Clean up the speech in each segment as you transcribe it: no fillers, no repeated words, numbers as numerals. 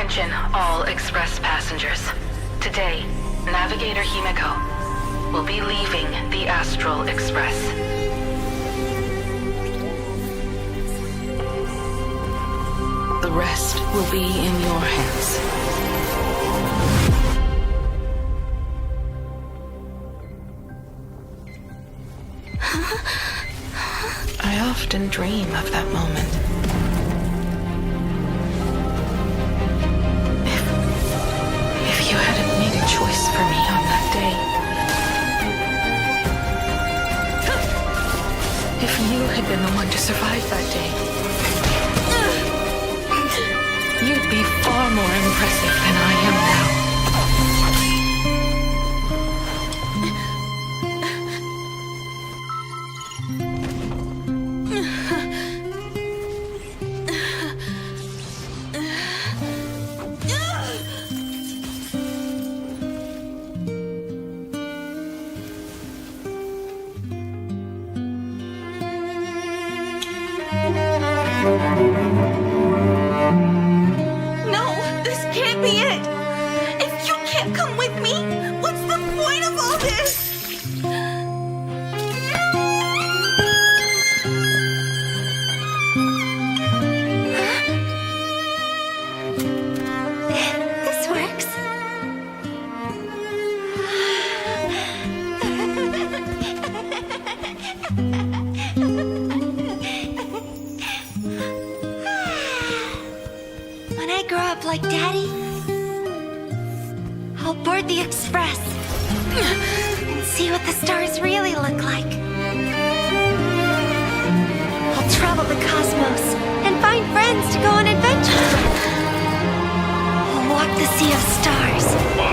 Attention all express passengers. Today, Navigator Himeko will be leaving the Astral Express. The rest will be in your hands. I often dream of that moment. If you hadn't made a choice for me on that day. If you had been the one to survive that day. You'd be far more impressive than I am now. Like Daddy, I'll board the express and see what the stars really look like. I'll travel the cosmos and find friends to go on adventures with. We'll walk the sea of stars,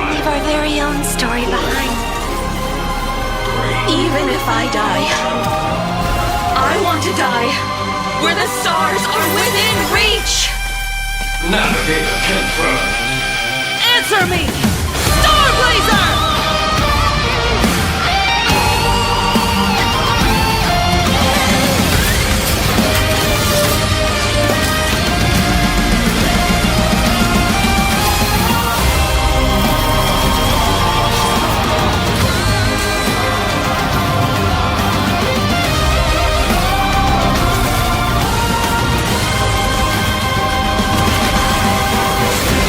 leave our very own story behind. Even if I die, I want to die where the stars are within reach! Navigator confirmed. Answer me! Starblazer!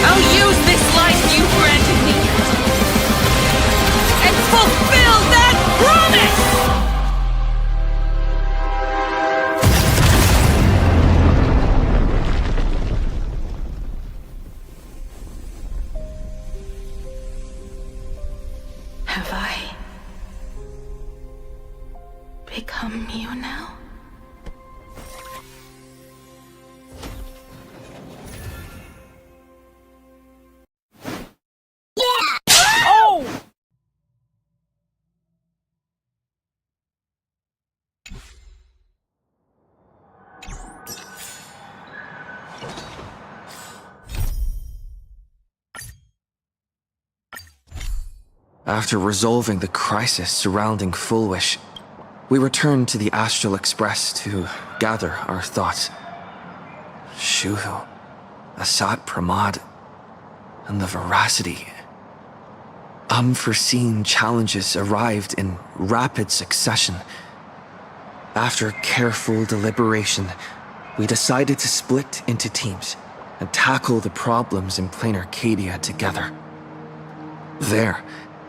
I'll use this life you granted me and fulfill that promise! Have I become you now? After resolving the crisis surrounding Full Wish, we returned to the Astral Express to gather our thoughts. Shuhu, Asat Pramad, and the Veracity. Unforeseen challenges arrived in rapid succession. After careful deliberation, we decided to split into teams and tackle the problems in Plain Arcadia together. There,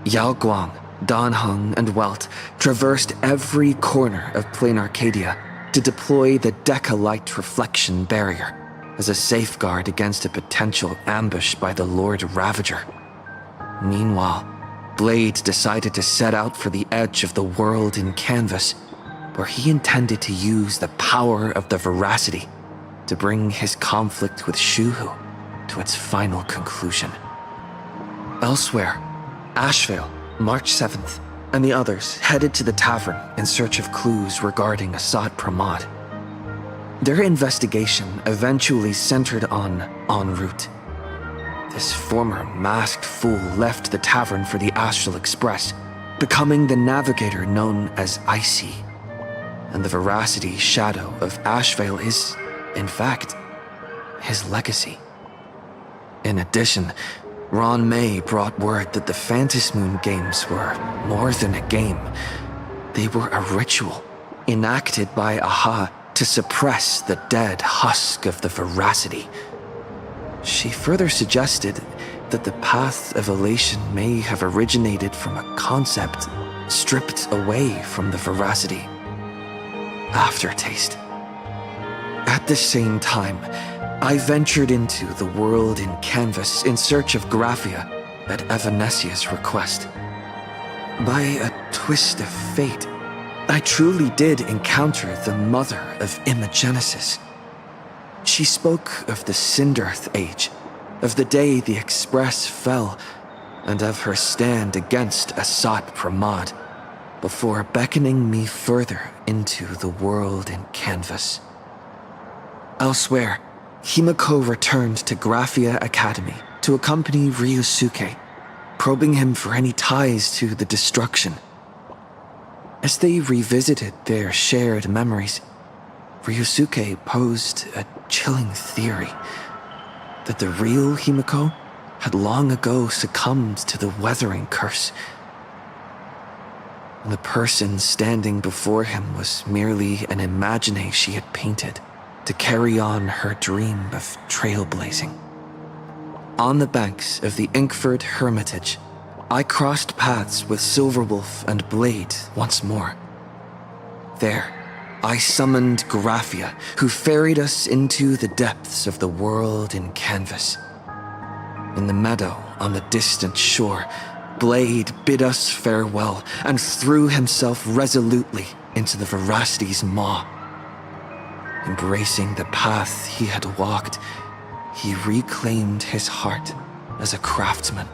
Yao Guang, Dan Heng, and Welp traversed every corner of Plain Arcadia to deploy the Deca-Light Reflection Barrier as a safeguard against a potential ambush by the Lord Ravager. Meanwhile, Blade decided to set out for the edge of the world in Canvas, where he intended to use the power of the Veracity to bring his conflict with Shuhu to its final conclusion. Elsewhere, Ashvale, March 7th, and the others headed to the tavern in search of clues regarding Asat Pramad. Their investigation eventually centered on En route. This former masked fool left the tavern for the Astral Express, becoming the navigator known as Icy. And the Veracity shadow of Ashvale is, in fact, his legacy. In addition, Ron May brought word that the Phantasm Moon games were more than a game. They were a ritual enacted by Aha to suppress the dead husk of the veracity. She further suggested that the path of elation may have originated from a concept stripped away from the veracity. Aftertaste. At the same time, I ventured into the world in canvas in search of Graphia at Evanesia's request. By a twist of fate, I truly did encounter the mother of Imogenesis. She spoke of the Cinderth Age, of the day the Express fell, and of her stand against Asat Pramad, before beckoning me further into the world in canvas. Elsewhere, Himiko returned to Graphia Academy to accompany Ryusuke, probing him for any ties to the destruction. As they revisited their shared memories, Ryusuke posed a chilling theory that the real Himiko had long ago succumbed to the weathering curse. The person standing before him was merely an imagining she had painted to carry on her dream of trailblazing. On the banks of the Inkford Hermitage, I crossed paths with Silverwolf and Blade once more. There, I summoned Graphia, who ferried us into the depths of the world in canvas. In the meadow on the distant shore, Blade bid us farewell and threw himself resolutely into the veracity's maw. Embracing the path he had walked, he reclaimed his heart as a craftsman.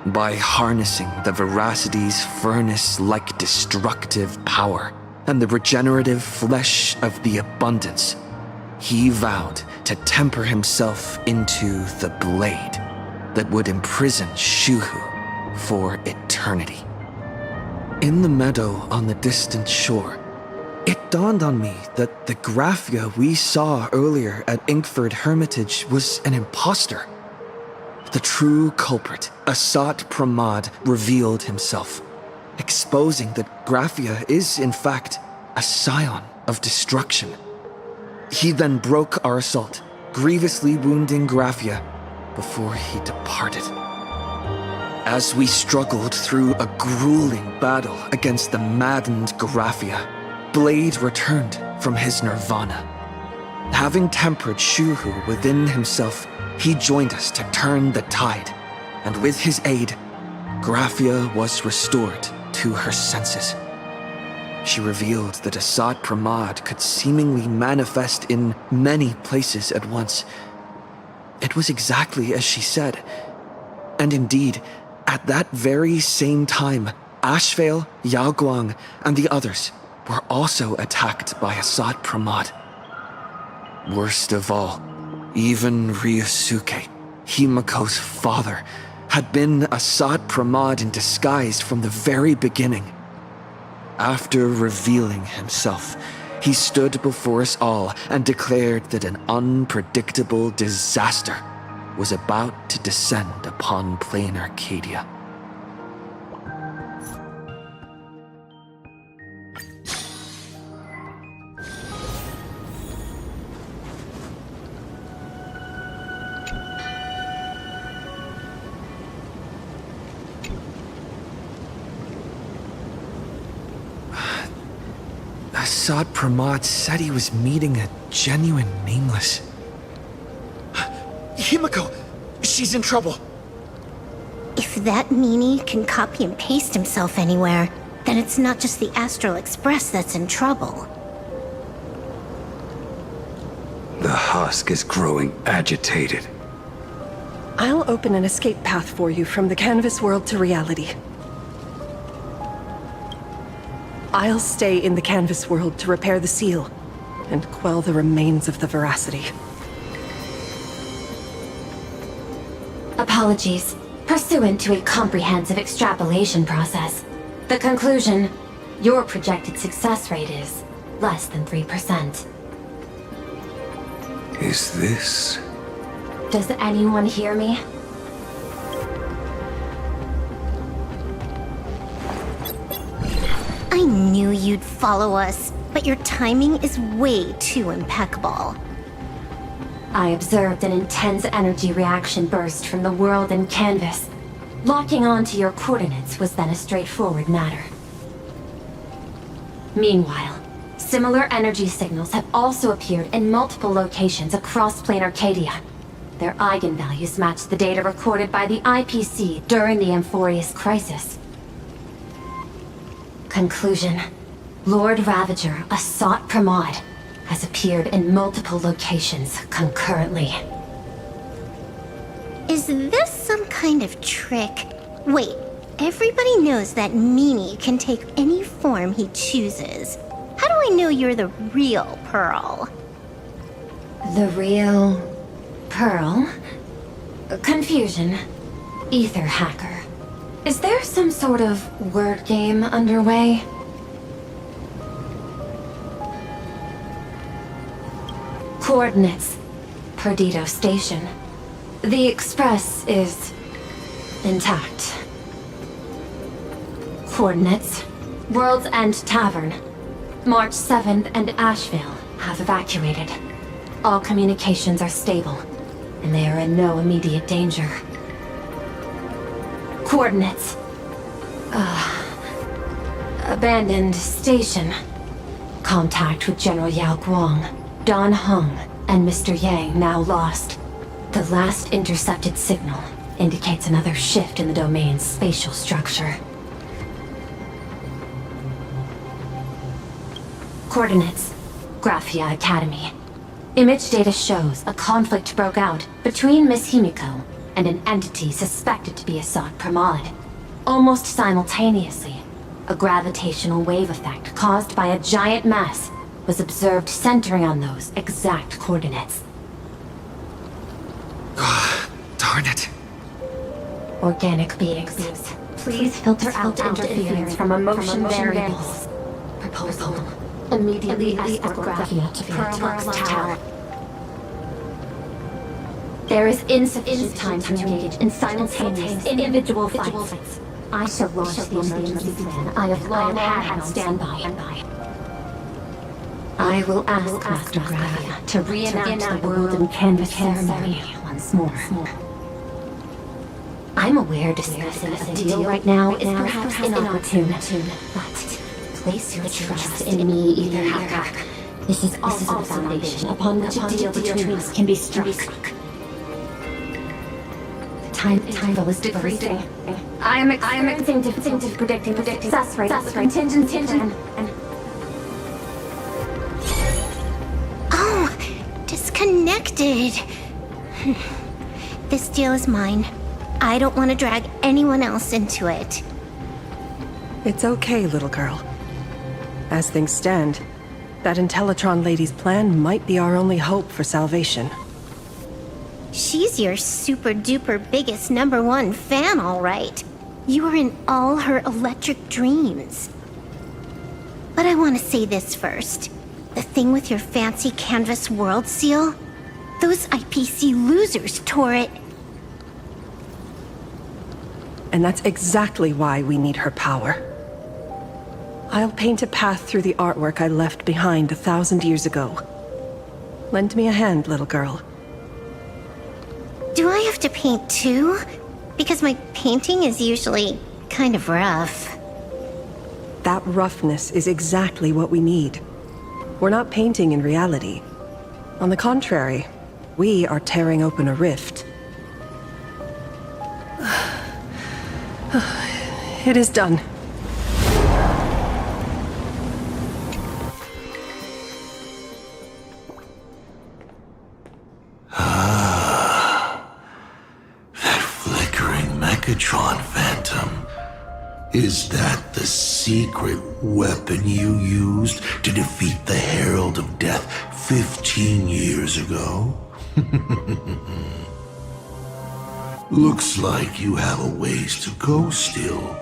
By harnessing the veracity's furnace-like destructive power and the regenerative flesh of the abundance, he vowed to temper himself into the blade that would imprison HSR for eternity. In the meadow on the distant shore, it dawned on me that the Graphia we saw earlier at Inkford Hermitage was an imposter. The true culprit, Asat Pramad, revealed himself, exposing that Graphia is, in fact, a scion of destruction. He then broke our assault, grievously wounding Graphia before he departed. As we struggled through a grueling battle against the maddened Graphia, Blade returned from his nirvana. Having tempered HSR within himself, he joined us to turn the tide, and with his aid, Graphia was restored to her senses. She revealed that Asat Pramad could seemingly manifest in many places at once. It was exactly as she said. And indeed, at that very same time, Ashvale, Yao Guang, and the others were also attacked by Asat Pramad. Worst of all, even Ryusuke, Himiko's father, had been Asat Pramad in disguise from the very beginning. After revealing himself, he stood before us all and declared that an unpredictable disaster was about to descend upon plain Arcadia. Asat Pramad said he was meeting a genuine nameless. Himiko! She's in trouble! If that meanie can copy and paste himself anywhere, then it's not just the Astral Express that's in trouble. The husk is growing agitated. I'll open an escape path for you from the canvas world to reality. I'll stay in the canvas world to repair the seal and quell the remains of the veracity. Apologies. Pursuant to a comprehensive extrapolation process, the conclusion, your projected success rate is less than 3%. Is this Does anyone hear me? I knew you'd follow us, but your timing is way too impeccable. I observed an intense energy reaction burst from the world in Canvas. Locking onto your coordinates was then a straightforward matter. Meanwhile, similar energy signals have also appeared in multiple locations across Plane Arcadia. Their eigenvalues match the data recorded by the IPC during the Amphorius crisis. Conclusion. Lord Ravager, a sought Pramod, has appeared in multiple locations concurrently. Is this some kind of trick? Wait, everybody knows that Meanie can take any form he chooses. How do I know you're the real Pearl? The real... Pearl? Confusion. Ether hacker. Is there some sort of word game underway? Coordinates. Perdido Station. The Express is... intact. Coordinates. World's End Tavern. March 7th and Asheville have evacuated. All communications are stable, and they are in no immediate danger. Coordinates. Abandoned station. Contact with General Yao Guang, Don Hung, and Mr. Yang now lost. The last intercepted signal indicates another shift in the domain's spatial structure. Coordinates. Graphia Academy. Image data shows a conflict broke out between Miss Himiko and an entity suspected to be Assad Pramod. Almost simultaneously, a gravitational wave effect caused by a giant mass was observed centering on those exact coordinates. Darn it. Organic beings, please filter out interference from emotion variables. Proposal. Immediately escort Graphia to Pearl Tower. There is insufficient time to engage in simultaneous individual fights. I shall launch the emergency plan I have long had on standby. I will ask Master Graphia to reenact the world in Canvas ceremony once more. I'm aware discussing a deal right now is perhaps inopportune, but place your trust in me, Ether Hacker. This is also the foundation upon which a deal between us can be struck. Time is decreasing. I am experiencing difficulty predicting the success rate of the contingency plan. Oh, disconnected. This deal is mine. I don't want to drag anyone else into it. It's okay, little girl. As things stand, that Intellitron lady's plan might be our only hope for salvation. She's your super-duper biggest #1 fan, all right. You are in all her electric dreams. But I want to say this first. The thing with your fancy Canvas World seal? Those IPC losers tore it. And that's exactly why we need her power. I'll paint a path through the artwork I left behind 1,000 years ago. Lend me a hand, little girl. Do I have to paint too? Because my painting is usually kind of rough. That roughness is exactly what we need. We're not painting in reality. On the contrary, we are tearing open a rift. It is done. That flickering Megatron phantom. Is that the secret weapon you used to defeat the Herald of Death 15 years ago? Looks like you have a ways to go still.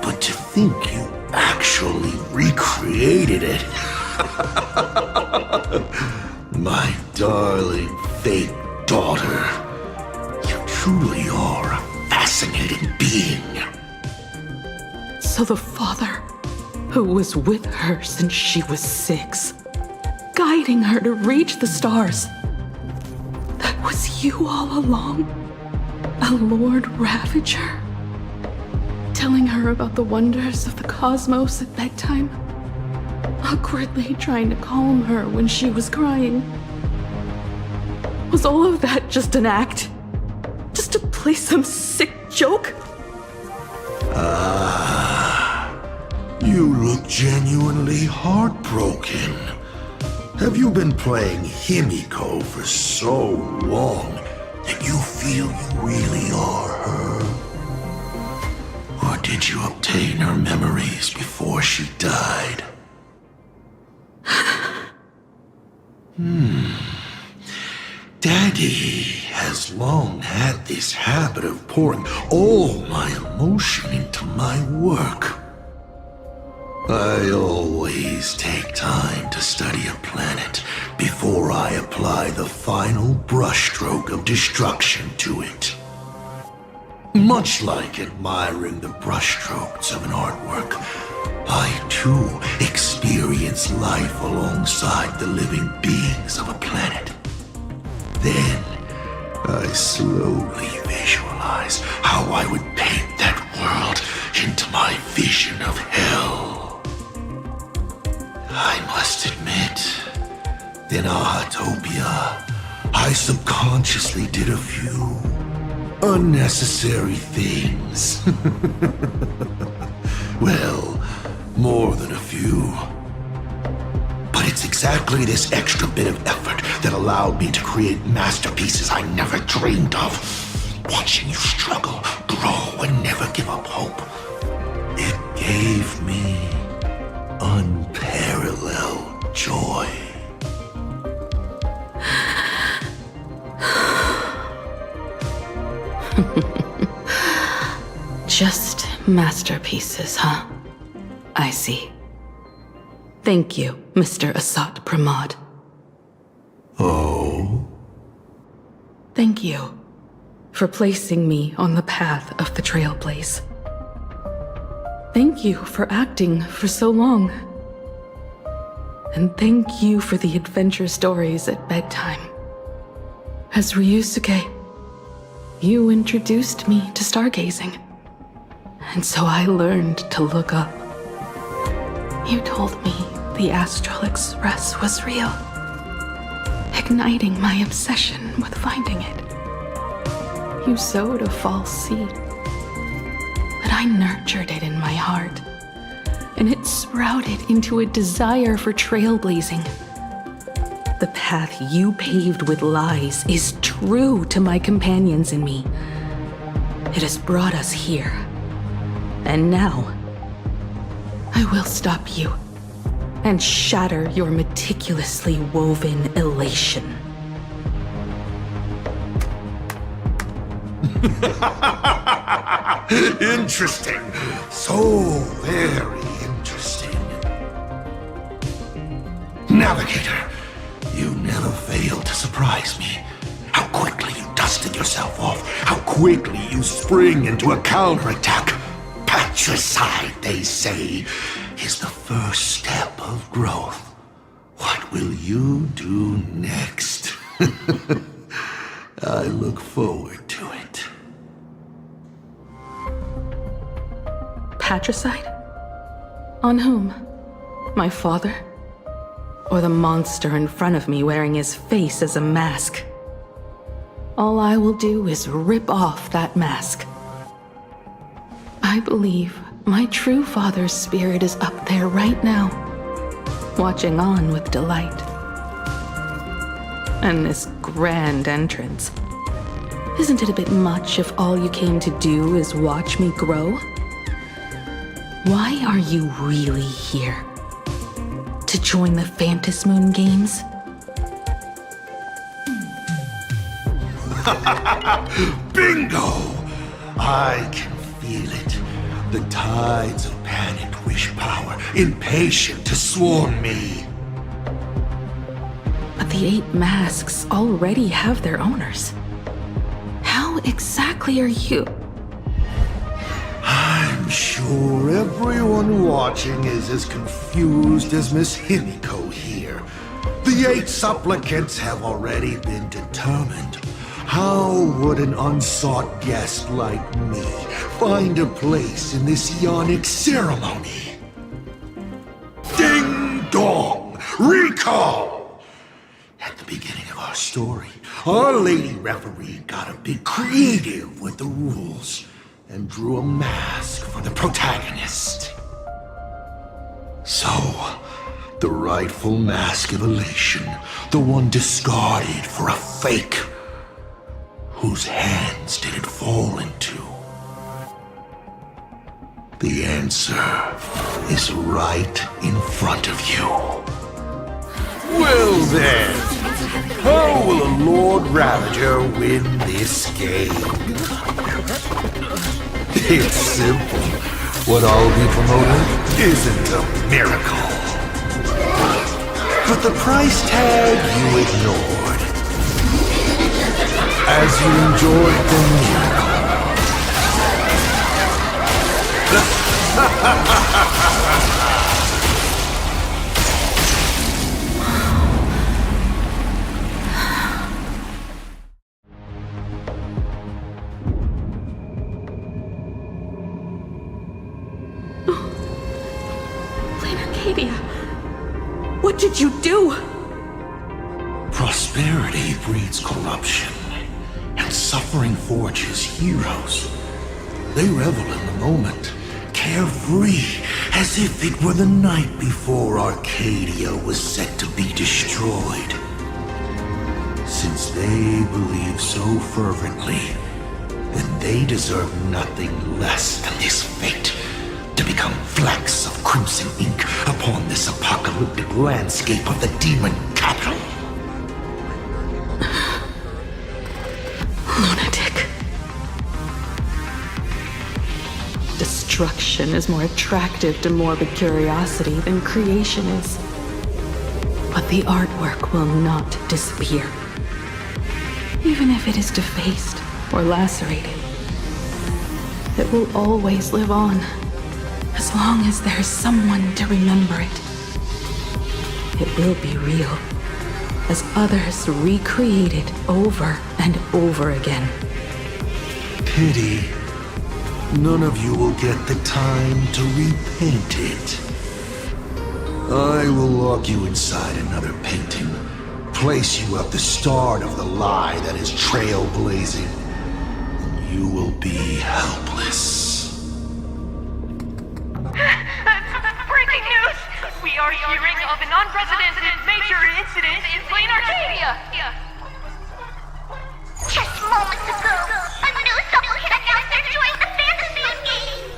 But to think you actually recreated it. My darling fake Daughter, you truly are a fascinating being. So the father, who was with her since she was 6, guiding her to reach the stars, that was you all along? A Lord Ravager? Telling her about the wonders of the cosmos at bedtime? Awkwardly trying to calm her when she was crying? Was all of that just an act? Just to play some sick joke? You look genuinely heartbroken. Have you been playing Himiko for so long that you feel you really are her? Or did you obtain her memories before she died? Daddy has long had this habit of pouring all my emotion into my work. I always take time to study a planet before I apply the final brushstroke of destruction to it. Much like admiring the brushstrokes of an artwork, I too experience life alongside the living beings of a planet. Then, I slowly visualize how I would paint that world into my vision of hell. I must admit, in Ahatopia, I subconsciously did a few unnecessary things. Well, more than a few. But it's exactly this extra bit of effort that allowed me to create masterpieces I never dreamed of. Watching you struggle, grow, and never give up hope. It gave me unparalleled joy. Just masterpieces, huh? I see. Thank you, Mr. Asat Pramod. Oh? Thank you for placing me on the path of the Trailblaze. Thank you for acting for so long. And thank you for the adventure stories at bedtime. As Ryusuke, you introduced me to stargazing. And so I learned to look up. You told me the Astral Express was real, igniting my obsession with finding it. You sowed a false seed, but I nurtured it in my heart, and it sprouted into a desire for trailblazing. The path you paved with lies is true to my companions and me. It has brought us here, and now I will stop you and shatter your meticulously woven elation. Interesting. So very interesting. Navigator, you never fail to surprise me. How quickly you dusted yourself off. How quickly you spring into a counterattack. Patricide, they say, is the first step of growth. What will you do next? I look forward to it. Patricide? On whom? My father? Or the monster in front of me wearing his face as a mask? All I will do is rip off that mask. I believe my true father's spirit is up there right now, watching on with delight. And this grand entrance, isn't it a bit much if all you came to do is watch me grow? Why are you really here? To join the Phantasmoon Games? Bingo! I can feel it. The tides of panicked wish power, impatient to swarm me. But the 8 masks already have their owners. How exactly are you? I'm sure everyone watching is as confused as Miss Himiko here. The 8 supplicants have already been determined. How would an unsought guest like me find a place in this yonic ceremony? Ding dong! Recall! At the beginning of our story, our lady referee got a bit creative with the rules and drew a mask for the protagonist. So, the rightful mask of elation, the one discarded for a fake, whose hands did it fall into? The answer is right in front of you. Well then, how will a Lord Ravager win this game? It's simple. What I'll be promoting isn't a miracle. But the price tag you ignored, as you enjoyed the miracle. What did you do? Prosperity breeds corruption, and suffering forges heroes. They revel in the moment, carefree, as if it were the night before Arcadia was set to be destroyed. Since they believe so fervently, then they deserve nothing less than this fate, to become flecks of crimson ink upon this apocalyptic landscape of the demon capital. Lunatic. Destruction is more attractive to morbid curiosity than creation is. But the artwork will not disappear. Even if it is defaced or lacerated, it will always live on. As long as there's someone to remember it. It will be real, as others recreate it over and over again. Pity. None of you will get the time to repaint it. I will lock you inside another painting, place you at the start of the lie that is trailblazing, and you will be helpless. Breaking news! We are hearing of an unprecedented major incident in plain Arcadia! Just moments ago, a new supplicant announced they're joining the fantasy game.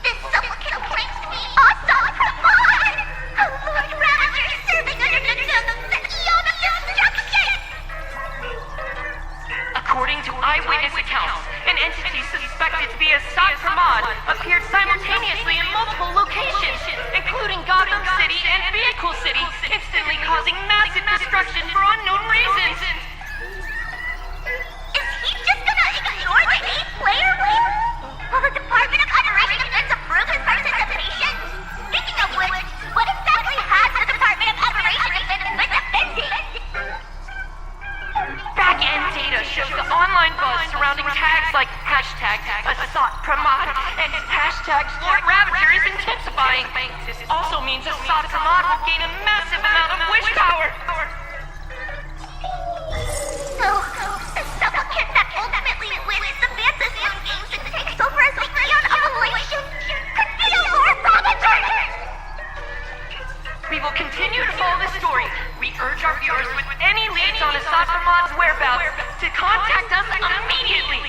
This supplicant claims to be Asad Rahman, a Lord Ravager serving under the name of the Eon of Destruction. According to eyewitness accounts, an entity suspected to be Asad Rahman appeared simultaneously in multiple locations, including Gotham City and Vehicle City, instantly causing massive destruction for unknown reasons. Is he just gonna ignore the 8-player wave? Will the Department of Underwriting Defense approve his participation? Speaking of which, what exactly has the Department of Underwriting Defense been defending? Back-end data shows the online buzz surrounding tags like hashtag Asad Rahman and hashtag Lord Ravager is intensifying. This also means Asad Rahman will gain a massive amount of wish power. So, the supplicant that ultimately wins the fantasy games and takes over as the Eon of Elation could be a Lord Ravager! We will continue to follow this story. We urge our viewers with any leads on Asad Rahman's whereabouts to contact us immediately.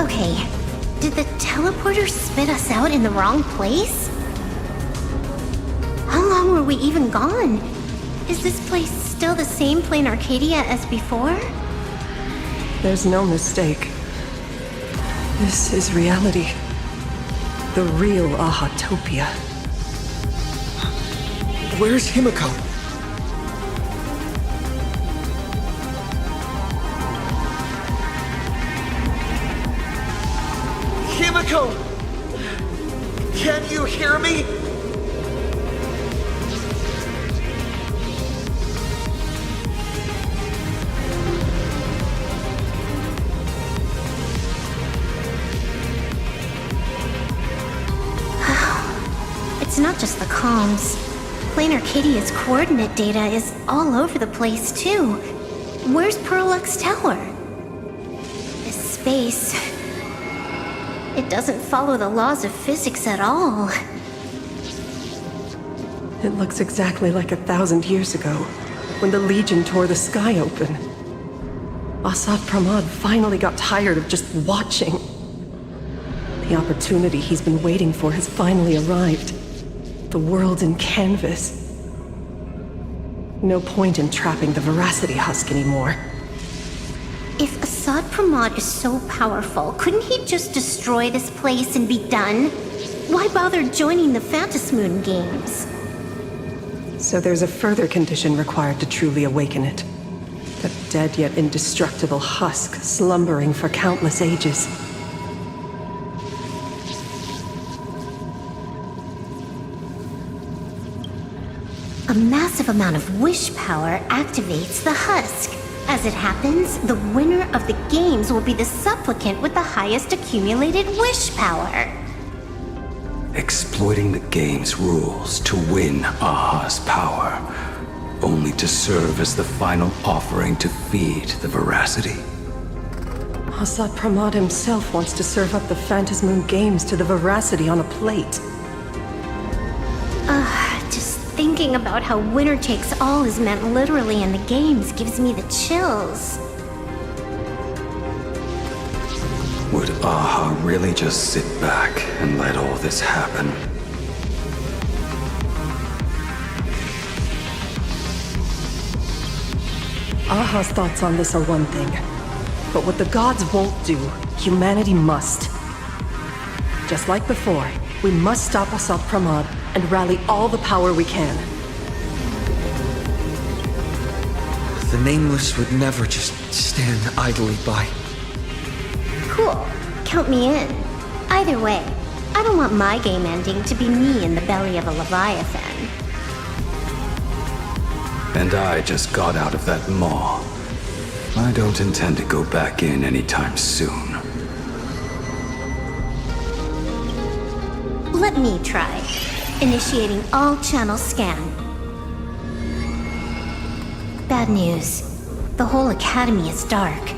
Okay, did the teleporter spit us out in the wrong place? How long were we even gone? Is this place still the same plain Arcadia as before? There's no mistake. This is reality. The real Ahatopia. Where's Himiko? Himiko! Can you hear me? It's not just the comms. Plain Arcadia's coordinate data is all over the place, too. Where's Pearl-X Tower? This space... it doesn't follow the laws of physics at all. It looks exactly like 1,000 years ago, when the Legion tore the sky open. Assad Pramad finally got tired of just watching. The opportunity he's been waiting for has finally arrived. The world in canvas. No point in trapping the Veracity husk anymore. If Assad Pramad is so powerful, couldn't he just destroy this place and be done? Why bother joining the Phantasmoon games? So there's a further condition required to truly awaken it. That dead yet indestructible husk slumbering for countless ages. A massive amount of wish power activates the husk. As it happens, the winner of the games will be the supplicant with the highest accumulated wish power. Exploiting the game's rules to win Aha's power, only to serve as the final offering to feed the Veracity. Assad Pramad himself wants to serve up the Phantasmoon games to the Veracity on a plate. Just thinking about how winner takes all is meant literally in the games gives me the chills. Would Aha really just sit back and let all this happen? Aha's thoughts on this are one thing. But what the gods won't do, humanity must. Just like before, we must stop Assad Pramad and rally all the power we can. The Nameless would never just stand idly by. Cool. Count me in. Either way, I don't want my game ending to be me in the belly of a Leviathan. And I just got out of that maw. I don't intend to go back in anytime soon. Let me try. Initiating all channel scan. Bad news. The whole academy is dark.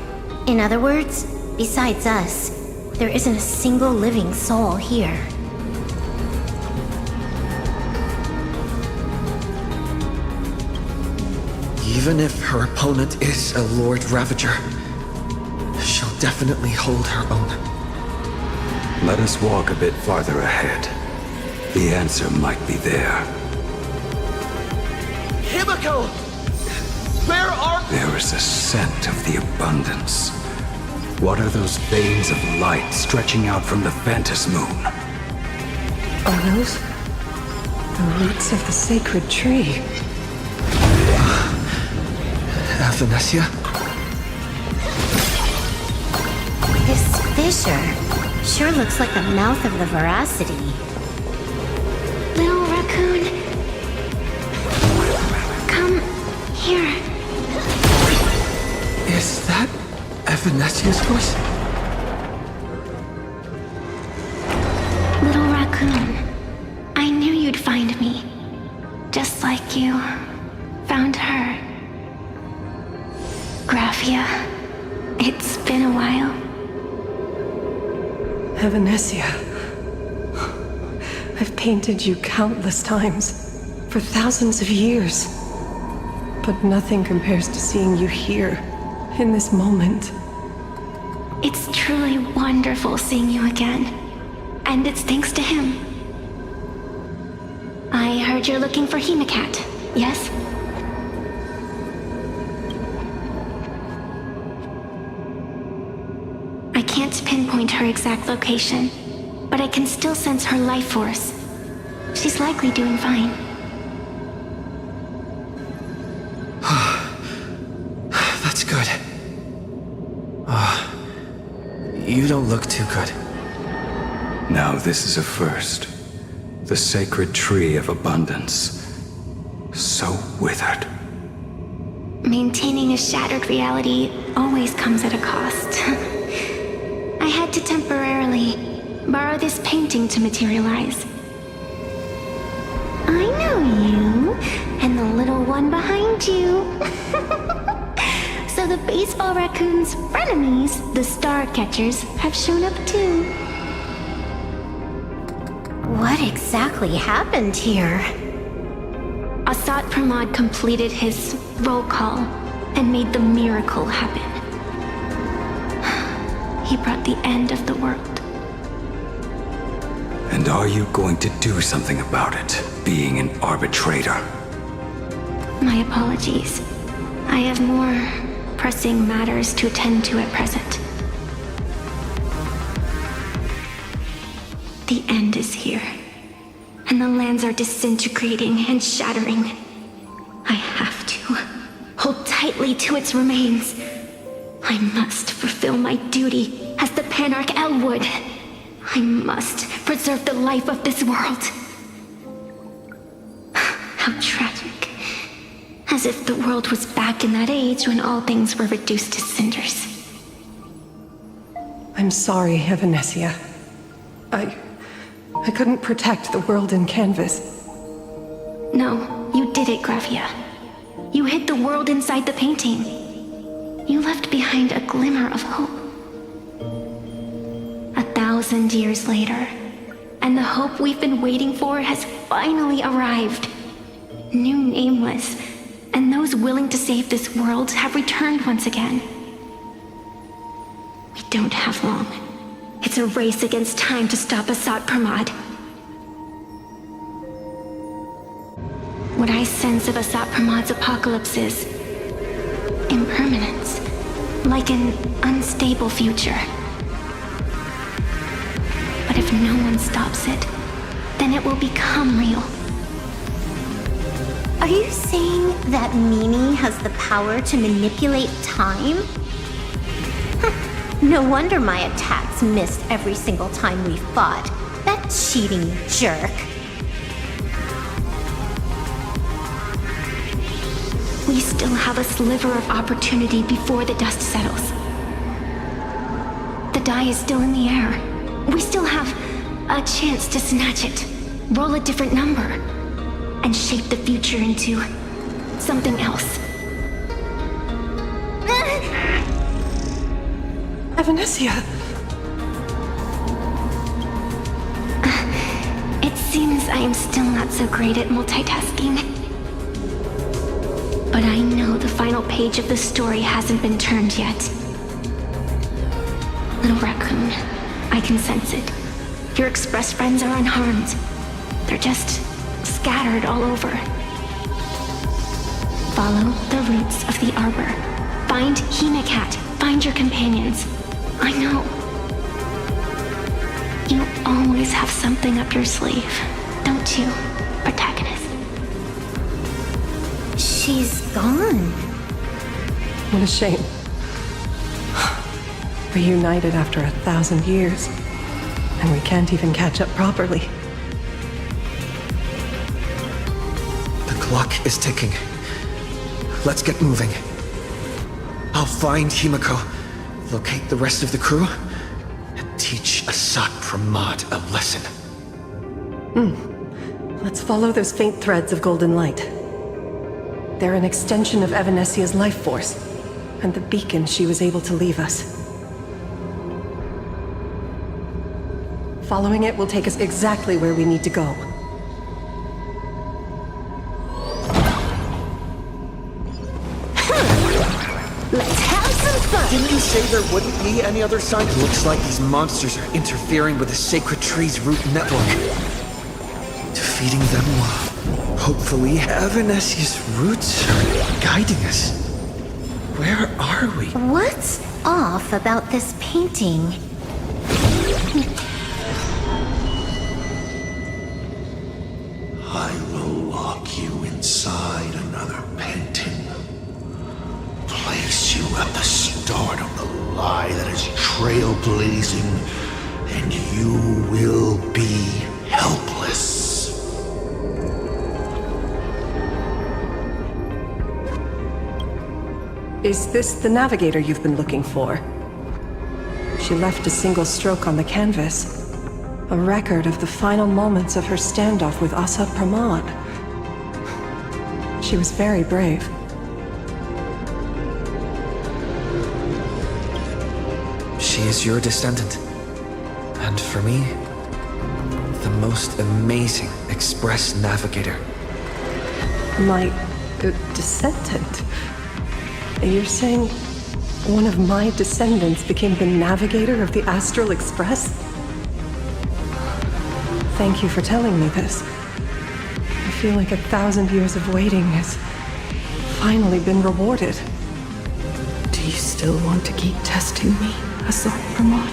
In other words, besides us, there isn't a single living soul here. Even if her opponent is a Lord Ravager, she'll definitely hold her own. Let us walk a bit farther ahead. The answer might be there. Himiko! Where are... There is a scent of the abundance. What are those veins of light stretching out from the Phantasmoon? Are those the roots of the sacred tree? Venetia? This fissure sure looks like the mouth of the Veracity. Little raccoon, come here. Is that Venetia's voice? Little raccoon, I knew you'd find me, just like you found her. Graphia, it's been a while. Venetia, I've painted you countless times, for thousands of years. But nothing compares to seeing you here, in this moment. It's truly wonderful seeing you again. And it's thanks to him. I heard you're looking for Hemicat, yes? can't pinpoint her exact location, but I can still sense her life force. She's likely doing fine. That's good. You don't look too good. Now this is a first. The sacred tree of abundance. So withered. Maintaining a shattered reality always comes at a cost. I had to temporarily borrow this painting to materialize. I know you, and the little one behind you. So the baseball raccoon's frenemies, the star catchers, have shown up too. What exactly happened here? Asad Pramod completed his roll call and made the miracle happen. He brought the end of the world. And are you going to do something about it, being an arbitrator? My apologies. I have more pressing matters to attend to at present. The end is here, and the lands are disintegrating and shattering. I have to hold tightly to its remains. I must fulfill my duty as the Panarch Elwood. I must preserve the life of this world. How tragic. As if the world was back in that age when all things were reduced to cinders. I'm sorry, Evanesia. I couldn't protect the world in canvas. No, you did it, Gravia. You hid the world inside the painting. You left behind a glimmer of hope. 1,000 years later, and the hope we've been waiting for has finally arrived. New Nameless, and those willing to save this world have returned once again. We don't have long. It's a race against time to stop Asad Pramod. What I sense of Asad Pramod's apocalypse is impermanence, like an unstable future. But if no one stops it, then it will become real. Are you saying that Mimi has the power to manipulate time? No wonder my attacks missed every single time we fought. That cheating jerk. We still have a sliver of opportunity before the dust settles. The die is still in the air. We still have a chance to snatch it, roll a different number, and shape the future into something else. Evanesia! It seems I am still not so great at multitasking. But I know the final page of the story hasn't been turned yet. Little raccoon, I can sense it. Your express friends are unharmed. They're just scattered all over. Follow the roots of the arbor. Find Hinacat. Find your companions. I know. You always have something up your sleeve, don't you, protagonist? She's gone. What a shame. Reunited after 1,000 years, and we can't even catch up properly. The clock is ticking. Let's get moving. I'll find Himiko, locate the rest of the crew, and teach Asad Pramod a lesson. Let's follow those faint threads of golden light. They're an extension of Evanesia's life force, and the beacon she was able to leave us. Following it will take us exactly where we need to go. Let's have some fun! Didn't you say there wouldn't be any other sign? Looks like these monsters are interfering with the sacred tree's root network. Defeating them will hopefully Evanesia's roots are guiding us. Where are we? What's off about this painting? I will lock you inside another painting. Place you at the start of the lie that is trailblazing, and you will be helpless. Is this the navigator you've been looking for? She left a single stroke on the canvas. A record of the final moments of her standoff with Asad Pramod. She was very brave. She is your descendant. And for me, the most amazing Express navigator. My descendant? You're saying one of my descendants became the navigator of the Astral Express? Thank you for telling me this. I feel like 1,000 years of waiting has finally been rewarded. Do you still want to keep testing me, Asad Pramod?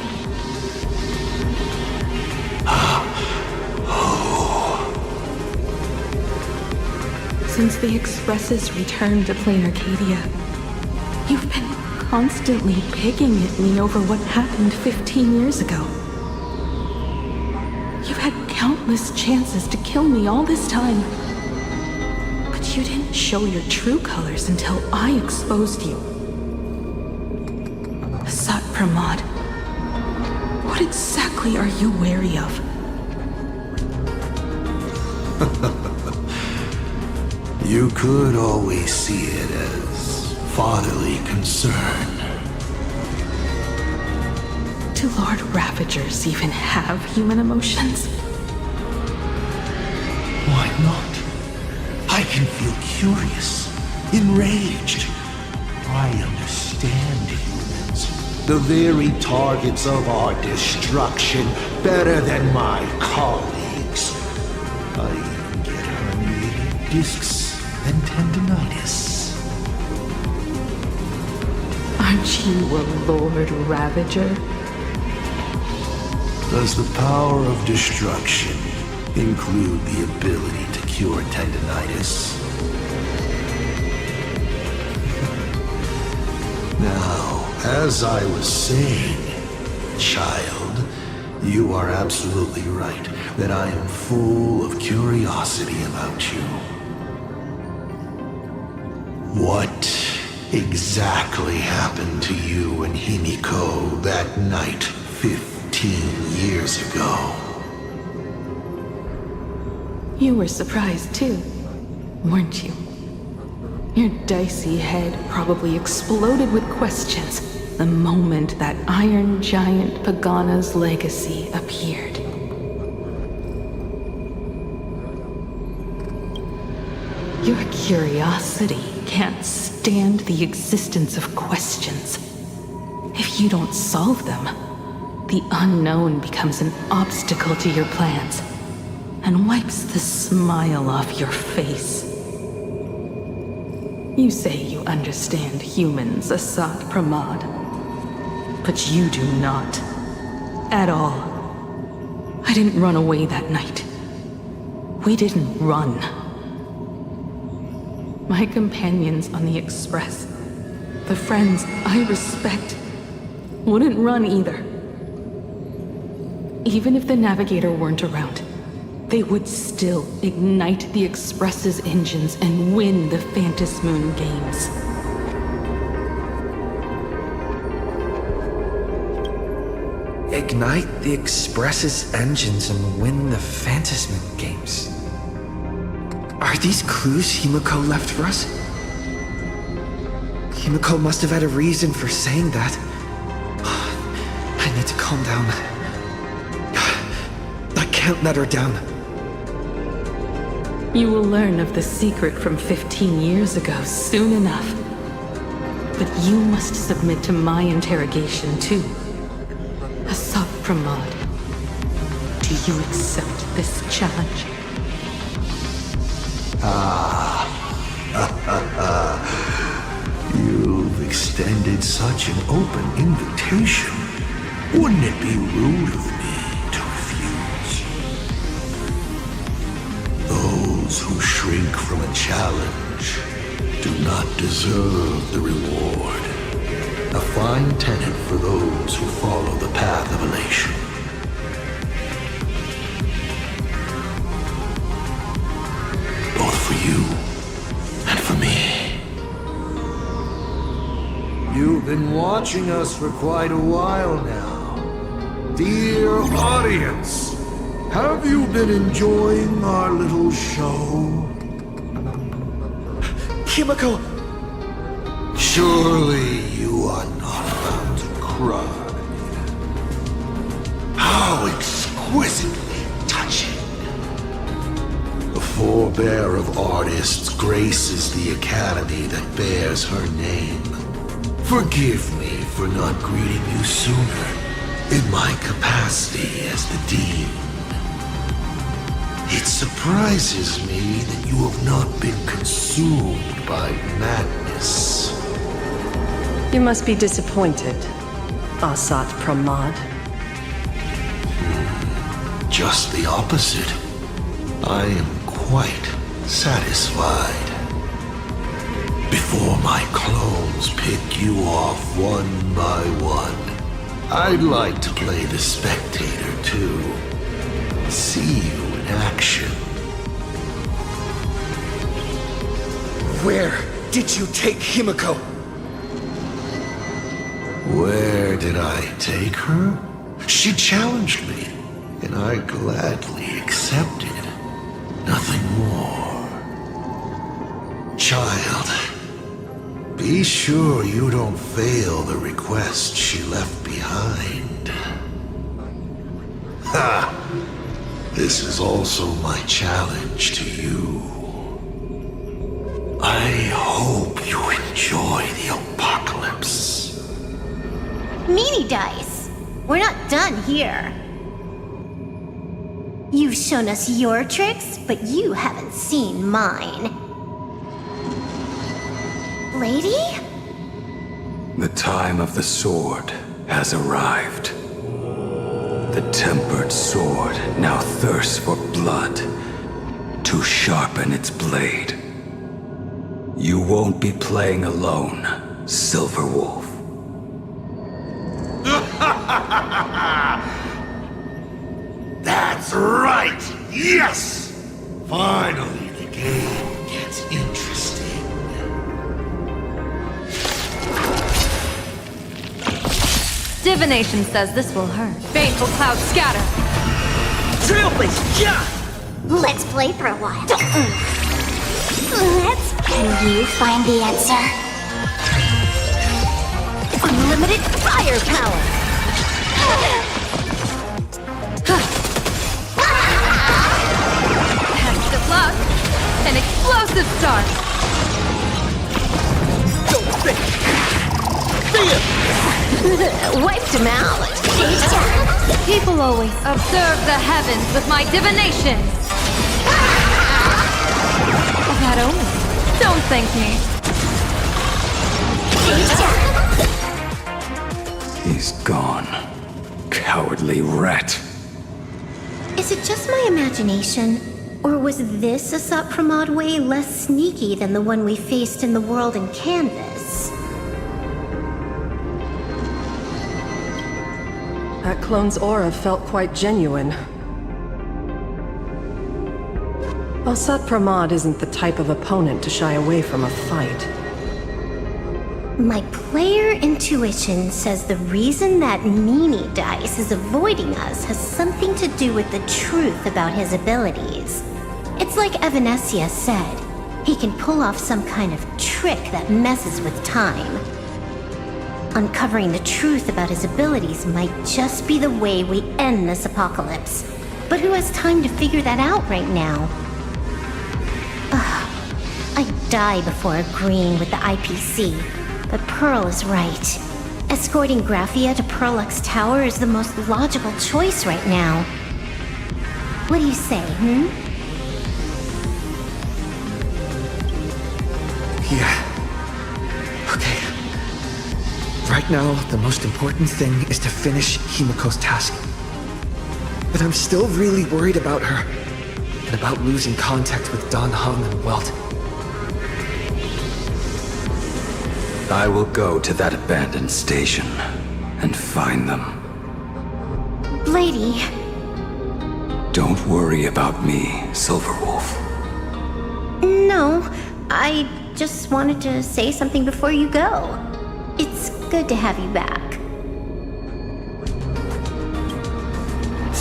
Since the Expresses returned to Plain Arcadia, you've been constantly picking at me over what happened 15 years ago. You've had countless chances to kill me all this time, but you didn't show your true colors until I exposed you. Asad Pramod, what exactly are you wary of? You could always see it as fatherly concern. Do Lord Ravagers even have human emotions? Why not? I can feel curious, enraged. I understand humans, the very targets of our destruction, better than my colleagues. I even get herniated discs and tendinitis. Aren't you a Lord Ravager? Does the power of destruction include the ability to cure tendinitis? Now, as I was saying, child, you are absolutely right that I am full of curiosity about you. What exactly happened to you and Himiko that night 15 years ago? You were surprised too, weren't you? Your dicey head probably exploded with questions the moment that Iron Giant Pagana's legacy appeared. Your curiosity can't stand the existence of questions. If you don't solve them, the unknown becomes an obstacle to your plans and wipes the smile off your face. You say you understand humans, Asad Pramod, but you do not. At all. I didn't run away that night. We didn't run. My companions on the Express, the friends I respect, wouldn't run either. Even if the Navigator weren't around, they would still ignite the Express's engines and win the Phantasmoon games. Ignite the Express's engines and win the Phantasmoon games. Are these clues Himiko left for us? Himiko must have had a reason for saying that. I need to calm down. I can't let her down. You will learn of the secret from 15 years ago soon enough. But you must submit to my interrogation too. Asad Pramod, do you accept this challenge? You've extended such an open invitation, wouldn't it be rude of me to refuse? Those who shrink from a challenge do not deserve the reward. A fine tenet for those who follow the path of elation. Both for you and for me. You've been watching us for quite a while now. Dear audience, have you been enjoying our little show? Himiko! Surely you are not about to cry. How exquisitely touching. The forebear of artists graces the academy that bears her name. Forgive me for not greeting you sooner in my capacity as the Dean. It surprises me that you have not been consumed by madness. You must be disappointed, Asat Pramod. Just the opposite. I am quite satisfied. Before my clones pick you off one by one, I'd like to play the spectator too. See you in action. Where did you take Himiko? Where did I take her? She challenged me, and I gladly accepted. Nothing more. Child, be sure you don't fail the request she left behind. Ha! This is also my challenge to you. I hope you enjoy the apocalypse. Meanie Dice! We're not done here. You've shown us your tricks, but you haven't seen mine. Lady? The time of the sword has arrived. The tempered sword now thirsts for blood to sharpen its blade. You won't be playing alone, Silver Wolf. That's right! Yes! Finally, the game gets interesting. Divination says this will hurt. Baneful clouds scatter. Trailblaze, yeah! Let's play for a while. Can you find the answer? Unlimited firepower! Best of luck. An explosive start. Don't think! See ya! Wiped him out. People always observe the heavens with my divination. That only. Don't thank me. He's gone. Cowardly rat. Is it just my imagination? Or was this Asat Pramod way less sneaky than the one we faced in the world in Canvas? That clone's aura felt quite genuine. Asat Pramod isn't the type of opponent to shy away from a fight. My player intuition says the reason that Meanie Dice is avoiding us has something to do with the truth about his abilities. It's like Evanescia said, he can pull off some kind of trick that messes with time. Uncovering the truth about his abilities might just be the way we end this apocalypse. But who has time to figure that out right now? I'd die before agreeing with the IPC, but Pearl is right. Escorting Graphia to Perlux Tower is the most logical choice right now. What do you say, Yeah. Okay. Right now, the most important thing is to finish Himiko's task. But I'm still really worried about her, and about losing contact with Dan Heng and Welp. I will go to that abandoned station and find them. Lady. Don't worry about me, Silverwolf. No, I just wanted to say something before you go. It's good to have you back.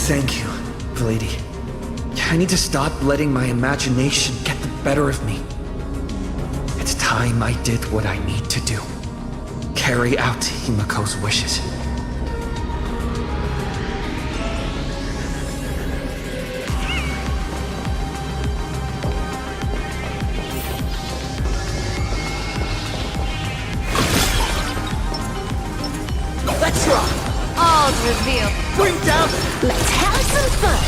Thank you, Lady. I need to stop letting my imagination get the better of me. It's time I did what I need to do. Carry out Himiko's wishes. Let's rock! All's revealed. Bring down. Let's have some fun.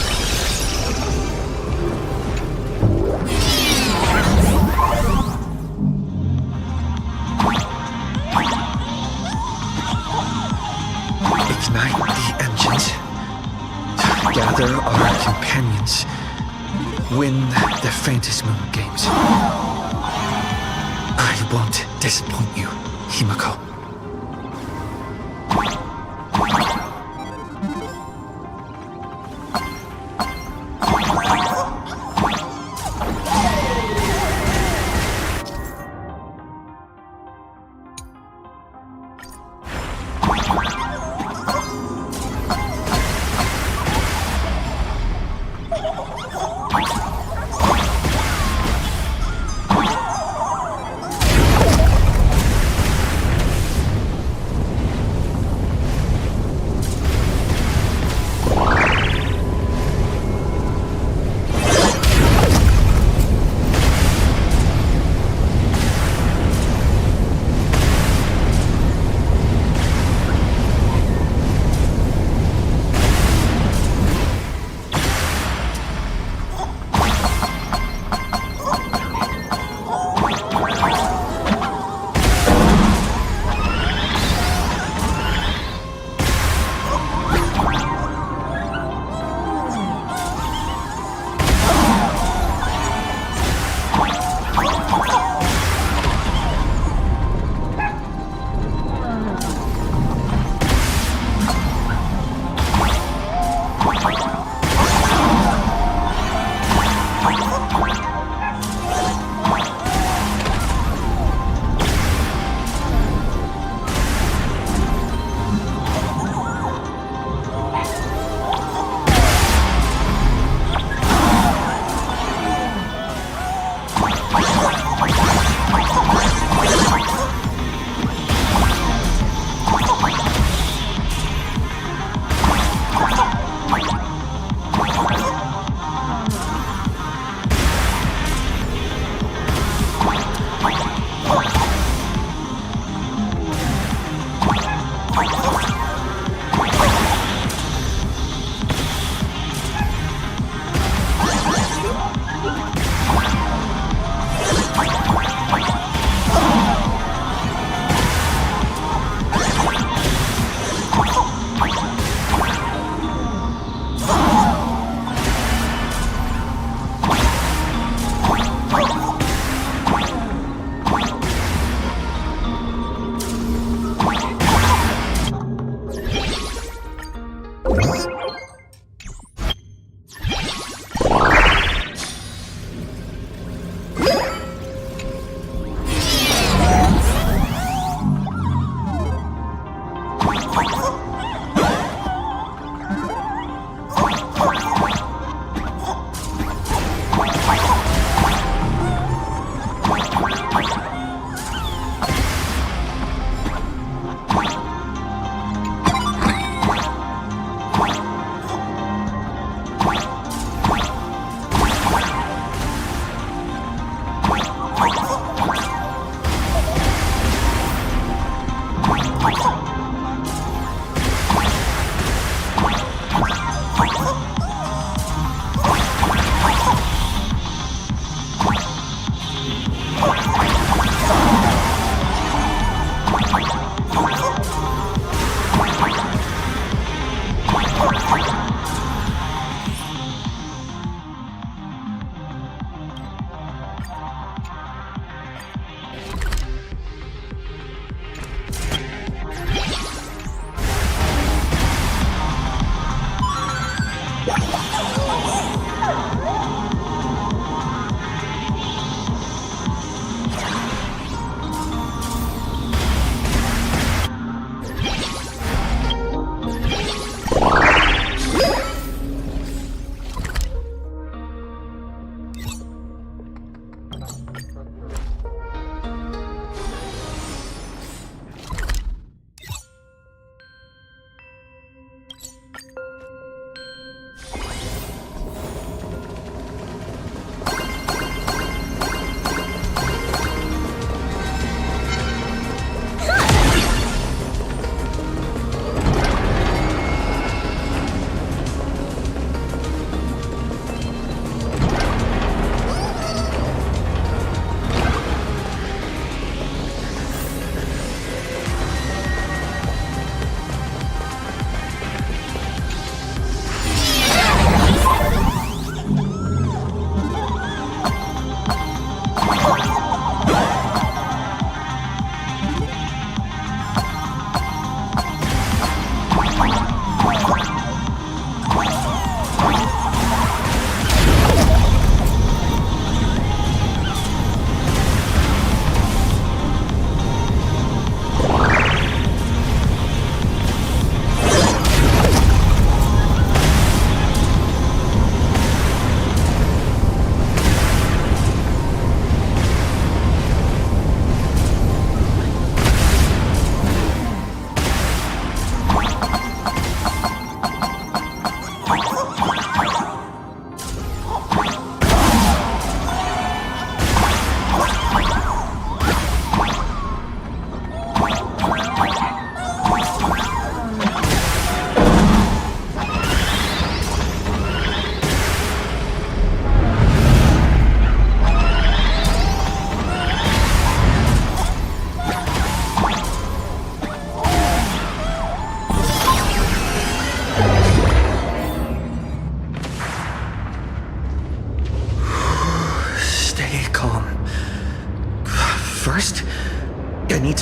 Ignite the engines. Gather our companions. Win the Fantasy Moon Games. I won't disappoint you, Himiko.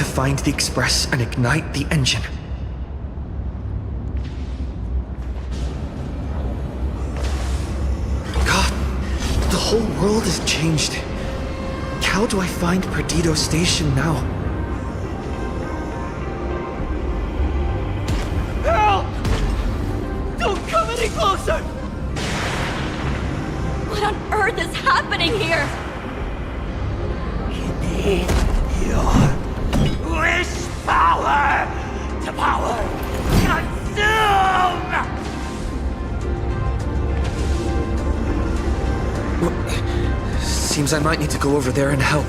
find the express and ignite the engine. God, the whole world has changed. How do I find Perdido Station now? Help! Don't come any closer! What on earth is happening here? Your wish power to power consume! Seems I might need to go over there and help.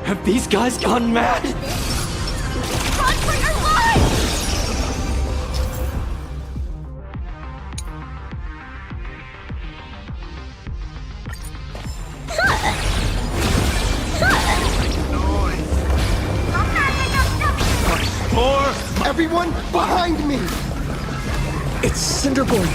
Have these guys gone mad? Run for your life! Everyone behind me! It's Cinderborn.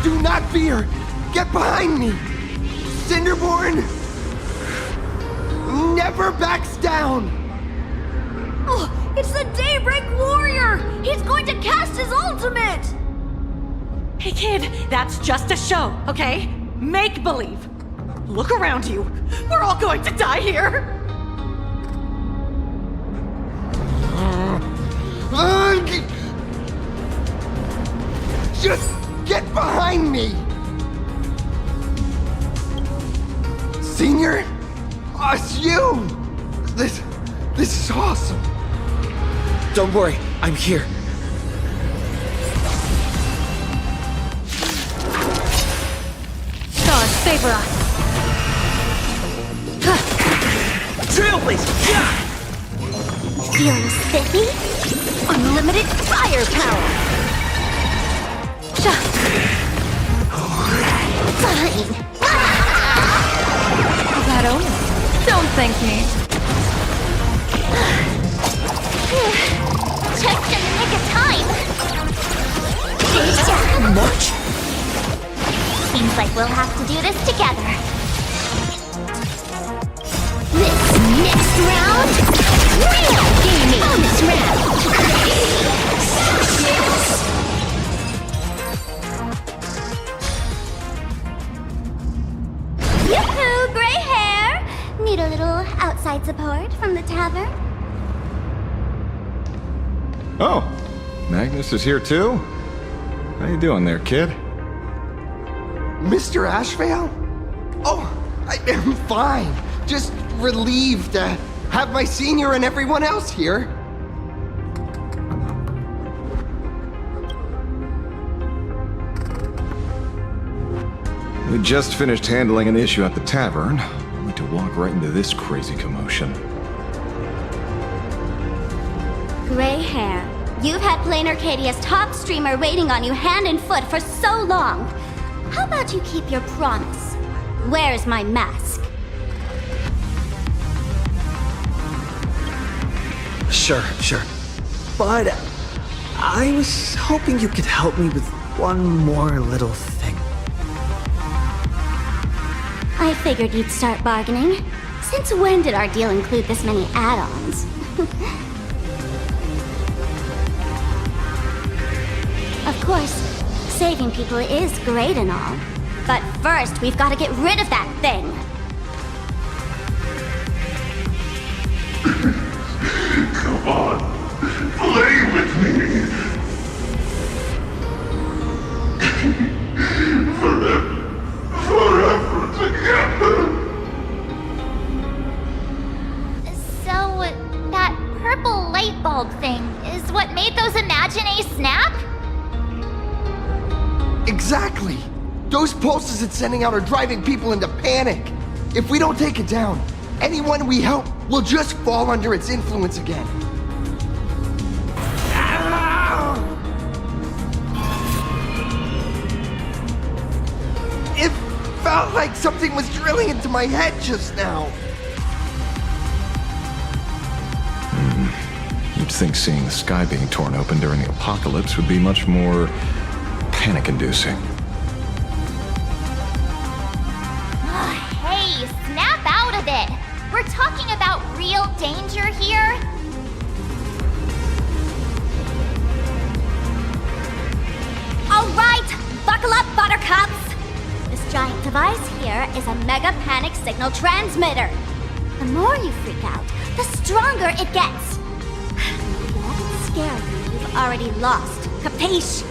Do not fear! Get behind me! Cinderborn never backs down! Oh, it's the Daybreak Warrior! He's going to cast his ultimate! Hey kid, that's just a show, okay? Make believe. Look around you. We're all going to die here. Just get behind me! Senior? It's you! This is awesome! Don't worry, I'm here. Stars favor us. Trailblazer! Yeah! Feeling spiffy? Unlimited firepower! Fine! Baro, don't thank me. Just in the nick of time! Much? Seems like we'll have to do this together. This next round, real gaming! Bonus round! Yoo-hoo, gray hair! Need a little outside support from the tavern? Oh, Magnus is here too? How you doing there, kid? Mr. Ashvale? Oh, I am fine. Just relieved to have my senior and everyone else here. We just finished handling an issue at the tavern, only to walk right into this crazy commotion. Gray hair. You've had Plain Arcadia's top streamer waiting on you hand and foot for so long. How about you keep your promise? Where's my mask? Sure. But I was hoping you could help me with one more little thing. I figured you'd start bargaining. Since when did our deal include this many add-ons? Of course, saving people is great and all. But first, we've got to get rid of that thing. Come on, play with me. Forever together. So, that purple light bulb thing is what made those Imaginae snap? Exactly! Those pulses it's sending out are driving people into panic. If we don't take it down, anyone we help will just fall under its influence again. It felt like something was drilling into my head just now. You'd think seeing the sky being torn open during the apocalypse would be much more panic-inducing. Hey, snap out of it! We're talking about real danger here. Alright, buckle up, buttercups! This giant device here is a mega panic signal transmitter. The more you freak out, the stronger it gets. If you let it scare you, you've already lost. Capiche?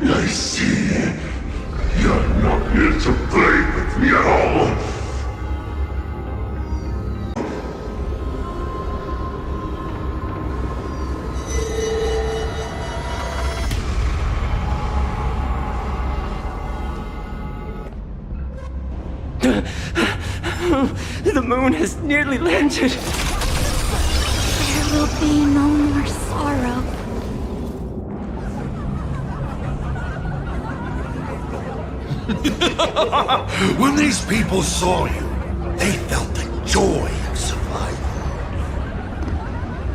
I see. You're not here to play with me at all. The moon has nearly landed. There will be no more sorrow. When these people saw you, they felt the joy of survival.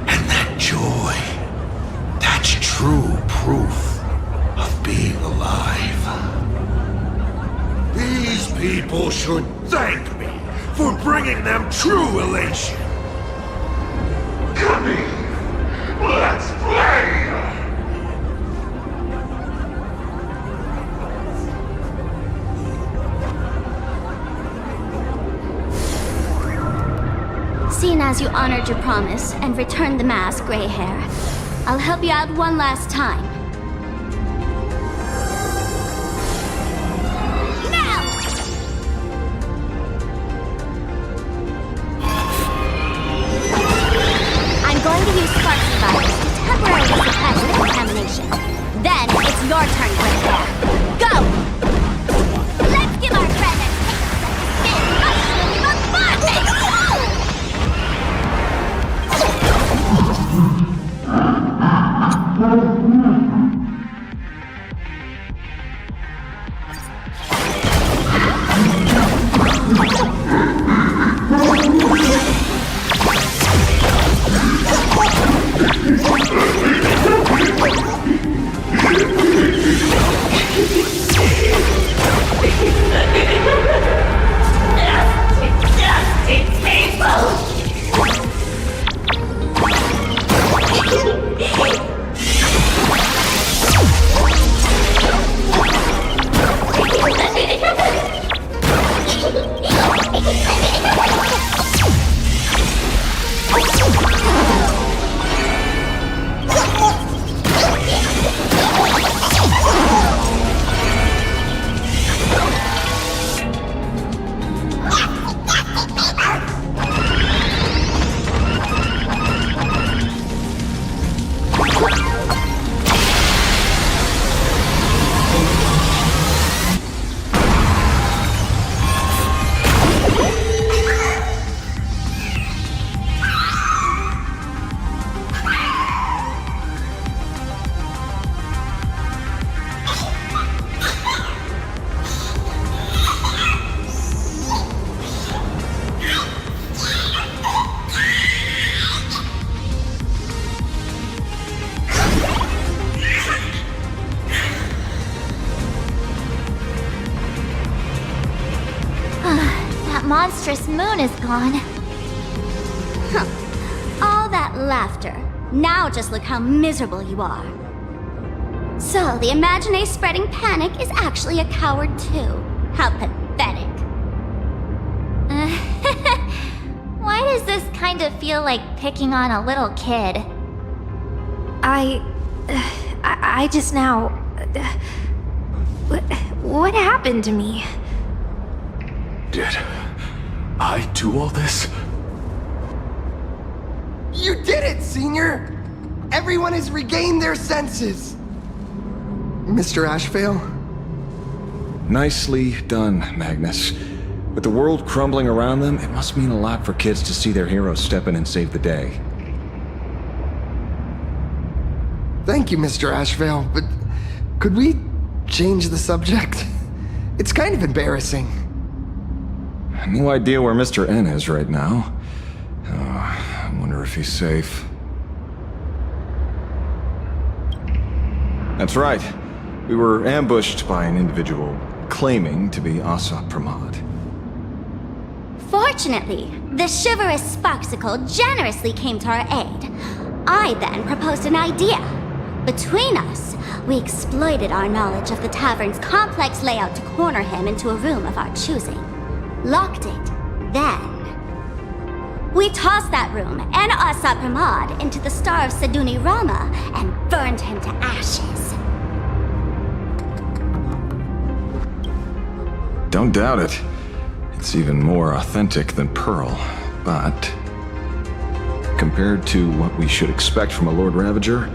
And that joy, that's true proof of being alive. These people should thank me for bringing them true elation. Come in, let's play! Seeing as you honored your promise and returned the mask, Gray Hair, I'll help you out one last time. Now! I'm going to use Sparks virus to temporarily suppress the contamination. Then it's your turn, Gray Hair. Go! Let's give our friend a taste of the bombardment! Monstrous moon is gone. Huh. All that laughter. Now just look how miserable you are. So, the Imaginé spreading panic is actually a coward too. How pathetic. Why does this kind of feel like picking on a little kid? I just now... What happened to me? Did I do all this? You did it, Senior! Everyone has regained their senses! Mr. Ashvale? Nicely done, Magnus. With the world crumbling around them, it must mean a lot for kids to see their heroes step in and save the day. Thank you, Mr. Ashvale, but could we change the subject? It's kind of embarrassing. No idea where Mr. N is right now. I wonder if he's safe. That's right. We were ambushed by an individual claiming to be Asad Pramod. Fortunately, the chivalrous Sparksicle generously came to our aid. I then proposed an idea. Between us, we exploited our knowledge of the tavern's complex layout to corner him into a room of our choosing. Locked it. Then we tossed that room and Asad Pramod into the Star of Seduni Rama and burned him to ashes. Don't doubt it. It's even more authentic than Pearl, but compared to what we should expect from a Lord Ravager,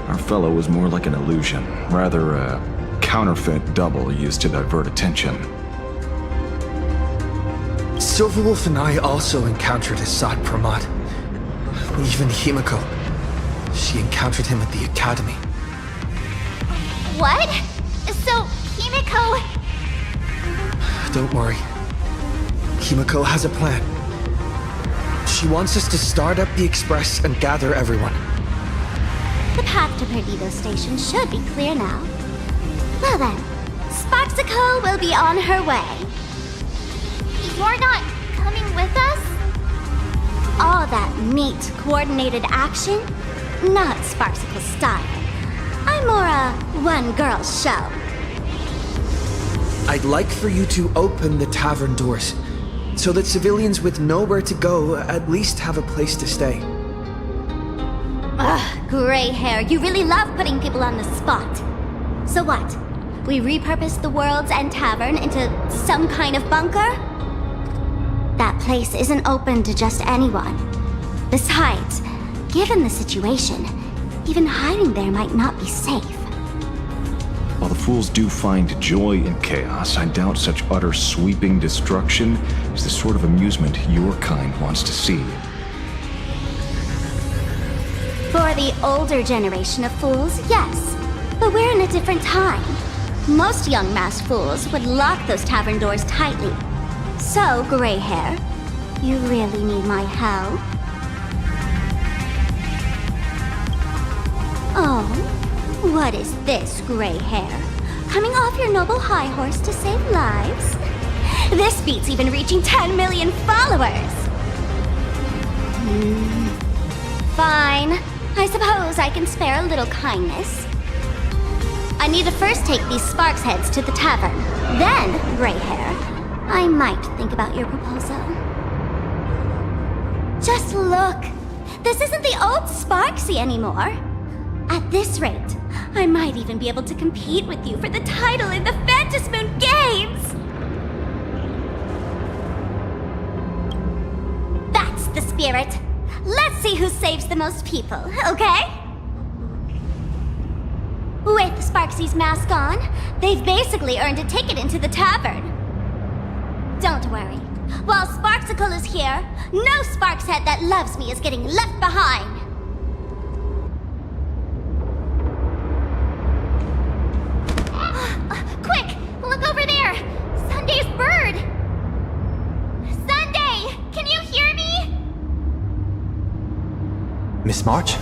our fellow was more like an illusion, rather a counterfeit double used to divert attention. Silverwolf and I also encountered Asad Pramod. Even Himiko. She encountered him at the academy. What? So, Himiko... Don't worry. Himiko has a plan. She wants us to start up the Express and gather everyone. The path to Perdido Station should be clear now. Well then, Sparksicle will be on her way. You're not coming with us? All that neat, coordinated action? Not Sparksicle style. I'm more a one-girl show. I'd like for you to open the tavern doors, so that civilians with nowhere to go at least have a place to stay. Ugh, gray hair, you really love putting people on the spot. So what? We repurposed the World's End Tavern into some kind of bunker? That place isn't open to just anyone. Besides, given the situation, even hiding there might not be safe. While the fools do find joy in chaos, I doubt such utter sweeping destruction is the sort of amusement your kind wants to see. For the older generation of fools, yes. But we're in a different time. Most young masked fools would lock those tavern doors tightly. So, gray hair, you really need my help? Oh, what is this, gray hair? Coming off your noble high horse to save lives? This beats even reaching 10 million followers! Fine. I suppose I can spare a little kindness. I need to first take these Sparks heads to the tavern. Then, gray hair, I might think about your proposal. Just look! This isn't the old Sparksy anymore. At this rate, I might even be able to compete with you for the title in the Phantasmoon Games! That's the spirit. Let's see who saves the most people, okay? With Sparksy's mask on, they've basically earned a ticket into the tavern. Don't worry. While Sparksicle is here, no Sparks head that loves me is getting left behind. Quick! Look over there! Sunday's bird! Sunday! Can you hear me? Miss March?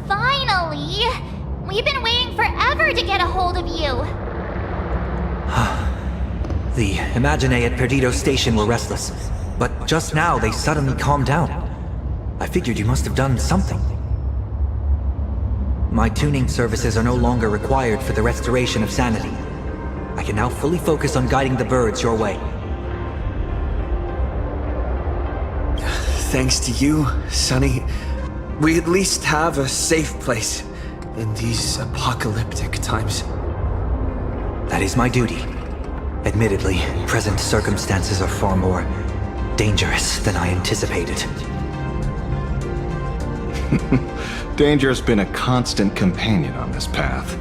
Finally! We've been waiting forever to get a hold of you. The Imaginae at Perdido Station were restless, but just now they suddenly calmed down. I figured you must have done something. My tuning services are no longer required for the restoration of sanity. I can now fully focus on guiding the birds your way. Thanks to you, Sonny, we at least have a safe place in these apocalyptic times. That is my duty. Admittedly, present circumstances are far more dangerous than I anticipated. Danger's been a constant companion on this path.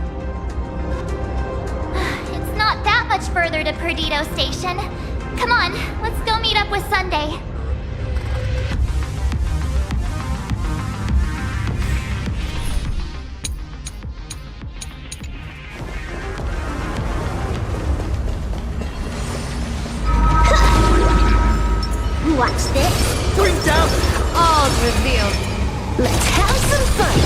It's not that much further to Perdido Station. Come on, let's go meet up with Sunday. Watch this. Bring down all revealed. Let's have some fun.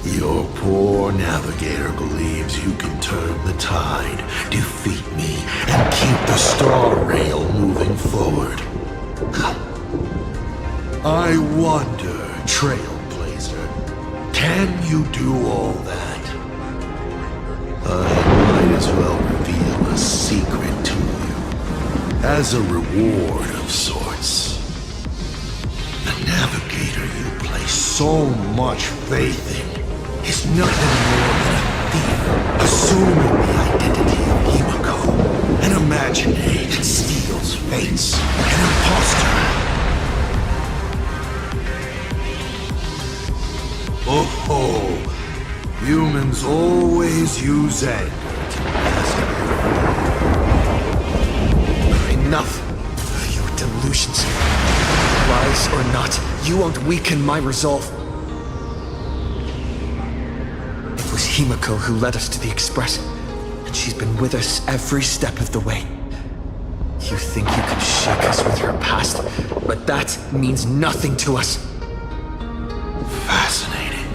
Your poor navigator believes you can turn the tide, defeat me, and keep the star rail moving forward. I wonder, Trailblazer, can you do all that? I might as well reveal a secret to you, as a reward of sorts. The navigator you place so much faith in is nothing more than a thief assuming the identity of Himiko, an imaginary that steals fates, an imposter. Oh, humans always use anger to mask their Enough! Your delusions. Lies or not, you won't weaken my resolve. It was Himiko who led us to the Express, and she's been with us every step of the way. You think you can shake us with her past, but that means nothing to us. Fascinating.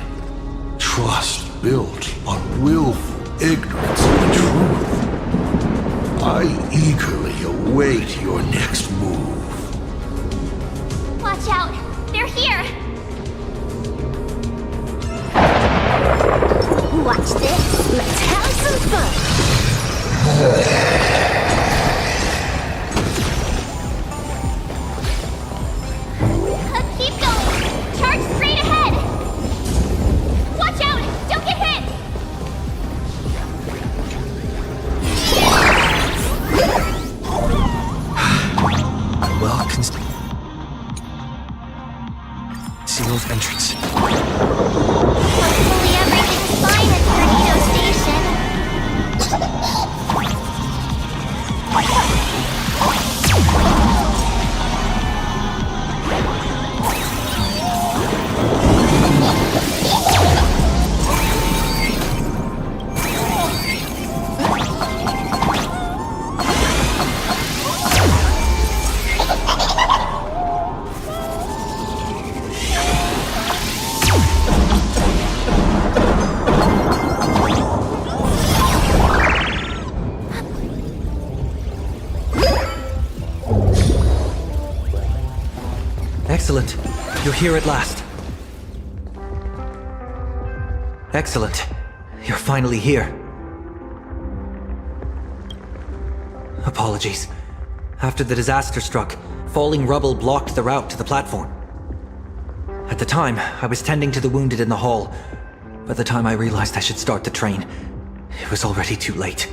Trust built on willful ignorance of the truth. I eagerly await your next move. Watch out! They're here! Watch this. Let's have some fun. Keep going! Charge straight ahead! Watch out! Don't get hit! Well concealed entrance. Hopefully everything's fine at Tornado Station. Excellent. You're here at last. Excellent. You're finally here. Apologies. After the disaster struck, falling rubble blocked the route to the platform. At the time, I was tending to the wounded in the hall. By the time I realized I should start the train, it was already too late.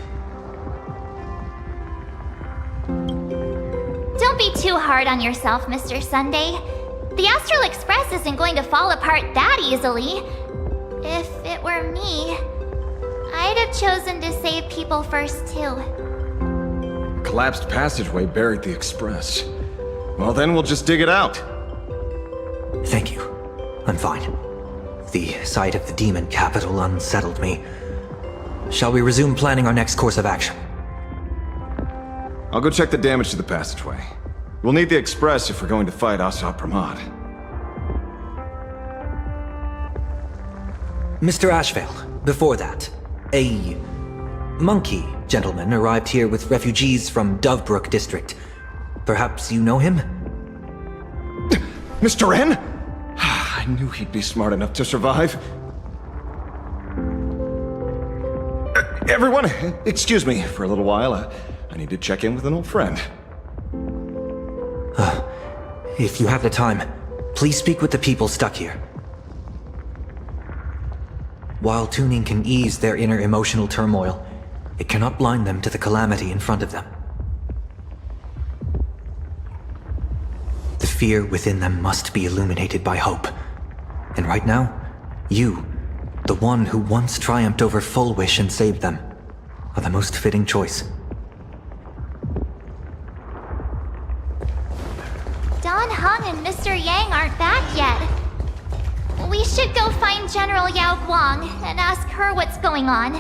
Don't be too hard on yourself, Mr. Sunday. The Astral Express isn't going to fall apart that easily. If it were me, I'd have chosen to save people first, too. Collapsed passageway buried the Express. Well, then we'll just dig it out. Thank you. I'm fine. The sight of the demon capital unsettled me. Shall we resume planning our next course of action? I'll go check the damage to the passageway. We'll need the Express if we're going to fight Asad Pramod. Mr. Ashvale, before that, a monkey gentleman arrived here with refugees from Dovebrook District. Perhaps you know him? Mr. N? I knew he'd be smart enough to survive. Everyone, excuse me for a little while. I need to check in with an old friend. If you have the time, please speak with the people stuck here. While tuning can ease their inner emotional turmoil, it cannot blind them to the calamity in front of them. The fear within them must be illuminated by hope. And right now, you, the one who once triumphed over Full Wish and saved them, are the most fitting choice. Don Hung and Mr. Yang aren't back yet. We should go find General Yao Guang and ask her what's going on.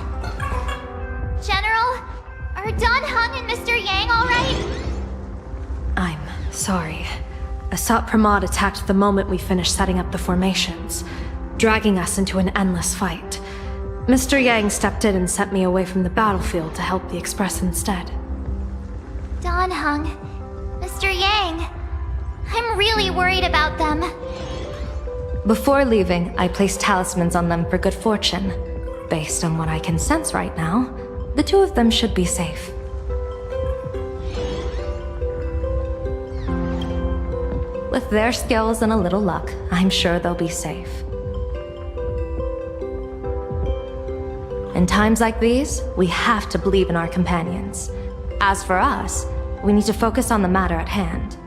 General, are Don Hung and Mr. Yang alright? I'm sorry. Asat Pramod attacked the moment we finished setting up the formations, dragging us into an endless fight. Mr. Yang stepped in and sent me away from the battlefield to help the Express instead. Don Hung, Mr. Yang, I'm really worried about them. Before leaving, I placed talismans on them for good fortune. Based on what I can sense right now, the two of them should be safe. With their skills and a little luck, I'm sure they'll be safe. In times like these, we have to believe in our companions. As for us, we need to focus on the matter at hand.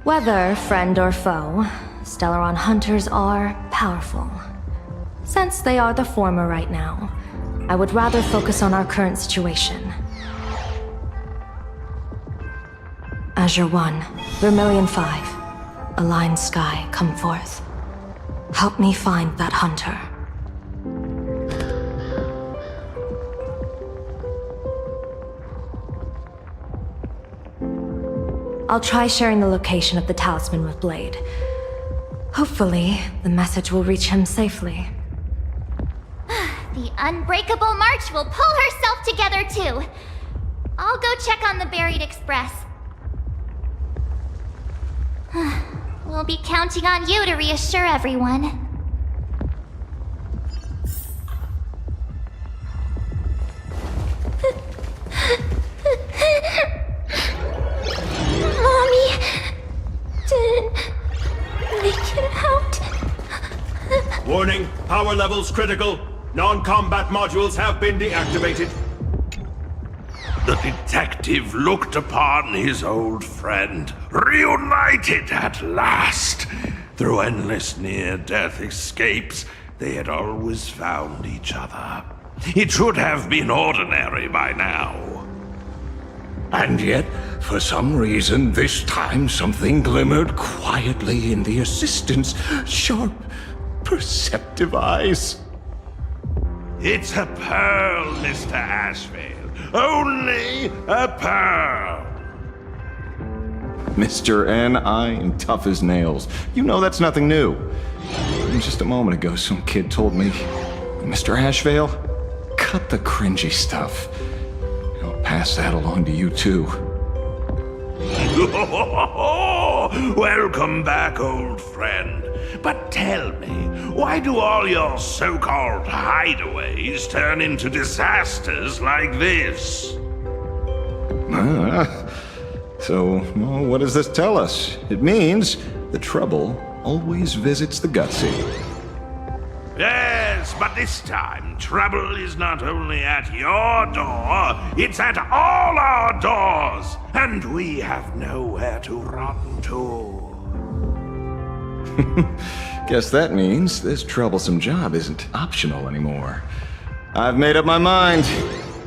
Whether friend or foe, Stellaron hunters are powerful. Since they are the former right now, I would rather focus on our current situation. Azure 1, Vermilion 5, Aligned Sky, come forth. Help me find that hunter. I'll try sharing the location of the talisman with Blade. Hopefully, the message will reach him safely. The Unbreakable March will pull herself together too. I'll go check on the buried Express. We'll be counting on you to reassure everyone. Mommy didn't make it out. Warning, power levels critical. Non-combat modules have been deactivated. The detective looked upon his old friend, reunited at last. Through endless near-death escapes, they had always found each other. It should have been ordinary by now. And yet, for some reason, this time something glimmered quietly in the assistant's sharp, perceptive eyes. It's a pearl, Mr. Ashvale. Only a pearl. Mr. N.I. and tough as nails. You know that's nothing new. Just a moment ago, some kid told me, Mr. Ashvale, cut the cringy stuff. I'll pass that along to you, too. Welcome back, old friend. But tell me, why do all your so-called hideaways turn into disasters like this? So, well, what does this tell us? It means the trouble always visits the gutsy. Yes, but this time, trouble is not only at your door, it's at all our doors, and we have nowhere to run to. Guess that means this troublesome job isn't optional anymore. I've made up my mind.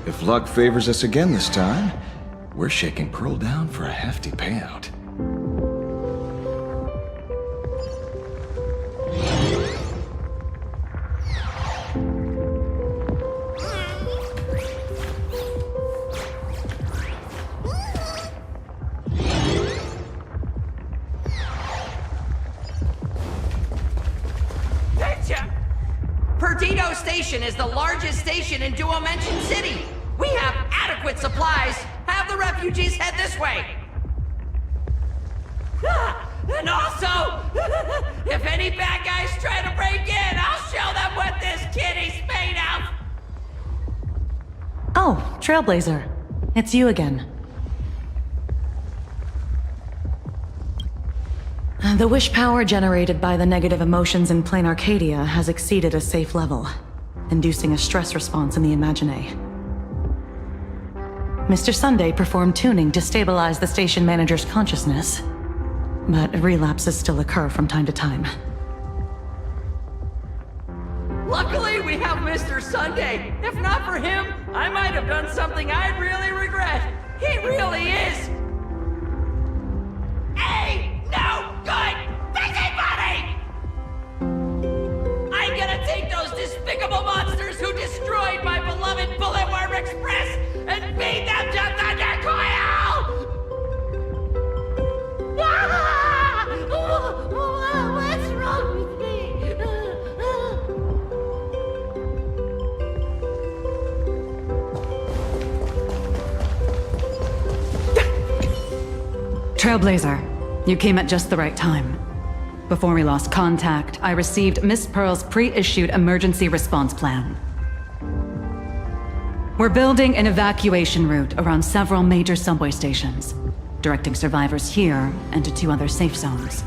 If luck favors us again this time, we're shaking Pearl down for a hefty payout. Perdido Station is the largest station in Duomension City. We have adequate supplies. Have the refugees head this way. And also, if any bad guys try to break in, I'll show them what this kitty's made of. Oh, Trailblazer. It's you again. The wish power generated by the negative emotions in Plane Arcadia has exceeded a safe level, inducing a stress response in the Imagine. Mr. Sunday performed tuning to stabilize the station manager's consciousness, but relapses still occur from time to time. Luckily, we have Mr. Sunday. If not for him, I might have done something I'd really regret. He really is a no good busybody! I'm gonna take those despicable monsters who destroyed my beloved Bulletworm Express and beat them to Thundercoil! What's wrong with me? Trailblazer, you came at just the right time. Before we lost contact, I received Miss Pearl's pre-issued emergency response plan. We're building an evacuation route around several major subway stations, directing survivors here and to 2 other safe zones.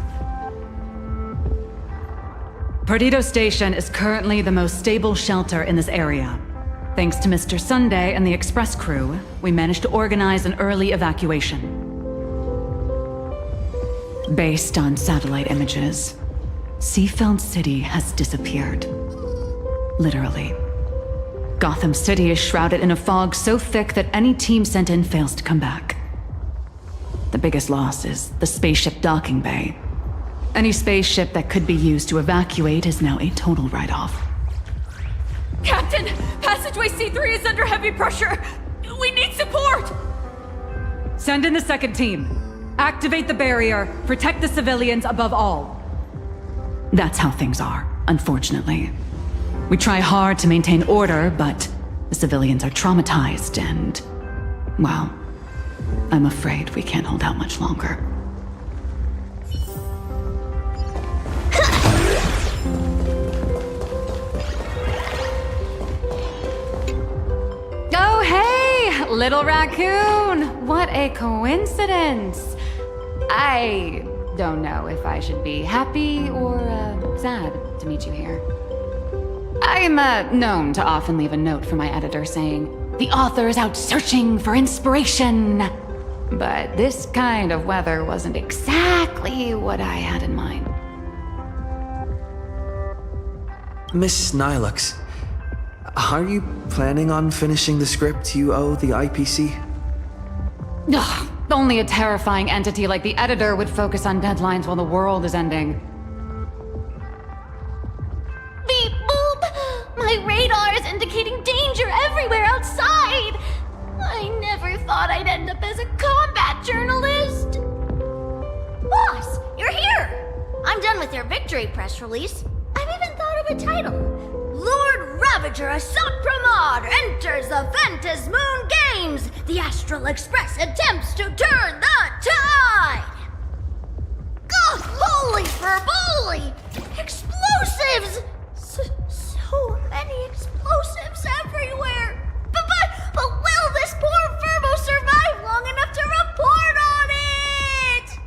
Perdido Station is currently the most stable shelter in this area. Thanks to Mr. Sunday and the express crew, we managed to organize an early evacuation. Based on satellite images, Seafeld City has disappeared. Literally. Gotham City is shrouded in a fog so thick that any team sent in fails to come back. The biggest loss is the spaceship docking bay. Any spaceship that could be used to evacuate is now a total write-off. Captain, passageway C3 is under heavy pressure. We need support. Send in the second team. Activate the barrier, protect the civilians above all. That's how things are, unfortunately. We try hard to maintain order, but the civilians are traumatized and, well, I'm afraid we can't hold out much longer. Oh, hey, little raccoon! What a coincidence! I don't know if I should be happy or sad to meet you here. I'm known to often leave a note for my editor saying, "The author is out searching for inspiration." But this kind of weather wasn't exactly what I had in mind. Miss Nihilux, are you planning on finishing the script you owe the IPC? Ugh, only a terrifying entity like the editor would focus on deadlines while the world is ending. Beep boop! My radar is indicating danger everywhere outside! I never thought I'd end up as a combat journalist! Boss, you're here! I'm done with your victory press release. I've even thought of a title. Lord Ravager Assad Pramod enters the Ventus Moon Games! The Astral Express attempts to turn the tide! Ugh, holy furboli! Explosives! So many explosives everywhere! But will this poor Furbo survive long enough to report on it?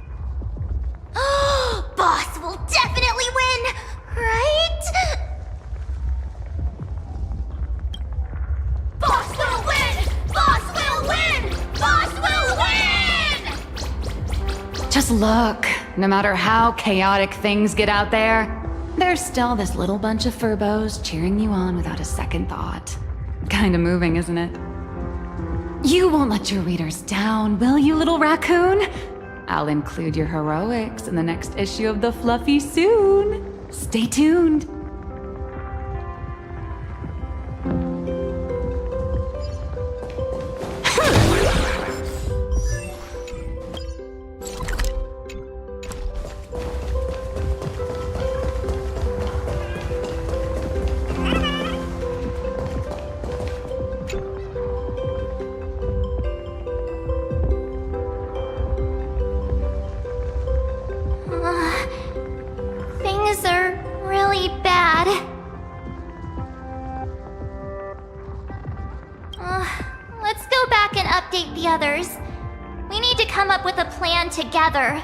Boss will definitely win, right? Boss will win! Boss will win! Boss will win! Just look, no matter how chaotic things get out there, there's still this little bunch of Furbos cheering you on without a second thought. Kinda moving, isn't it? You won't let your readers down, will you, little raccoon? I'll include your heroics in the next issue of The Fluffy soon. Stay tuned. Things are really bad. Let's go back and update the others. We need to come up with a plan together.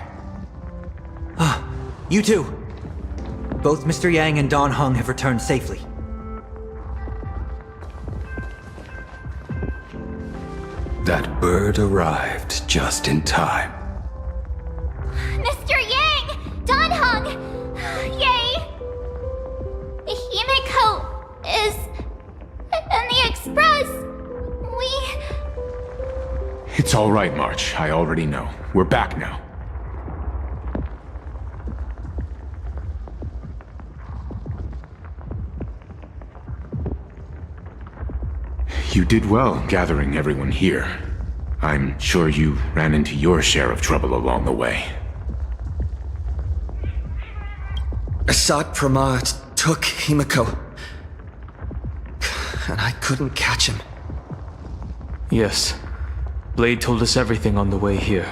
You too. Both Mr. Yang and Don Hung have returned safely. That bird arrived just in time. Mr. Yang! Don Hung! Yay! Himeko is in the Express. It's all right, March. I already know. We're back now. You did well gathering everyone here. I'm sure you ran into your share of trouble along the way. Asad Pramad took Himeko, and I couldn't catch him. Yes. Blade told us everything on the way here.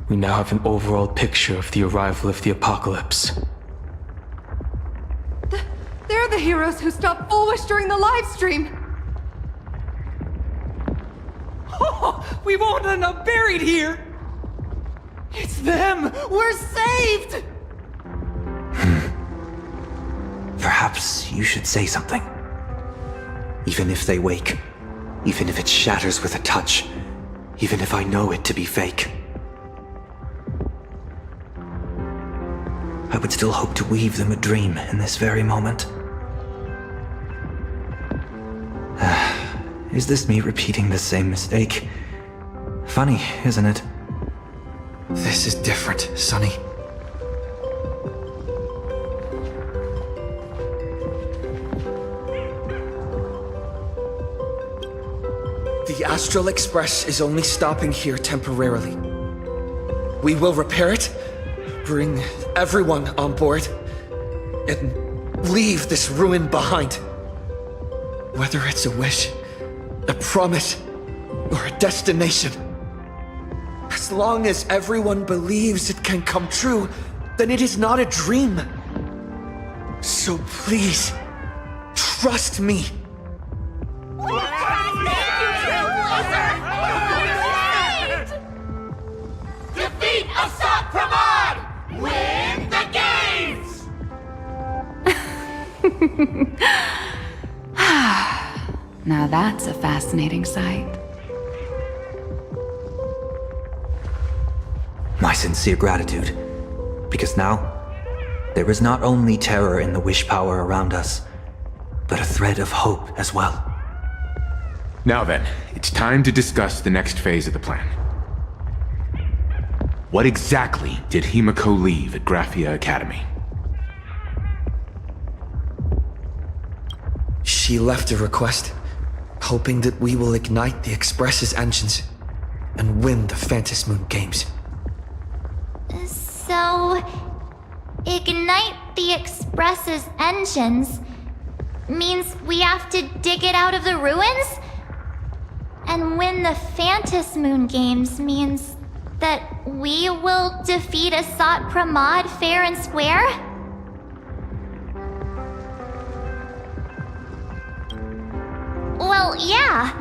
We now have an overall picture of the arrival of the apocalypse. They're the heroes who stopped Fulwish during the live stream! Oh, we won't end up buried here! It's them! We're saved! Perhaps you should say something. Even if they wake, even if it shatters with a touch, even if I know it to be fake. I would still hope to weave them a dream in this very moment. Is this me repeating the same mistake? Funny, isn't it? This is different, Sonny. The Astral Express is only stopping here temporarily. We will repair it, bring everyone on board, and leave this ruin behind. Whether it's a wish, a promise, or a destination. As long as everyone believes it can come true, then it is not a dream. So please, trust me. Defeat Asad Pramad! Win the games! Now that's a fascinating sight. My sincere gratitude. Because now, there is not only terror in the wish power around us, but a thread of hope as well. Now then, it's time to discuss the next phase of the plan. What exactly did Himeko leave at Graphia Academy? She left a request, hoping that we will ignite the Express's engines and win the Phantasmoon Games. So, ignite the Express's engines means we have to dig it out of the ruins? And win the Phantasmoon Games means that we will defeat Asad Pramad fair and square? Well, yeah.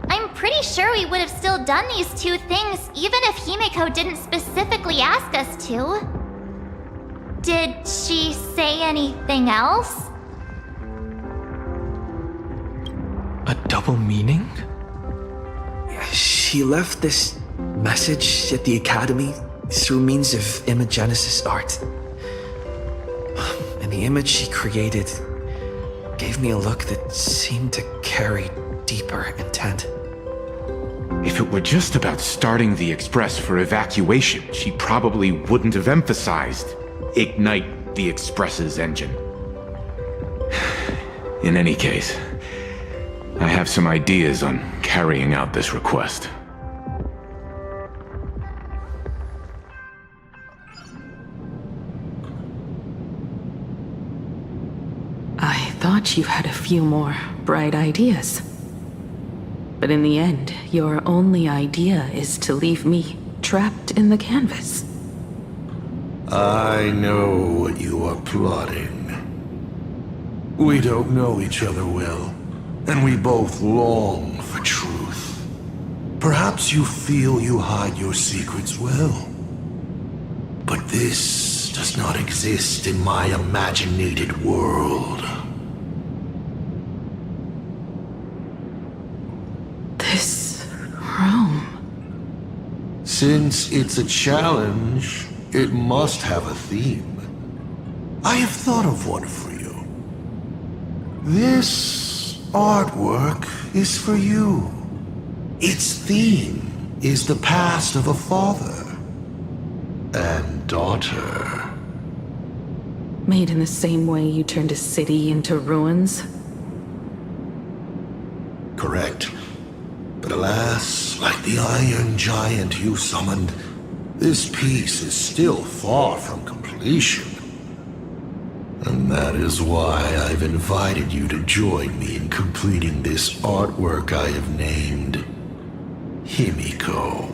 I'm pretty sure we would have still done these two things even if Himeko didn't specifically ask us to. Did she say anything else? A double meaning? She left this message at the Academy through means of imagenesis art. And the image she created gave me a look that seemed to carry deeper intent. If it were just about starting the Express for evacuation, she probably wouldn't have emphasized ignite the Express's engine. In any case, I have some ideas on carrying out this request. I thought you had a few more bright ideas. But in the end, your only idea is to leave me trapped in the canvas. I know what you are plotting. We don't know each other well, and we both long for truth. Perhaps you feel you hide your secrets well. But this does not exist in my imaginated world. This room. Since it's a challenge, it must have a theme. I have thought of one for you. This artwork is for you. Its theme is the past of a father and daughter. Made in the same way you turned a city into ruins? Correct. But alas, like the iron giant you summoned, this piece is still far from completion. And that is why I've invited you to join me in completing this artwork I have named Himiko.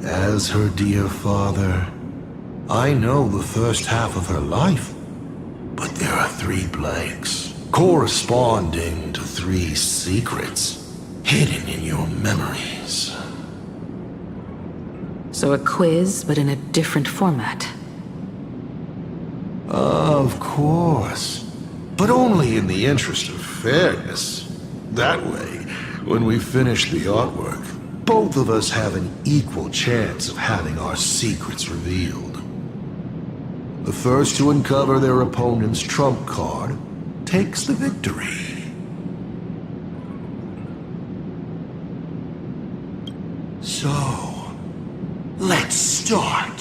As her dear father, I know the first half of her life, but there are 3 blanks, corresponding to 3 secrets, hidden in your memories. So a quiz, but in a different format. Of course, but only in the interest of fairness. That way, when we finish the artwork, both of us have an equal chance of having our secrets revealed. The first to uncover their opponent's trump card takes the victory. So, let's start.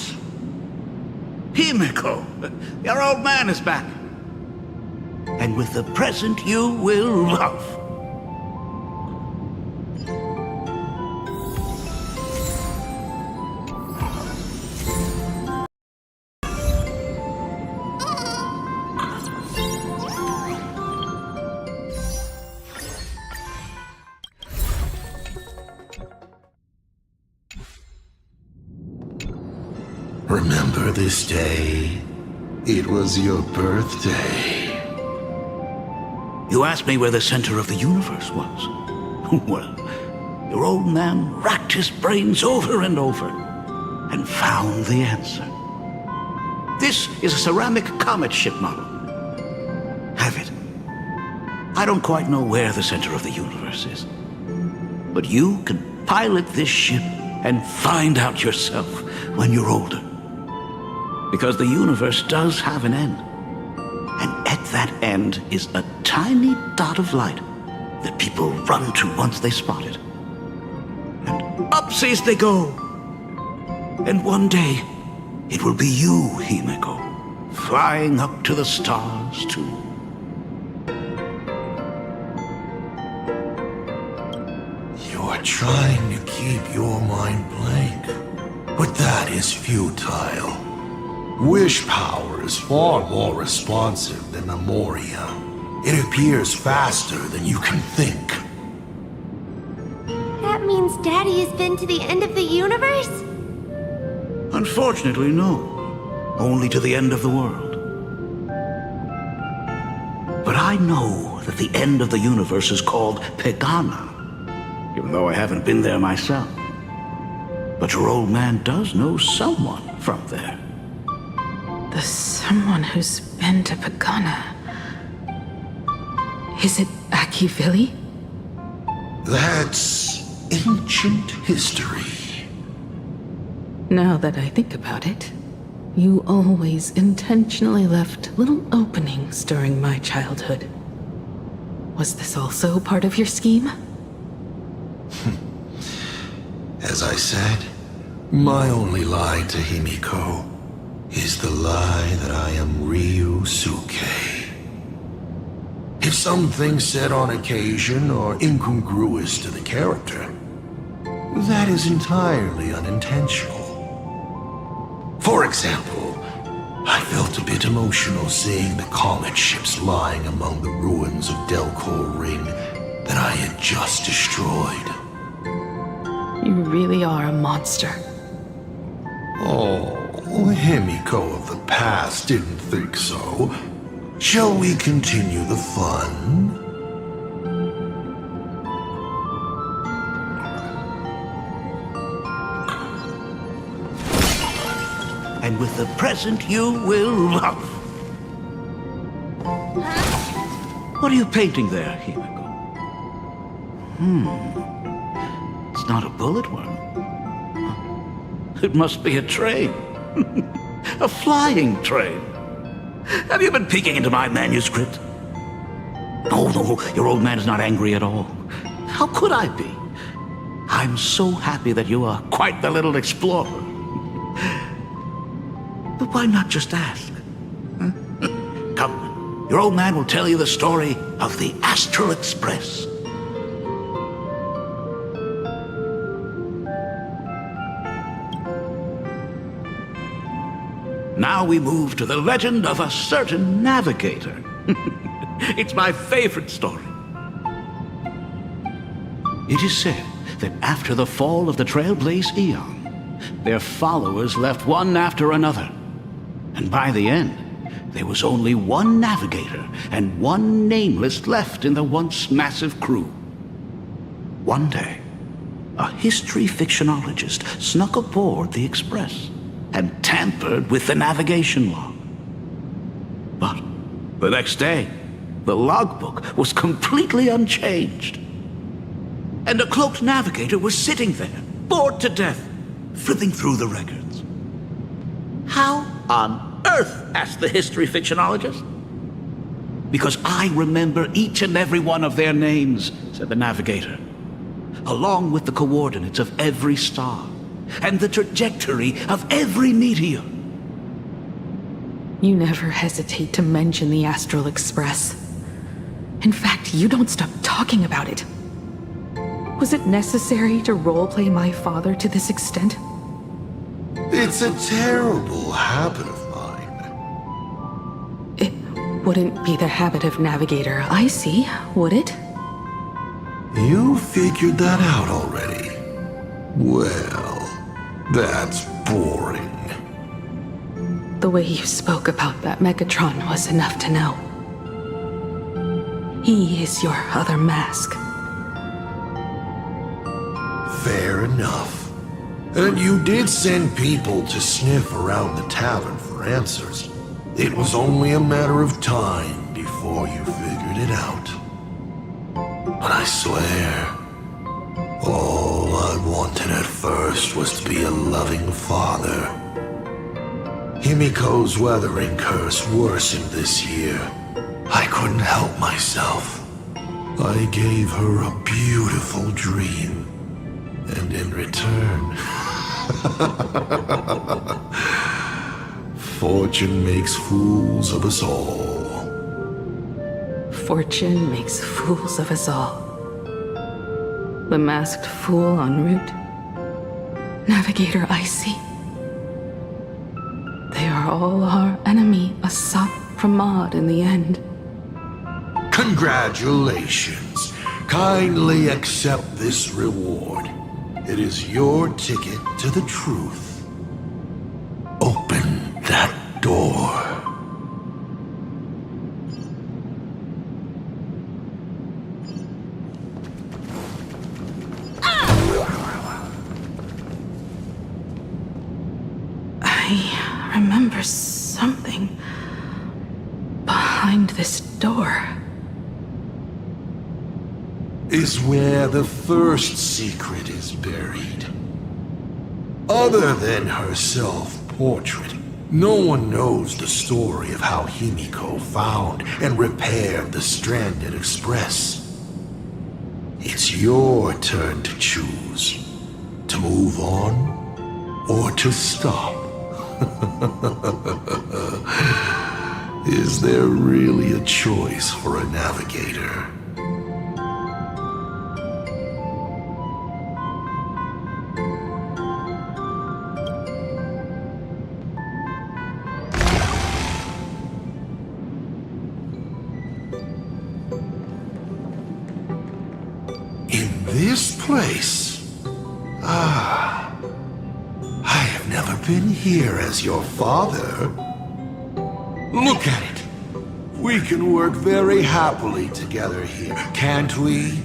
Himiko, your old man is back. And with the present you will love. Remember this day? It was your birthday. You asked me where the center of the universe was. Well, your old man racked his brains over and over and found the answer. This is a ceramic comet ship model. Have it. I don't quite know where the center of the universe is, but you can pilot this ship and find out yourself when you're older. Because the universe does have an end. And at that end is a tiny dot of light that people run to once they spot it. And upsies they go. And one day, it will be you, Himiko, flying up to the stars too. You're trying to keep your mind blank, but that is futile. Wish power is far more responsive than memoria. It appears faster than you can think. That means Daddy has been to the end of the universe? Unfortunately, no. Only to the end of the world. But I know that the end of the universe is called Pegana, even though I haven't been there myself. But your old man does know someone from there. The someone who's been to Pegana. Is it Akivili? That's ancient history. Now that I think about it, you always intentionally left little openings during my childhood. Was this also part of your scheme? As I said, my only lie to Himiko is the lie that I am Ryusuke. If something said on occasion are incongruous to the character, that is entirely unintentional. For example, I felt a bit emotional seeing the comet ships lying among the ruins of Delcor Ring that I had just destroyed. You really are a monster. Oh, Himiko of the past didn't think so. Shall we continue the fun? and with the present you will love. What are you painting there, Himiko? It's not a bullet worm. It must be a train. A flying train. Have you been peeking into my manuscript? No, your old man is not angry at all. How could I be? I'm so happy that you are quite the little explorer. But why not just ask? Huh? Come, your old man will tell you the story of the Astral Express. Now we move to the legend of a certain navigator. It's my favorite story. It is said that after the fall of the Trailblaze Eon, their followers left one after another. And by the end, there was only one navigator and one nameless left in the once massive crew. One day, a history fictionologist snuck aboard the Express and tampered with the navigation log. But the next day, the logbook was completely unchanged. And a cloaked navigator was sitting there, bored to death, flipping through the records. How on earth? Asked the history fictionologist. Because I remember each and every one of their names, said the navigator, along with the coordinates of every star and the trajectory of every meteor. You never hesitate to mention the Astral Express. In fact, you don't stop talking about it. Was it necessary to roleplay my father to this extent? It's a terrible habit of mine. It wouldn't be the habit of Navigator I see, would it? You figured that out already. Well, that's boring. The way you spoke about that Megatron was enough to know. He is your other mask. Fair enough. And you did send people to sniff around the tavern for answers. It was only a matter of time before you figured it out. But I swear, all I wanted at first was to be a loving father. Himiko's weathering curse worsened this year. I couldn't help myself. I gave her a beautiful dream. And in return, fortune makes fools of us all. Fortune makes fools of us all. The masked fool en route. Navigator Icy. They are all our enemy, a sop from Maud in the end. Congratulations. Kindly accept this reward. It is your ticket to the truth. Open that door. I remember something behind this door. Is where the first secret is buried. Other than her self-portrait, no one knows the story of how Himiko found and repaired the stranded Express. It's your turn to choose. To move on, or to stop. Is there really a choice for a navigator? This place? I have never been here as your father. Look at it. We can work very happily together here, can't we?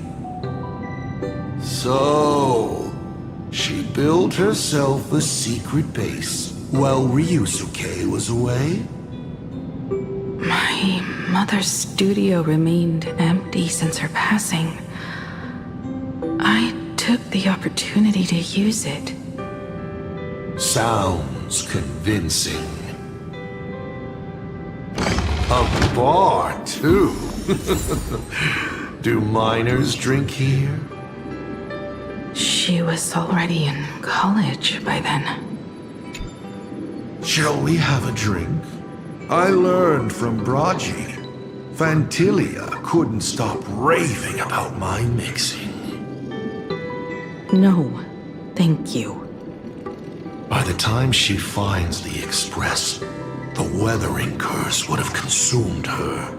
So, she built herself a secret base while Ryusuke was away? My mother's studio remained empty since her passing. I took the opportunity to use it. Sounds convincing. A bar, too. Do minors drink here? She was already in college by then. Shall we have a drink? I learned from Braji. Fantilia couldn't stop raving about my mixing. No, thank you. By the time she finds the Express, the weathering curse would have consumed her.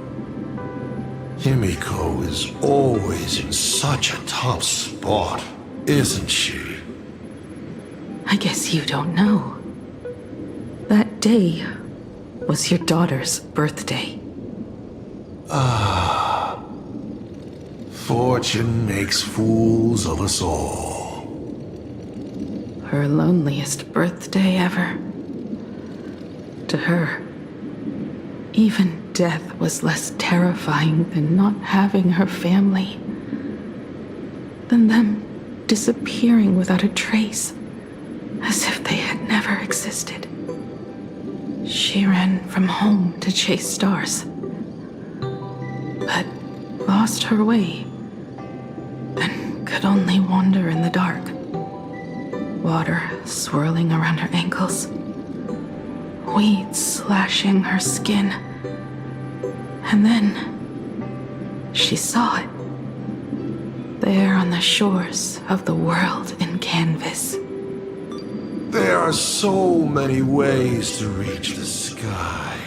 Himiko is always in such a tough spot, isn't she? I guess you don't know. That day was your daughter's birthday. Ah. Fortune makes fools of us all. Her loneliest birthday ever. To her, even death was less terrifying than not having her family. Than them disappearing without a trace, as if they had never existed. She ran from home to chase stars, but lost her way and could only wander in the dark. Water swirling around her ankles, weeds slashing her skin, and then she saw it. There on the shores of the world in canvas. There are so many ways to reach the sky.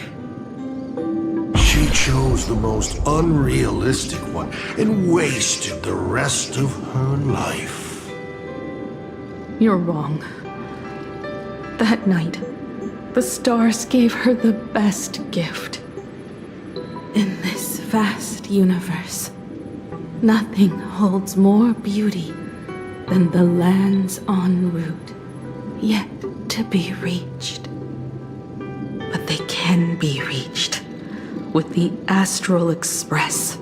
She chose the most unrealistic one and wasted the rest of her life. You're wrong. That night, the stars gave her the best gift. In this vast universe, nothing holds more beauty than the lands en route, yet to be reached. But they can be reached with the Astral Express.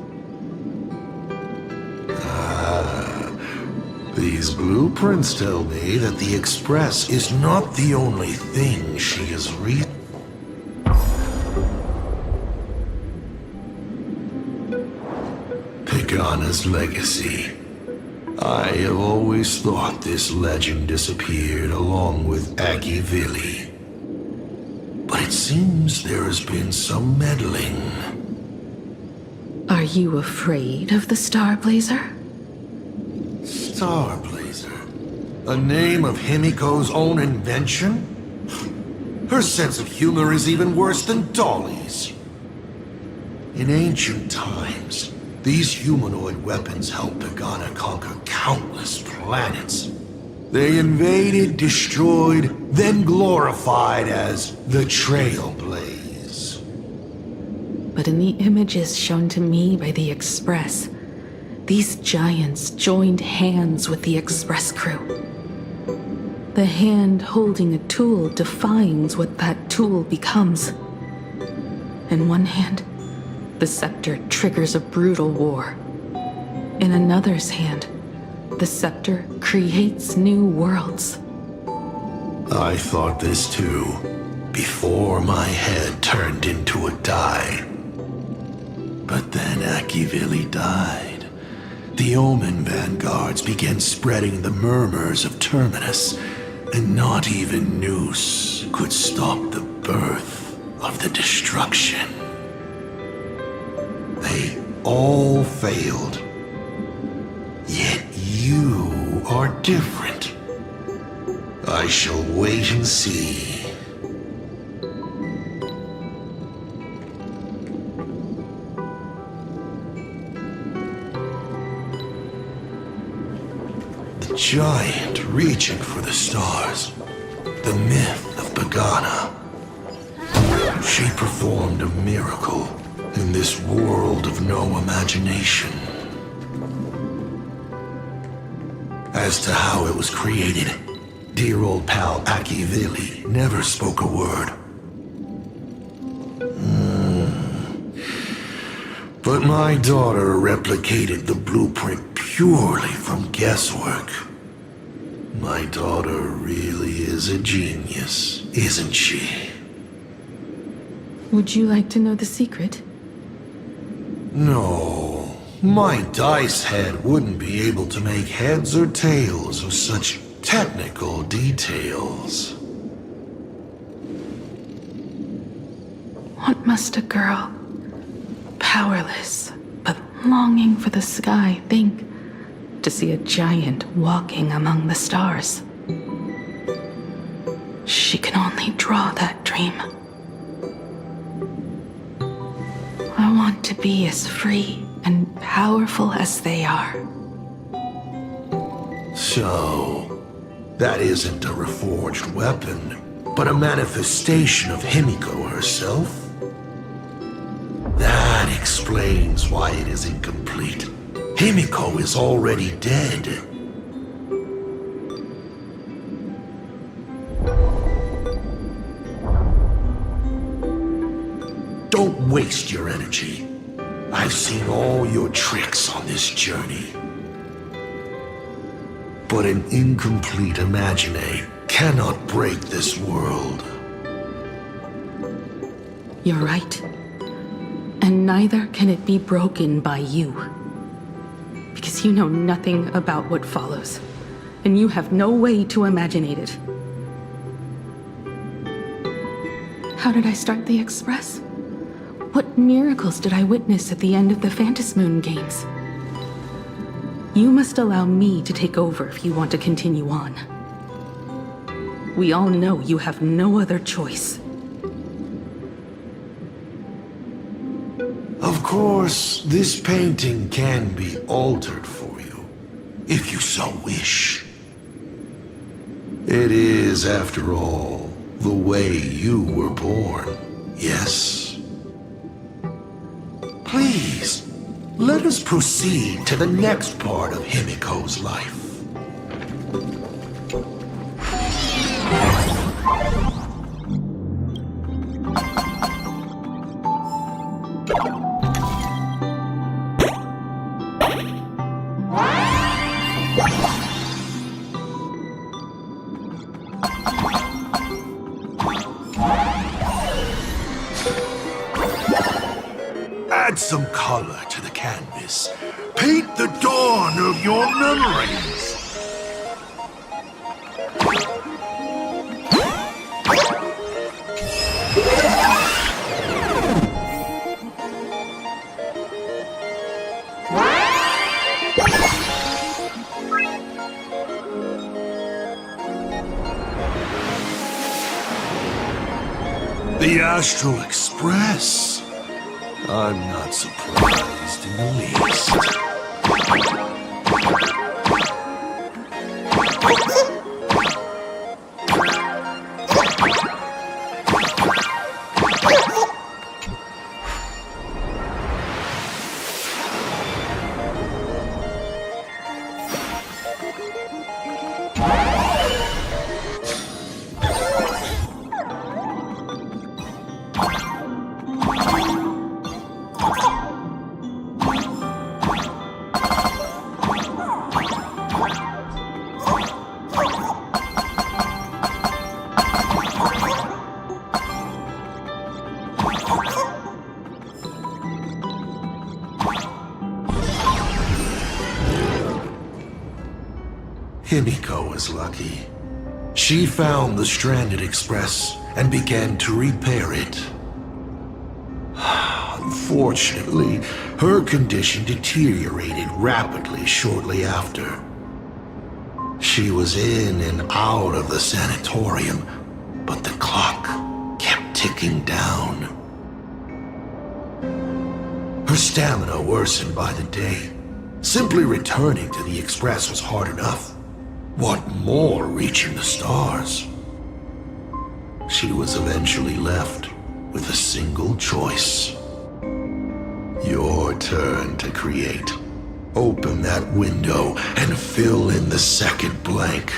These blueprints tell me that the Express is not the only thing she is Pagana's legacy. I have always thought this legend disappeared along with Akivili. But it seems there has been some meddling. Are you afraid of the Starblazer? Starblazer? A name of Himiko's own invention? Her sense of humor is even worse than Dolly's. In ancient times, these humanoid weapons helped Pagana conquer countless planets. They invaded, destroyed, then glorified as the Trailblaze. But in the images shown to me by the Express, these giants joined hands with the Express crew. The hand holding a tool defines what that tool becomes. In one hand, the scepter triggers a brutal war. In another's hand, the scepter creates new worlds. I thought this too, before my head turned into a die. But then Akivili died. The Omen vanguards began spreading the murmurs of Terminus, and not even Noose could stop the birth of the destruction. They all failed. Yet you are different. I shall wait and see. The giant reaching for the stars. The myth of Pagana. She performed a miracle in this world of no imagination. As to how it was created, Dear old pal Akivili never spoke a word. But my daughter replicated the blueprint purely from guesswork. My daughter really is a genius, isn't she? Would you like to know the secret? No, my dice head wouldn't be able to make heads or tails of such technical details. What must a girl, powerless but longing for the sky, think to see a giant walking among the stars? She can only draw that dream. I want to be as free and powerful as they are. So, that isn't a reforged weapon, but a manifestation of Himiko herself? That explains why it is incomplete. Himiko is already dead. Don't waste your energy. I've seen all your tricks on this journey. But an incomplete Imagine cannot break this world. You're right. And neither can it be broken by you. Because you know nothing about what follows. And you have no way to imaginate it. How did I start the Express? What miracles did I witness at the end of the Phantasmoon Games? You must allow me to take over if you want to continue on. We all know you have no other choice. Of course, this painting can be altered for you, if you so wish. It is, after all, the way you were born, yes? Please, let us proceed to the next part of Himiko's life. Add some color to the canvas. Paint the dawn of your memories. The Astral Express. I'm not surprised in the least. Himiko was lucky. She found the stranded express and began to repair it. Unfortunately, her condition deteriorated rapidly shortly after. She was in and out of the sanatorium, but the clock kept ticking down. Her stamina worsened by the day. Simply returning to the express was hard enough. What more reaching the stars? She was eventually left with a single choice. Your turn to create. Open that window and fill in the second blank.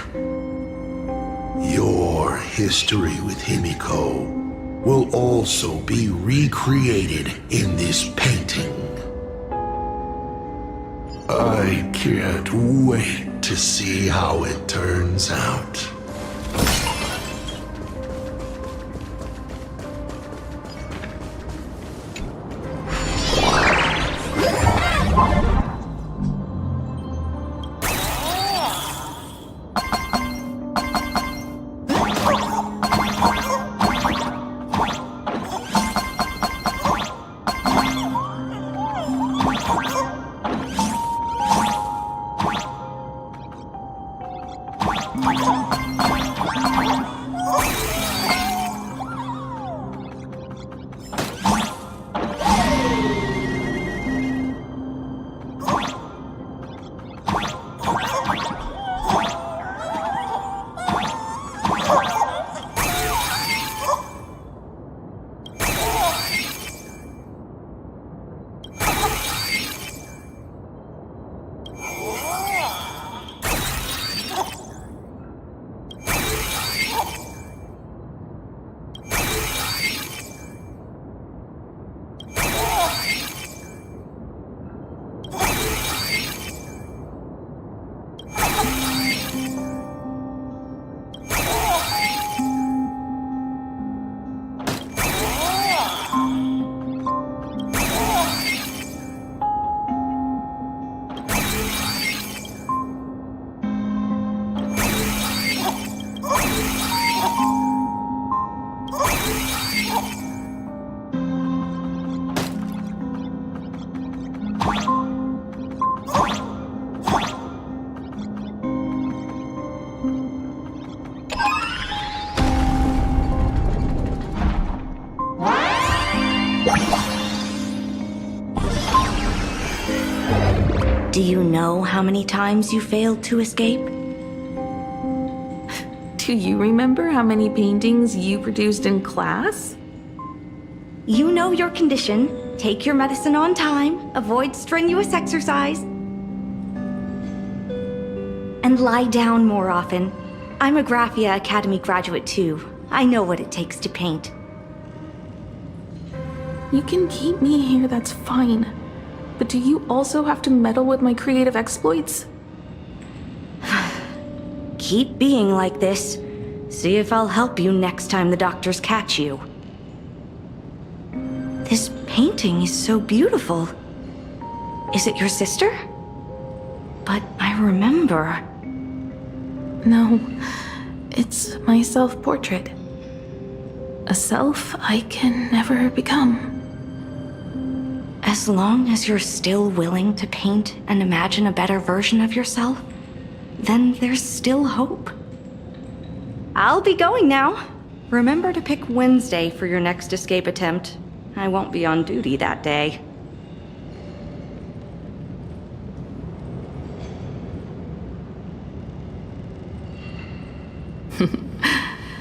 Your history with Himiko will also be recreated in this painting. I can't wait to see how it turns out. Do you know how many times you failed to escape? Do you remember how many paintings you produced in class? You know your condition. Take your medicine on time, avoid strenuous exercise, and lie down more often. I'm a Graphia Academy graduate too. I know what it takes to paint. You can keep me here, that's fine. But do you also have to meddle with my creative exploits? Keep being like this. See if I'll help you next time the doctors catch you. This painting is so beautiful. Is it your sister? But I remember. No, it's my self-portrait. A self I can never become. As long as you're still willing to paint and imagine a better version of yourself, then there's still hope. I'll be going now. Remember to pick Wednesday for your next escape attempt. I won't be on duty that day.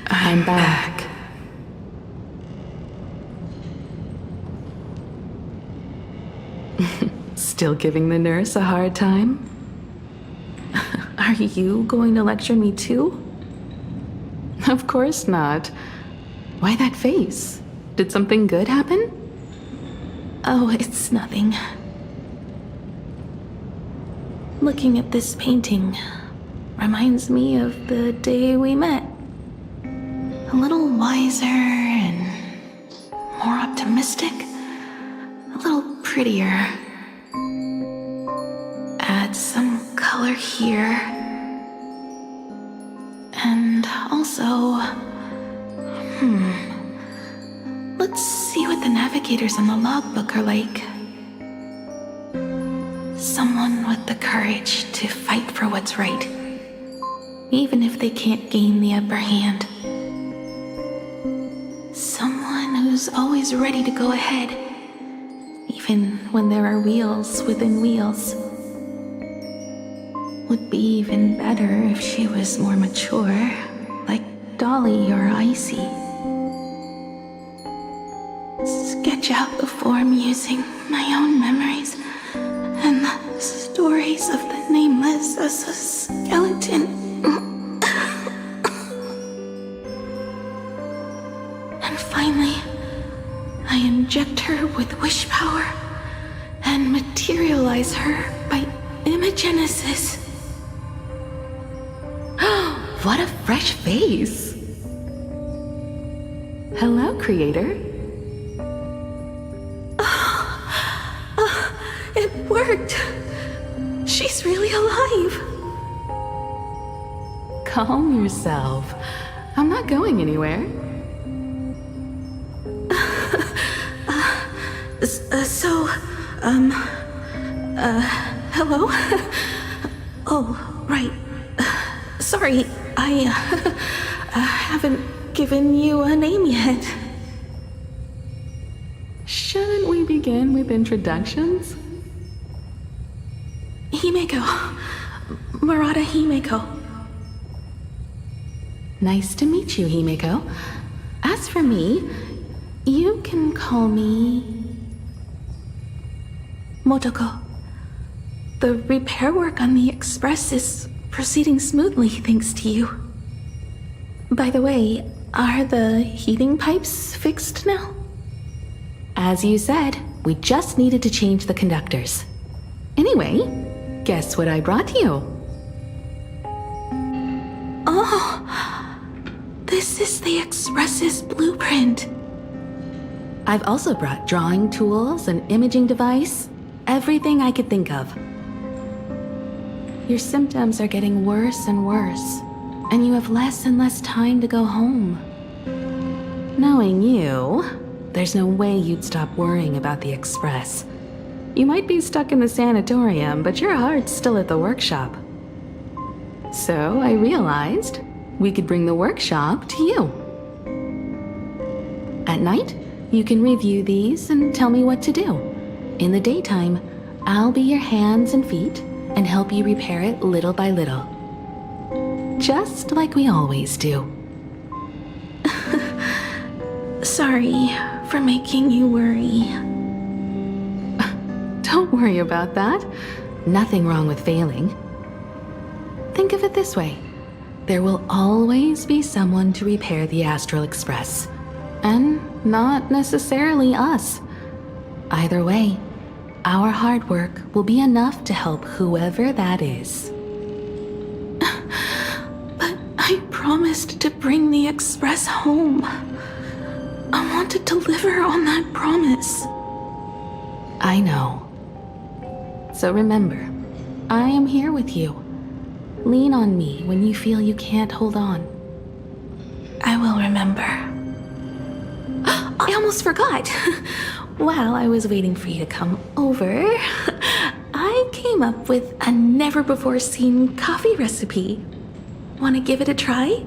I'm back. Still giving the nurse a hard time? Are you going to lecture me too? Of course not. Why that face? Did something good happen? Oh, it's nothing. Looking at this painting reminds me of the day we met. A little wiser and more optimistic. A little prettier. Add some color here. And also... Let's see what the navigators on the logbook are like. Someone with the courage to fight for what's right, even if they can't gain the upper hand. Someone who's always ready to go ahead, even when there are wheels within wheels. Would be even better if she was more mature, like Dolly or Icy. Sketch out the form using my own memories and the stories of the nameless as a skeleton. I inject her with wish power and materialize her by imagenesis. What a fresh face! Hello, creator. It worked! She's really alive! Calm yourself. I'm not going anywhere. Hello? Oh, right. Sorry, I haven't given you a name yet. Shouldn't we begin with introductions? Himeko. Murata Himeko. Nice to meet you, Himeko. As for me, you can call me Motoko. The repair work on the Express is proceeding smoothly thanks to you. By the way, are the heating pipes fixed now? As you said, we just needed to change the conductors. Anyway, guess what I brought you? Oh, this is the Express's blueprint. I've also brought drawing tools, an imaging device, everything I could think of. Your symptoms are getting worse and worse, and you have less and less time to go home. Knowing you, there's no way you'd stop worrying about the Express. You might be stuck in the sanatorium, but your heart's still at the workshop. So I realized we could bring the workshop to you. At night, you can review these and tell me what to do. In the daytime, I'll be your hands and feet and help you repair it little by little. Just like we always do. Sorry for making you worry. Don't worry about that. Nothing wrong with failing. Think of it this way. There will always be someone to repair the Astral Express. And not necessarily us. Either way, our hard work will be enough to help whoever that is. But I promised to bring the Express home. I want to deliver on that promise. I know. So remember, I am here with you. Lean on me when you feel you can't hold on. I will remember. I almost forgot. While I was waiting for you to come over, I came up with a never-before-seen coffee recipe. Want to give it a try?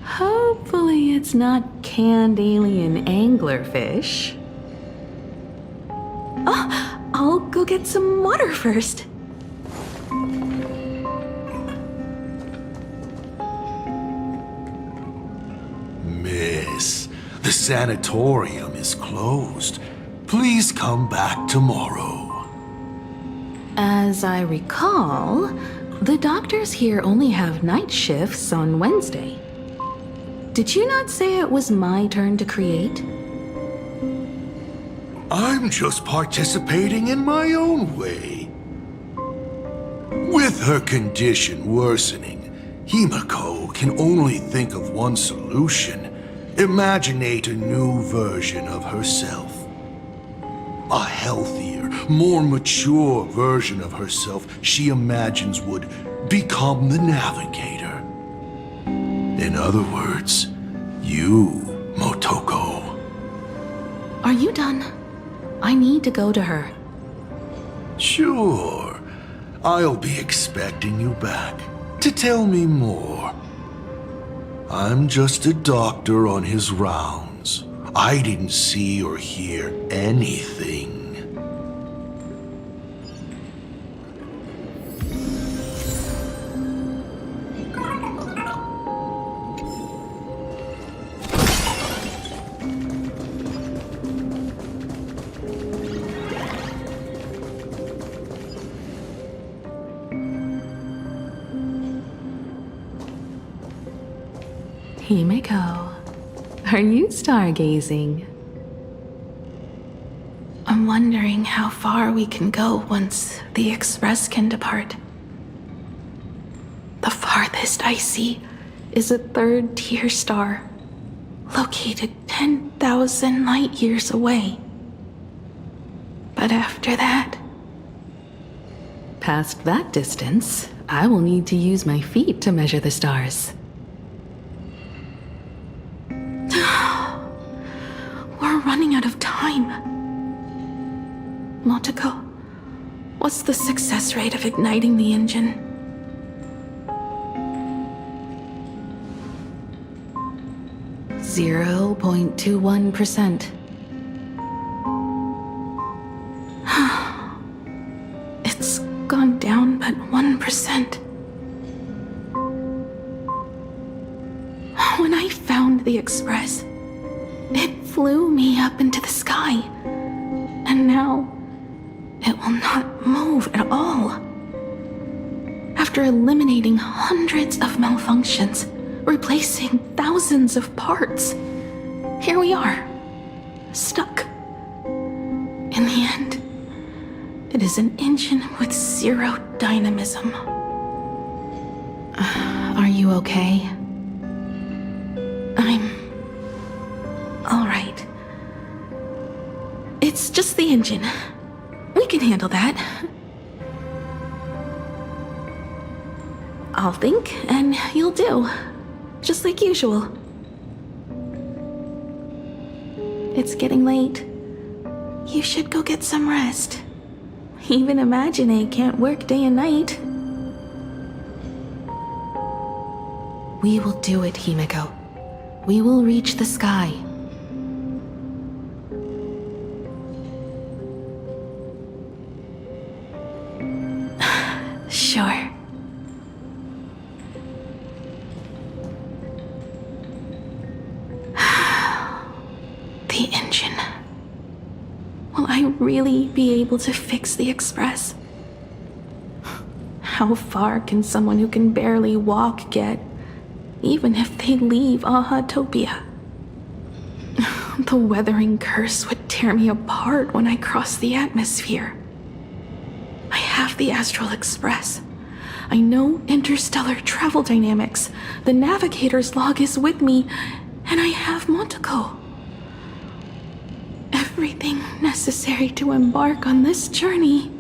Hopefully it's not canned alien anglerfish. Oh, I'll go get some water first. Miss, the sanatorium is closed. Please come back tomorrow. As I recall, the doctors here only have night shifts on Wednesday. Did you not say it was my turn to create? I'm just participating in my own way. With her condition worsening, Himeko can only think of one solution. Imaginate a new version of herself. A healthier, more mature version of herself she imagines would become the navigator. In other words, you, Motoko. Are you done? I need to go to her. Sure. I'll be expecting you back to tell me more. I'm just a doctor on his rounds. I didn't see or hear anything. Himeko, Are you stargazing? I'm wondering how far we can go once the Express can depart. The farthest I see is a third-tier star, located 10,000 light years away. But after that, past that distance, I will need to use my feet to measure the stars. We're running out of time. Motoko, what's the success rate of igniting the engine? 0.21%. It's gone down but 1%. When I found the Express, it flew me up into the sky, and now it will not move at all. After eliminating hundreds of malfunctions, replacing thousands of parts, here we are, stuck. In the end, it is an engine with zero dynamism. Are you okay? I'm all right. It's just the engine. We can handle that. I'll think, and you'll do. Just like usual. It's getting late. You should go get some rest. Even Imagine can't work day and night. We will do it, Himeko. We will reach the sky. Sure. The engine. Will I really be able to fix the Express? How far can someone who can barely walk get, even if they leave Ahatopia? The weathering curse would tear me apart when I cross the atmosphere. I have the Astral Express. I know interstellar travel dynamics. The navigator's log is with me, and I have Motoko. Everything necessary to embark on this journey,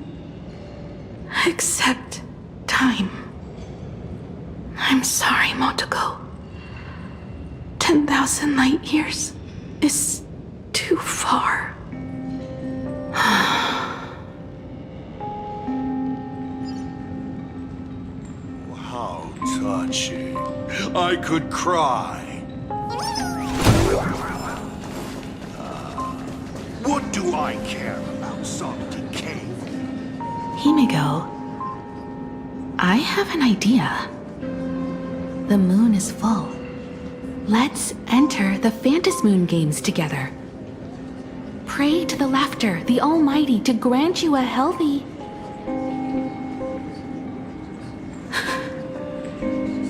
except time. I'm sorry, Motoko. 10,000 light years is too far. How touching. I could cry. What do I care about some decay? Himeko, I have an idea. The moon is full. Let's enter the Phantasmoon games together. Pray to the laughter, the Almighty, to grant you a healthy...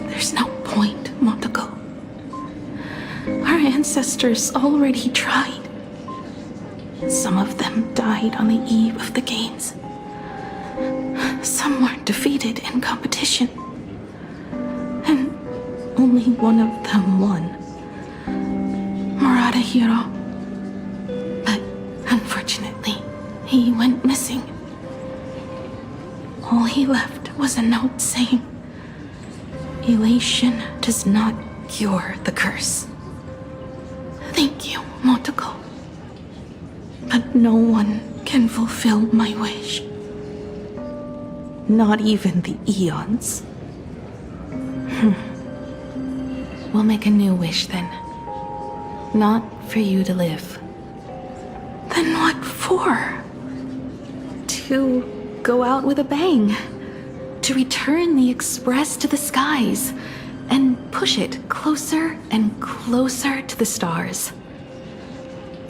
There's no point, Motoko. Our ancestors already tried. Some of them died on the eve of the games. Some were defeated in competition. And only one of them won. Hiro. But unfortunately, he went missing. All he left was a note saying, "Elation does not cure the curse." Thank you, Motoko. But no one can fulfill my wish. Not even the eons. We'll make a new wish then. Not for you to live. Then what for? To go out with a bang. To return the Express to the skies and push it closer and closer to the stars.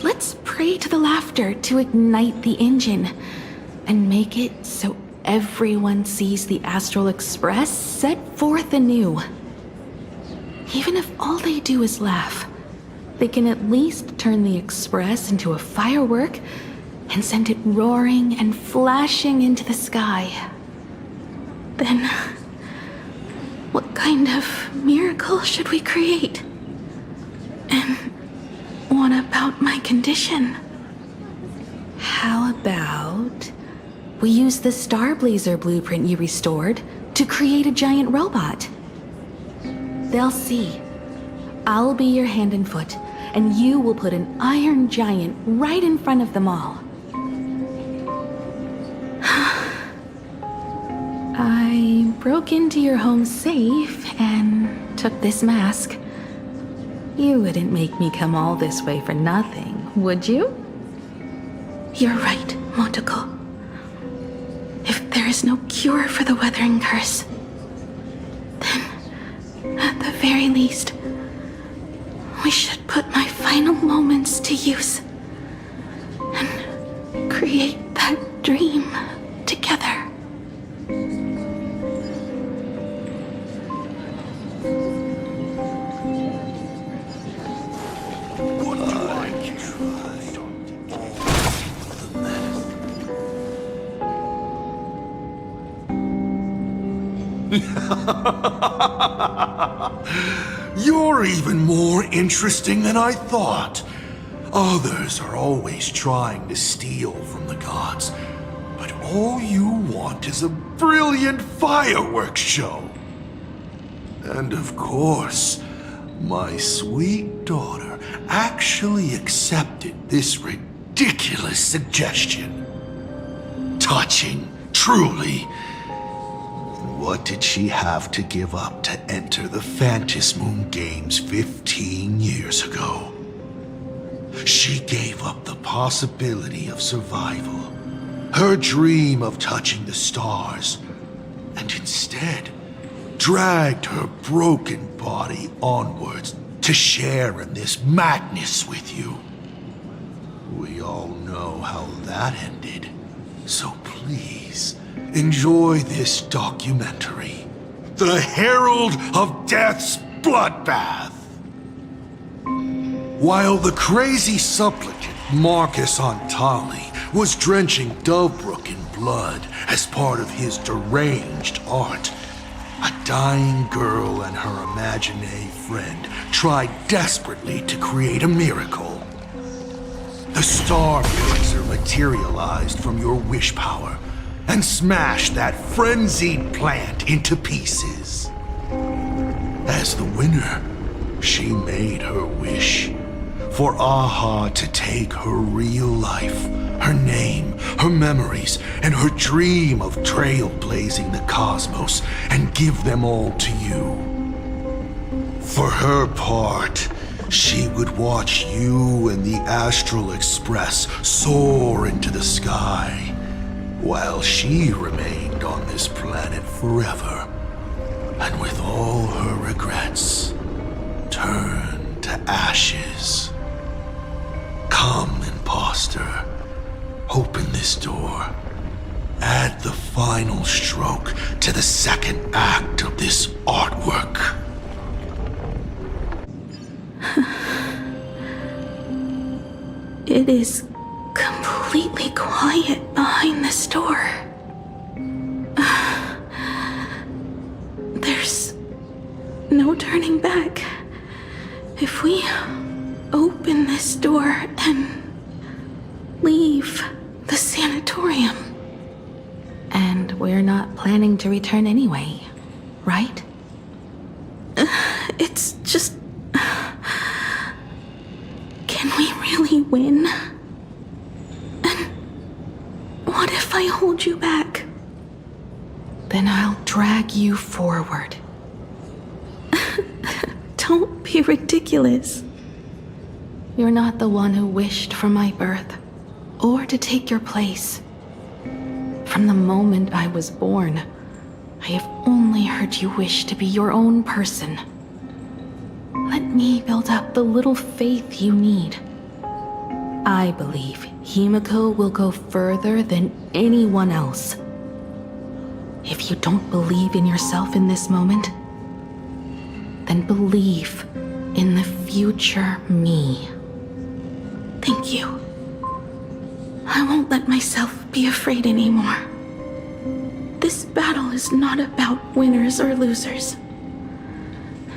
Let's pray to the laughter to ignite the engine and make it so everyone sees the Astral Express set forth anew. Even if all they do is laugh, they can at least turn the Express into a firework and send it roaring and flashing into the sky. Then, what kind of miracle should we create? And what about my condition? How about we use the Starblazer blueprint you restored to create a giant robot? They'll see. I'll be your hand and foot, and you will put an iron giant right in front of them all. I broke into your home safe and took this mask. You wouldn't make me come all this way for nothing, would you? You're right, Motoko. If there is no cure for the weathering curse, then, at the very least, we should put my final moments to use and create that dream together. You're even more interesting than I thought. Others are always trying to steal from the gods, but all you want is a brilliant fireworks show. And of course, my sweet daughter actually accepted this ridiculous suggestion. Touching, truly. What did she have to give up to enter the Phantasmoon Games 15 years ago? She gave up the possibility of survival, her dream of touching the stars, and instead dragged her broken body onwards to share in this madness with you. We all know how that ended, so please, enjoy this documentary, The Herald of Death's Bloodbath. While the crazy supplicant Marcus Antali was drenching Dovebrook in blood as part of his deranged art, a dying girl and her imaginary friend tried desperately to create a miracle. The Starblazer materialized from your wish power and smashed that frenzied plant into pieces. As the winner, she made her wish for Aha to take her real life, her name, her memories, and her dream of trailblazing the cosmos and give them all to you. For her part, she would watch you and the Astral Express soar into the sky, while she remained on this planet forever, and with all her regrets, turned to ashes. Come, imposter, open this door. Add the final stroke to the second act of this artwork. It is completely quiet behind this door. There's no turning back. If we open this door and leave the sanatorium. And we're not planning to return anyway, right? It's just... Can we really win? And what if I hold you back? Then I'll drag you forward. Don't be ridiculous. You're not the one who wished for my birth, or to take your place. From the moment I was born, I have only heard you wish to be your own person. Let me build up the little faith you need. I believe Himiko will go further than anyone else. If you don't believe in yourself in this moment, then believe in the future me. Thank you. I won't let myself be afraid anymore. This battle is not about winners or losers.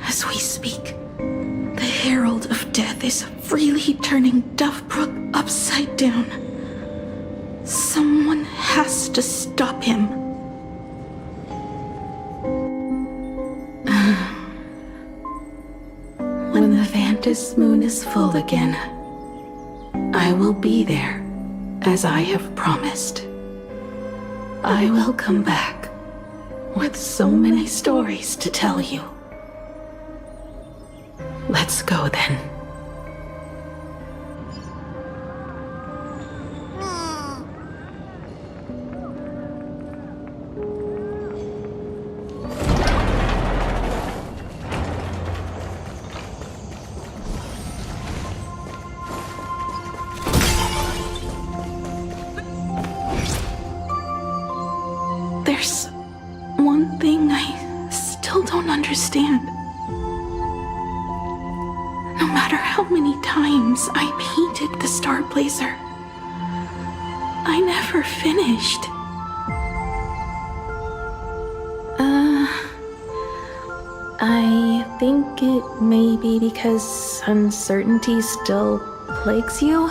As we speak, the Herald of Death is freely turning Duffbrook upside down. Someone has to stop him. When the Vantis moon is full again, I will be there, as I have promised. I will come back with so many stories to tell you. Let's go then. There's one thing I still don't understand. No matter how many times I painted the Star Blazer, I never finished. I think it may be because uncertainty still plagues you.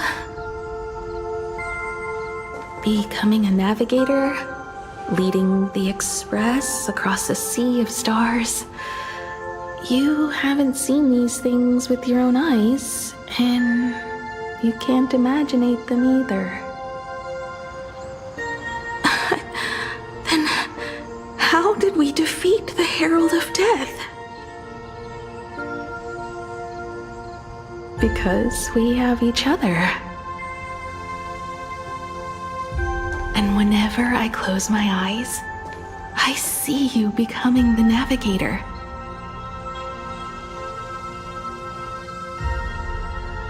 Becoming a navigator, leading the Express across a sea of stars. You haven't seen these things with your own eyes, and you can't imaginate them either. Then how did we defeat the Herald of Death? Because we have each other. And whenever I close my eyes, I see you becoming the navigator.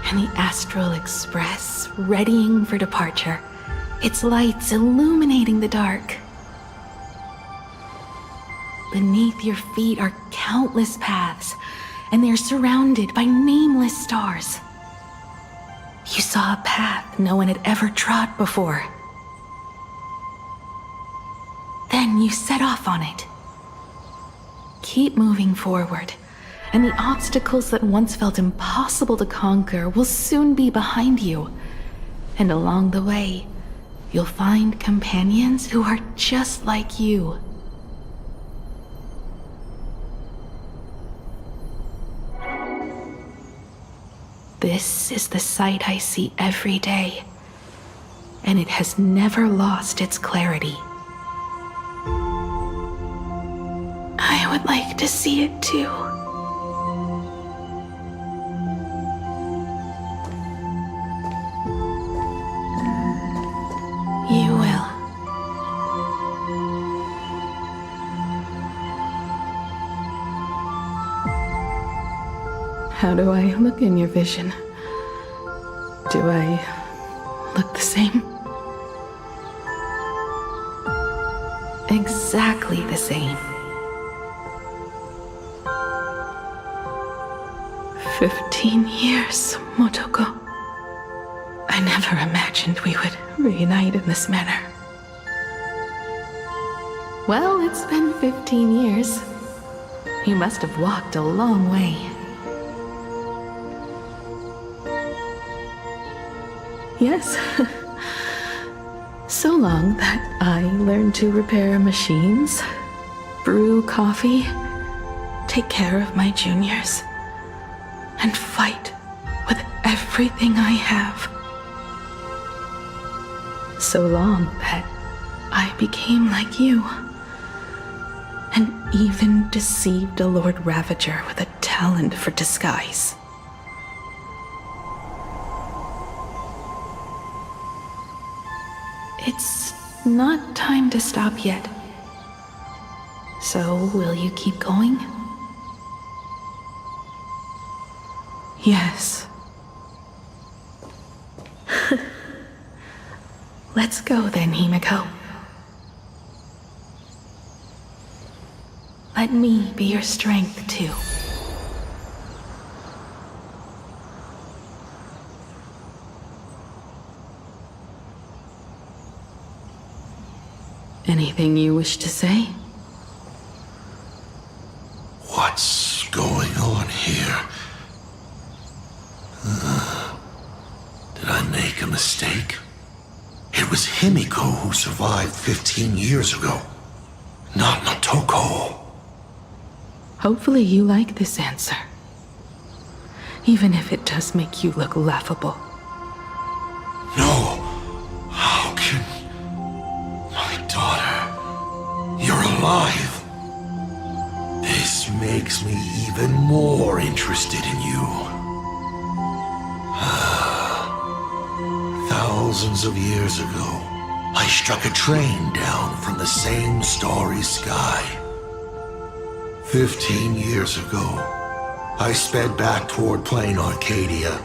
And the Astral Express readying for departure, its lights illuminating the dark. Beneath your feet are countless paths, and they're surrounded by nameless stars. You saw a path no one had ever trod before. Then you set off on it. Keep moving forward, and the obstacles that once felt impossible to conquer will soon be behind you. And along the way, you'll find companions who are just like you. This is the sight I see every day, and it has never lost its clarity. I would like to see it too. You will. How do I look in your vision? Do I look the same? Exactly the same. 15 years, Motoko. I never imagined we would reunite in this manner. Well, it's been 15 years. You must have walked a long way. Yes. So long that I learned to repair machines, brew coffee, take care of my juniors, and fight with everything I have. So long that I became like you, and even deceived a Lord Ravager with a talent for disguise. It's not time to stop yet. So, will you keep going? Yes. Let's go then, Himiko. Let me be your strength, too. Anything you wish to say? What's going on here? Did I make a mistake? It was Himiko who survived 15 years ago, not Motoko. Hopefully you like this answer. Even if it does make you look laughable. No! How can... My daughter... You're alive! This makes me even more interested in you. Thousands of years ago, I struck a train down from the same starry sky. 15 years ago, I sped back toward plain Arcadia,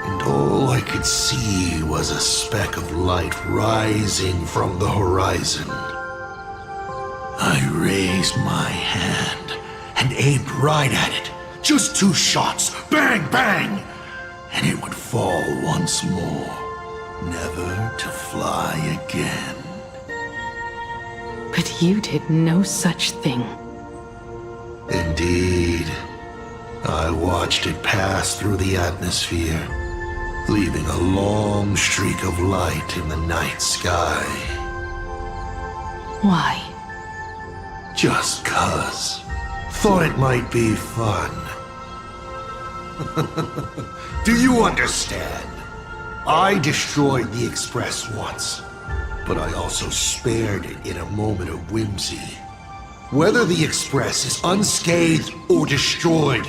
and all I could see was a speck of light rising from the horizon. I raised my hand and aimed right at it. Just 2 shots, bang, bang, and it would fall once more, never to fly again. But you did no such thing. Indeed. I watched it pass through the atmosphere, leaving a long streak of light in the night sky. Why? Just 'cause. Thought it might be fun. Do you understand? I destroyed the Express once, but I also spared it in a moment of whimsy. Whether the Express is unscathed or destroyed,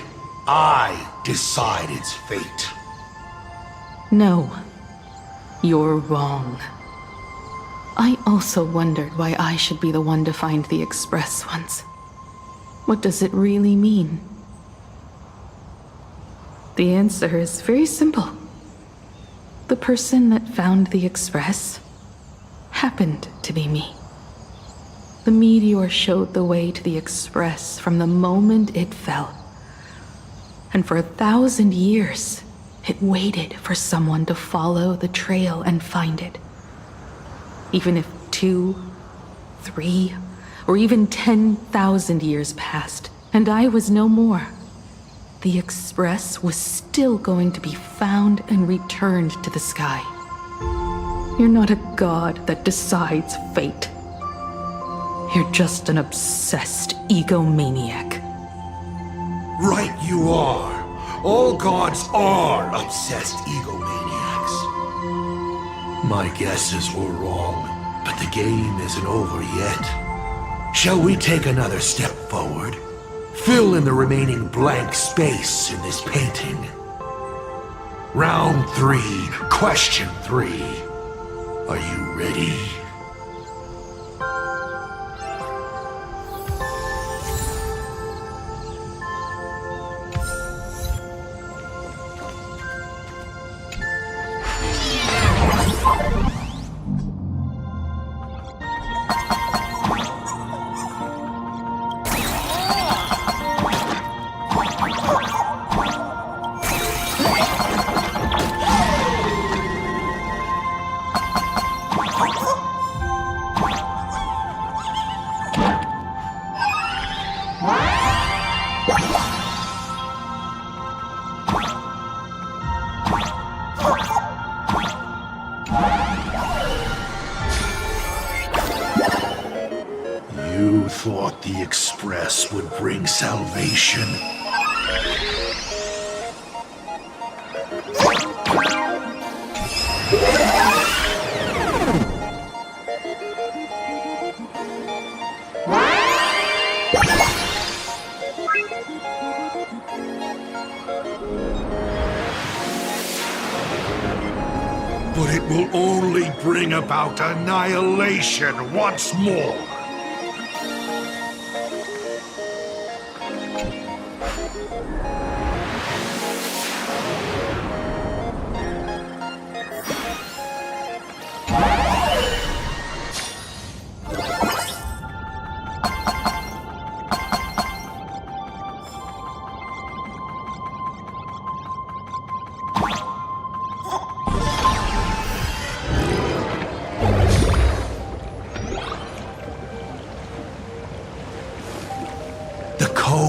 I decide its fate. No. You're wrong. I also wondered why I should be the one to find the Express once. What does it really mean? The answer is very simple. The person that found the Express happened to be me. The meteor showed the way to the Express from the moment it fell. And for 1,000 years, it waited for someone to follow the trail and find it. Even if 2, 3, or even 10,000 years passed, and I was no more, the Express was still going to be found and returned to the sky. You're not a god that decides fate. You're just an obsessed egomaniac. Right you are. All gods are obsessed egomaniacs. My guesses were wrong, but the game isn't over yet. Shall we take another step forward? Fill in the remaining blank space in this painting. Round 3, question 3. Are you ready? You thought the Express would bring salvation? But it will only bring about annihilation once more.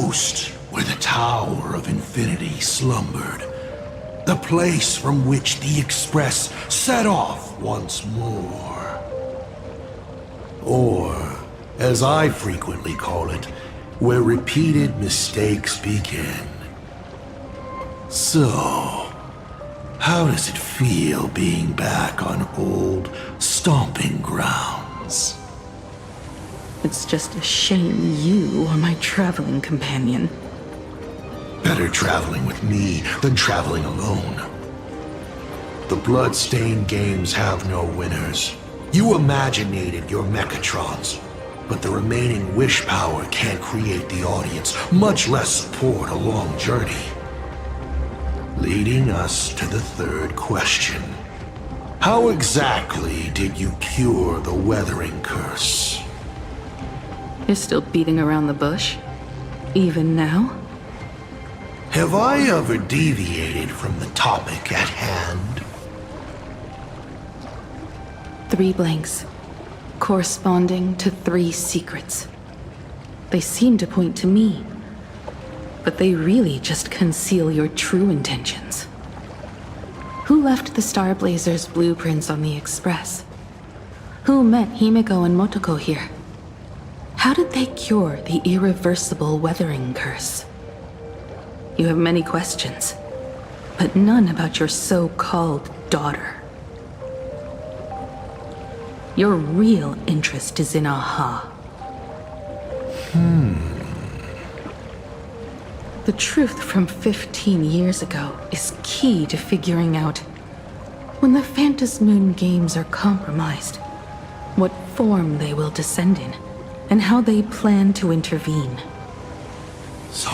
coast where the Tower of Infinity slumbered. The place from which the Express set off once more. Or, as I frequently call it, where repeated mistakes begin. So, how does it feel being back on old stomping grounds? It's just a shame you are my traveling companion. Better traveling with me than traveling alone. The blood-stained games have no winners. You imaginated your Mechatrons, but the remaining wish power can't create the audience, much less support a long journey. Leading us to the third question. How exactly did you cure the weathering curse? You're still beating around the bush? Even now? Have I ever deviated from the topic at hand? 3 blanks, corresponding to 3 secrets. They seem to point to me, but they really just conceal your true intentions. Who left the Star Blazers' blueprints on the Express? Who met Himiko and Motoko here? How did they cure the irreversible weathering curse? You have many questions, but none about your so-called daughter. Your real interest is in Aha. The truth from 15 years ago is key to figuring out when the Phantasmoon games are compromised, what form they will descend in, and how they plan to intervene. So,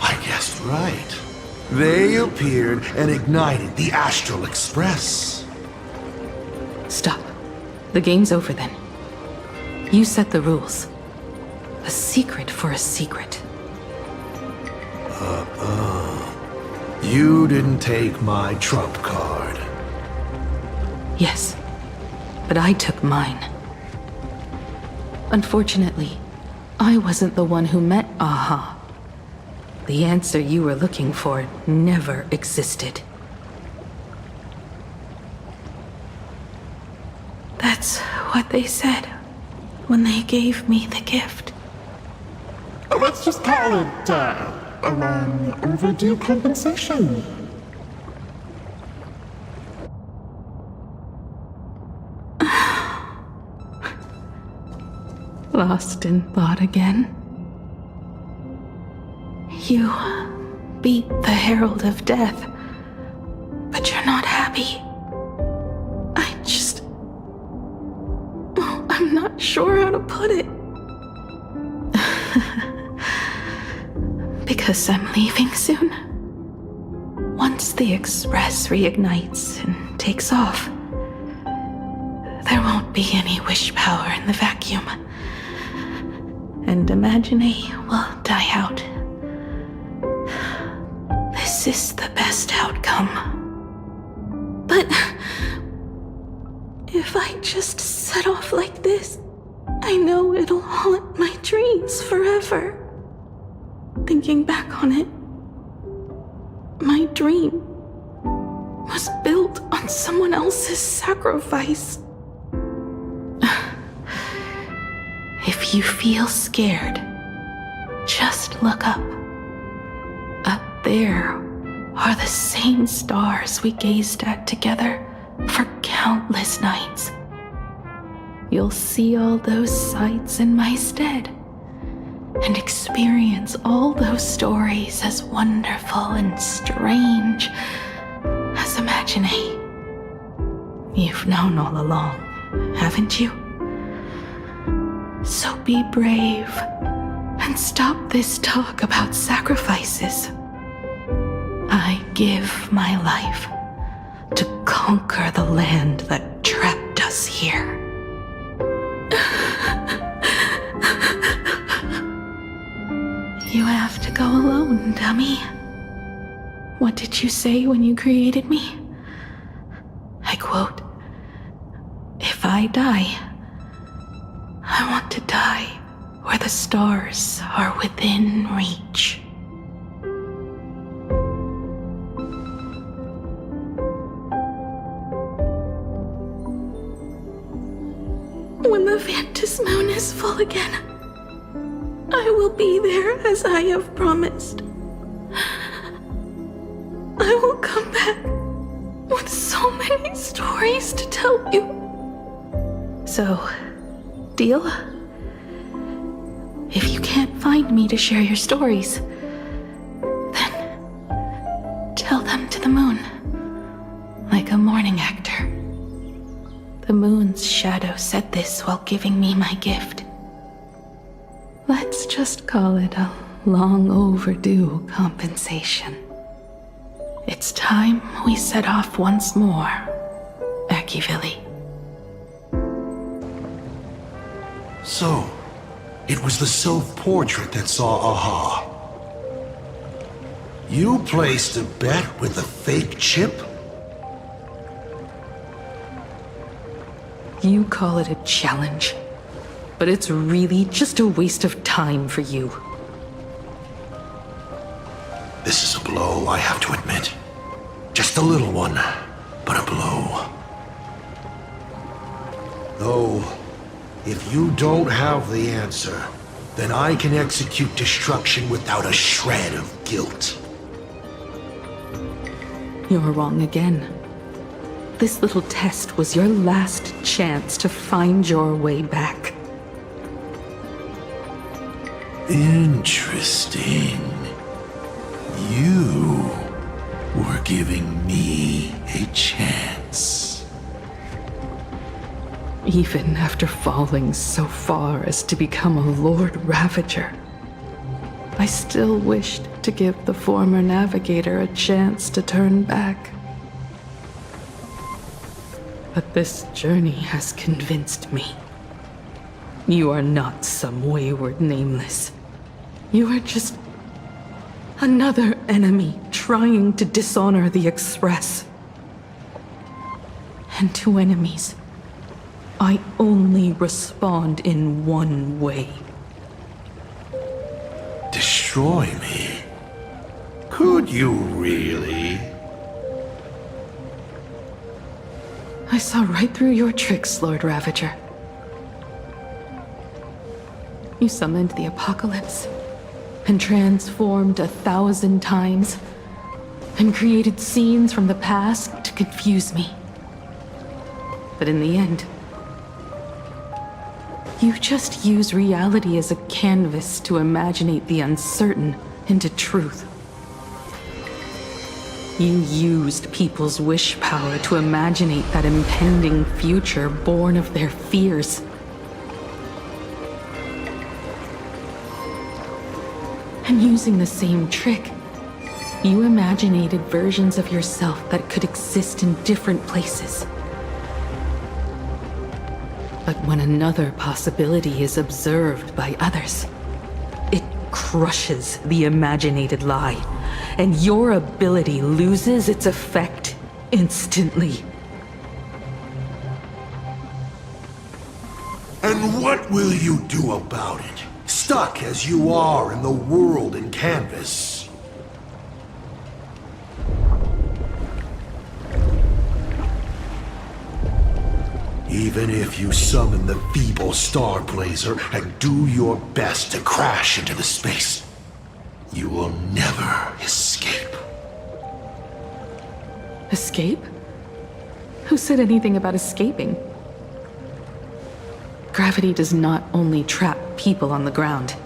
I guessed right. They appeared and ignited the Astral Express. Stop. The game's over then. You set the rules. A secret for a secret. You didn't take my trump card. Yes, but I took mine. Unfortunately, I wasn't the one who met Aha. The answer you were looking for never existed. That's what they said when they gave me the gift. Let's just call it, a long overdue compensation. Lost in thought again? You beat the Herald of Death, but you're not happy. I'm not sure how to put it. Because I'm leaving soon. Once the Express reignites and takes off, there won't be any wish power in the vacuum. And Imagine will die out. This is the best outcome. But if I just set off like this, I know it'll haunt my dreams forever. Thinking back on it, my dream was built on someone else's sacrifice. If you feel scared, just look up. Up there are the same stars we gazed at together for countless nights. You'll see all those sights in my stead and experience all those stories as wonderful and strange as Imagine. You've known all along, haven't you? So be brave and stop this talk about sacrifices. I give my life to conquer the land that trapped us here. You have to go alone, dummy. What did you say when you created me? I quote, "If I die, I want to die where the stars are within reach. When the Vantis moon is full again, I will be there as I have promised. I will come back with so many stories to tell you. So, deal? If you can't find me to share your stories, then tell them to the moon, like a morning actor. The moon's shadow said this while giving me my gift. Let's just call it a long overdue compensation. It's time we set off once more, Akivili. So, it was the self-portrait that saw Aha. You placed a bet with a fake chip? You call it a challenge, but it's really just a waste of time for you. This is a blow, I have to admit. Just a little one, but a blow. Though, if you don't have the answer, then I can execute destruction without a shred of guilt. You're wrong again. This little test was your last chance to find your way back. Interesting. You were giving me a chance. Even after falling so far as to become a Lord Ravager, I still wished to give the former navigator a chance to turn back. But this journey has convinced me. You are not some wayward nameless. You are just another enemy trying to dishonor the Express. And to enemies, I only respond in one way. Destroy me? Could you really? I saw right through your tricks, Lord Ravager. You summoned the apocalypse, and transformed 1,000 times, and created scenes from the past to confuse me. But in the end, you just use reality as a canvas to imaginate the uncertain into truth. You used people's wish power to imaginate that impending future born of their fears. And using the same trick, you imaginated versions of yourself that could exist in different places. But when another possibility is observed by others, it crushes the imaginated lie, and your ability loses its effect instantly. And what will you do about it? Stuck as you are in the world in canvas. Even if you summon the feeble Star Blazer and do your best to crash into the space, you will never escape. Escape? Who said anything about escaping? Gravity does not only trap people on the ground,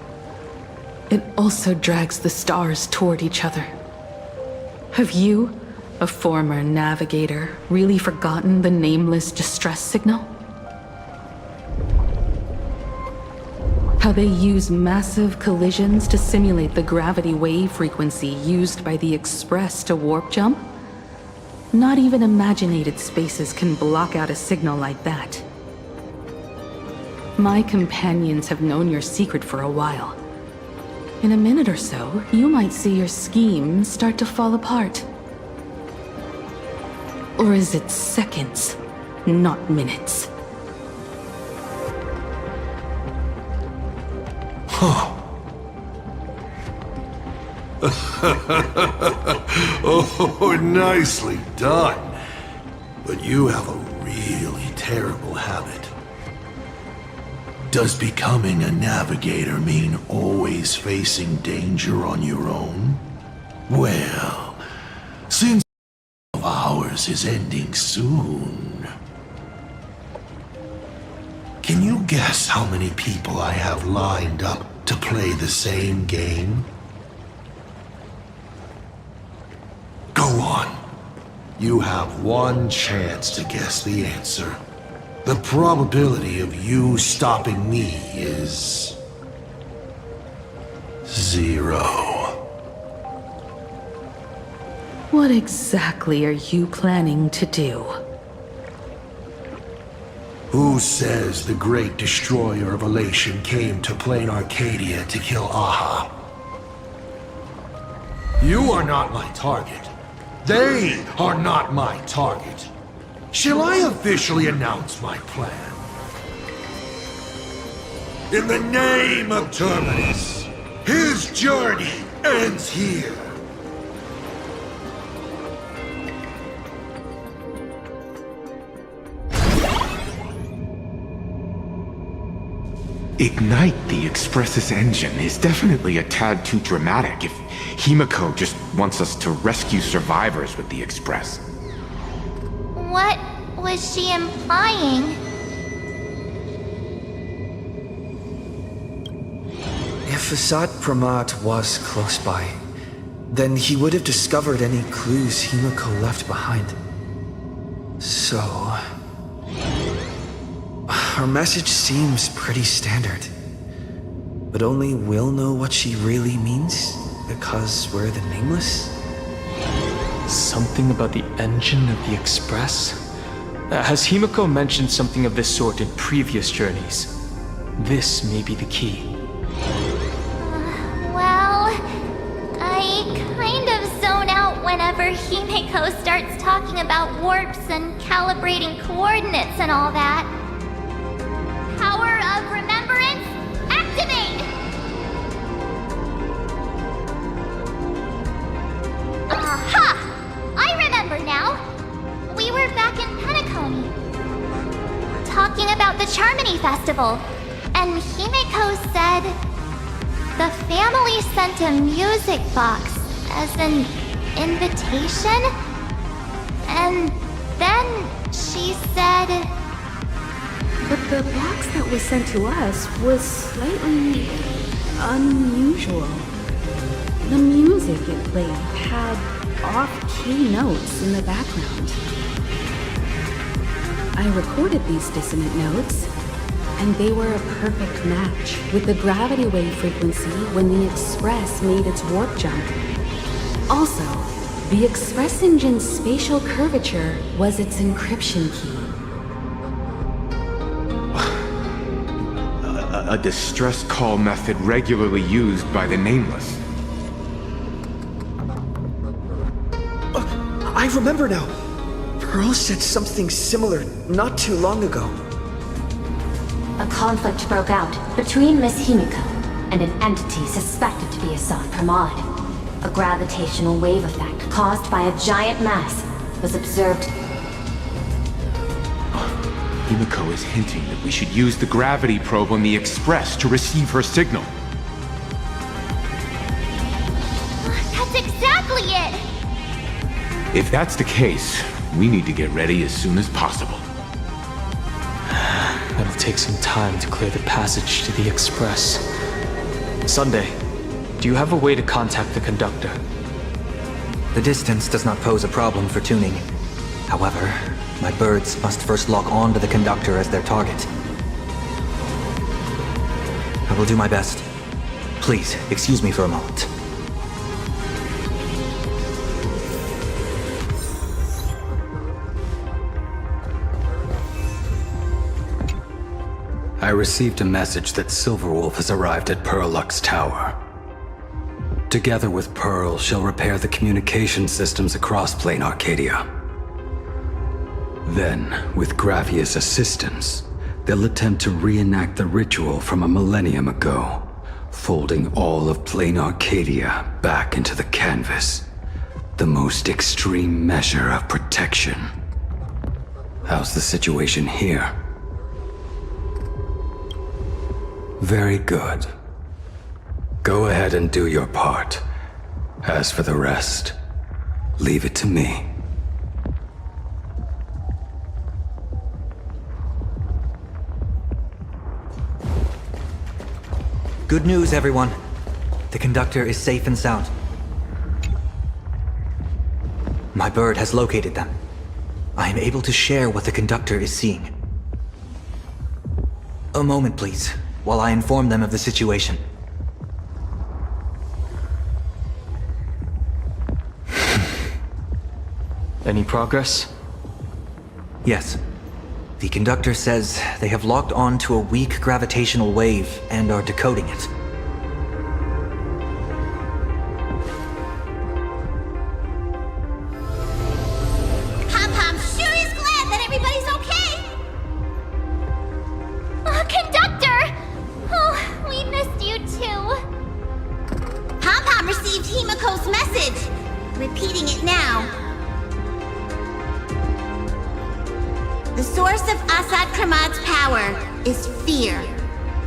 it also drags the stars toward each other. Have you, a former navigator, really forgotten the nameless distress signal? How they use massive collisions to simulate the gravity wave frequency used by the Express to warp jump? Not even imaginated spaces can block out a signal like that. My companions have known your secret for a while. In a minute or so, you might see your scheme start to fall apart. Or is it seconds, not minutes? Oh, nicely done. But you have a really terrible habit. Does becoming a navigator mean always facing danger on your own? Well, since ours is ending soon, can you guess how many people I have lined up to play the same game? Go on. You have one chance to guess the answer. The probability of you stopping me is 0. What exactly are you planning to do? Who says the great destroyer of Elation came to plain Arcadia to kill Aha? You are not my target. They are not my target. Shall I officially announce my plan? In the name of Terminus, his journey ends here. Ignite the Express's engine is definitely a tad too dramatic if Himiko just wants us to rescue survivors with the Express. What was she implying? If Asad Pramat was close by, then he would have discovered any clues Himiko left behind. So... her message seems pretty standard. But only we'll know what she really means, because we're the Nameless? Something about the engine of the Express? Has Himiko mentioned something of this sort in previous journeys? This may be the key. Well, I kind of zone out whenever Himiko starts talking about warps and calibrating coordinates and all that. Power of remembrance, activate! Aha! I remember now! We were back in Penacony, talking about the Charmony Festival, and Himiko said the family sent a music box as an invitation, and then she said... But the box that was sent to us was slightly unusual. The music it played had off-key notes in the background. I recorded these dissonant notes, and they were a perfect match with the gravity wave frequency when the Express made its warp jump. Also, the Express engine's spatial curvature was its encryption key. A distress call method regularly used by the Nameless. I remember now. Pearl said something similar not too long ago. A conflict broke out between Miss Himiko and an entity suspected to be Asad Pramod. A gravitational wave effect caused by a giant mass was observed. Himiko is hinting that we should use the gravity probe on the Express to receive her signal. That's exactly it! If that's the case, we need to get ready as soon as possible. It'll take some time to clear the passage to the Express. Sunday, do you have a way to contact the conductor? The distance does not pose a problem for tuning. However, my birds must first lock on to the conductor as their target. I will do my best. Please, excuse me for a moment. I received a message that Silverwolf has arrived at Pearl-Lux's tower. Together with Pearl, she'll repair the communication systems across Plain Arcadia. Then, with Gravia's assistance, they'll attempt to reenact the ritual from a millennium ago, folding all of plain Arcadia back into the canvas. The most extreme measure of protection. How's the situation here? Very good. Go ahead and do your part. As for the rest, leave it to me. Good news, everyone. The conductor is safe and sound. My bird has located them. I am able to share what the conductor is seeing. A moment, please, while I inform them of the situation. Any progress? Yes. The conductor says they have locked on to a weak gravitational wave and are decoding it. Pom-Pom sure is glad that everybody's okay! Conductor! Oh, we missed you too. Pom-Pom received Himiko's message. Repeating it now. The source of Assad Kramad's power is fear.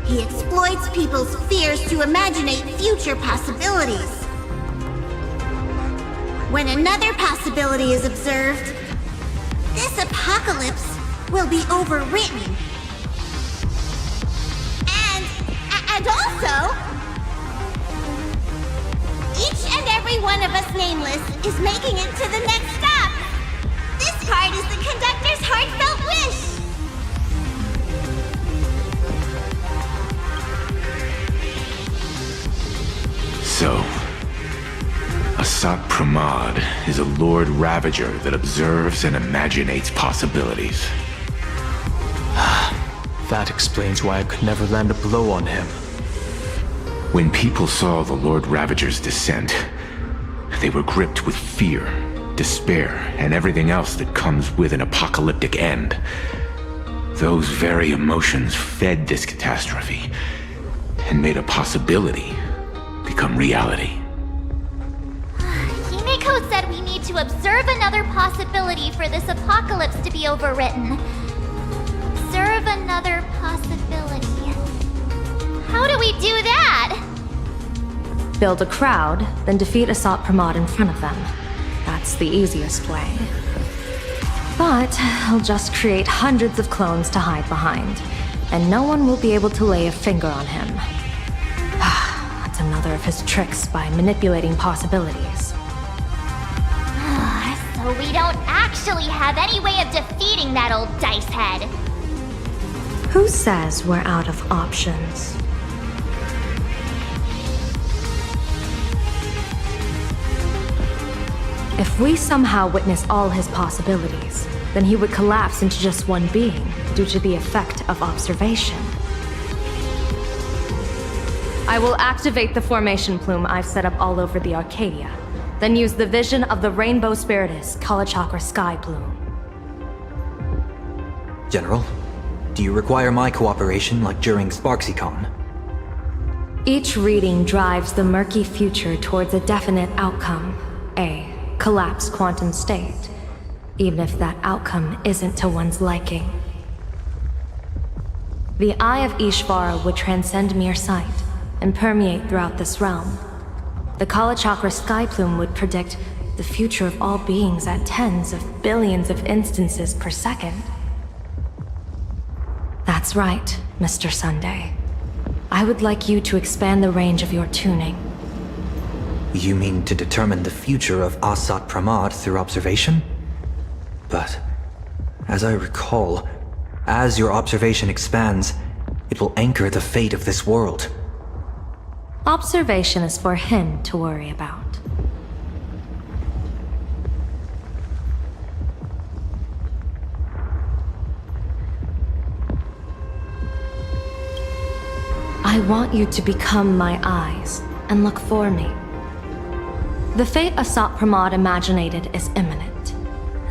He exploits people's fears to imaginate future possibilities. When another possibility is observed, this apocalypse will be overwritten. And also, each and every one of us nameless is making it to the next stop. This part is the conductor's heartfelt wish! So, Assad Pramod is a Lord Ravager that observes and imaginates possibilities. That explains why I could never land a blow on him. When people saw the Lord Ravager's descent, they were gripped with fear, despair, and everything else that comes with an apocalyptic end. Those very emotions fed this catastrophe and made a possibility become reality. Himiko said we need to observe another possibility for this apocalypse to be overwritten. Observe another possibility. How do we do that? Build a crowd, then defeat Assad Pramod in front of them. That's the easiest way. But I'll just create hundreds of clones to hide behind, and no one will be able to lay a finger on him. That's another of his tricks by manipulating possibilities. So we don't actually have any way of defeating that old dice head. Who says we're out of options? If we somehow witness all his possibilities, then he would collapse into just one being due to the effect of observation. I will activate the formation plume I've set up all over the Arcadia, then use the vision of the Rainbow Spiritus Kalachakra Sky Plume. General, do you require my cooperation like during SparksyCon? Each reading drives the murky future towards a definite outcome, a collapsed quantum state, even if that outcome isn't to one's liking. The Eye of Ishvara would transcend mere sight and permeate throughout this realm. The Kalachakra Sky Plume would predict the future of all beings at tens of billions of instances per second. That's right, Mr. Sunday. I would like you to expand the range of your tuning. You mean to determine the future of Assad Pramod through observation? But, as I recall, as your observation expands, it will anchor the fate of this world. Observation is for him to worry about. I want you to become my eyes and look for me. The fate Assad Pramod imaginated is imminent,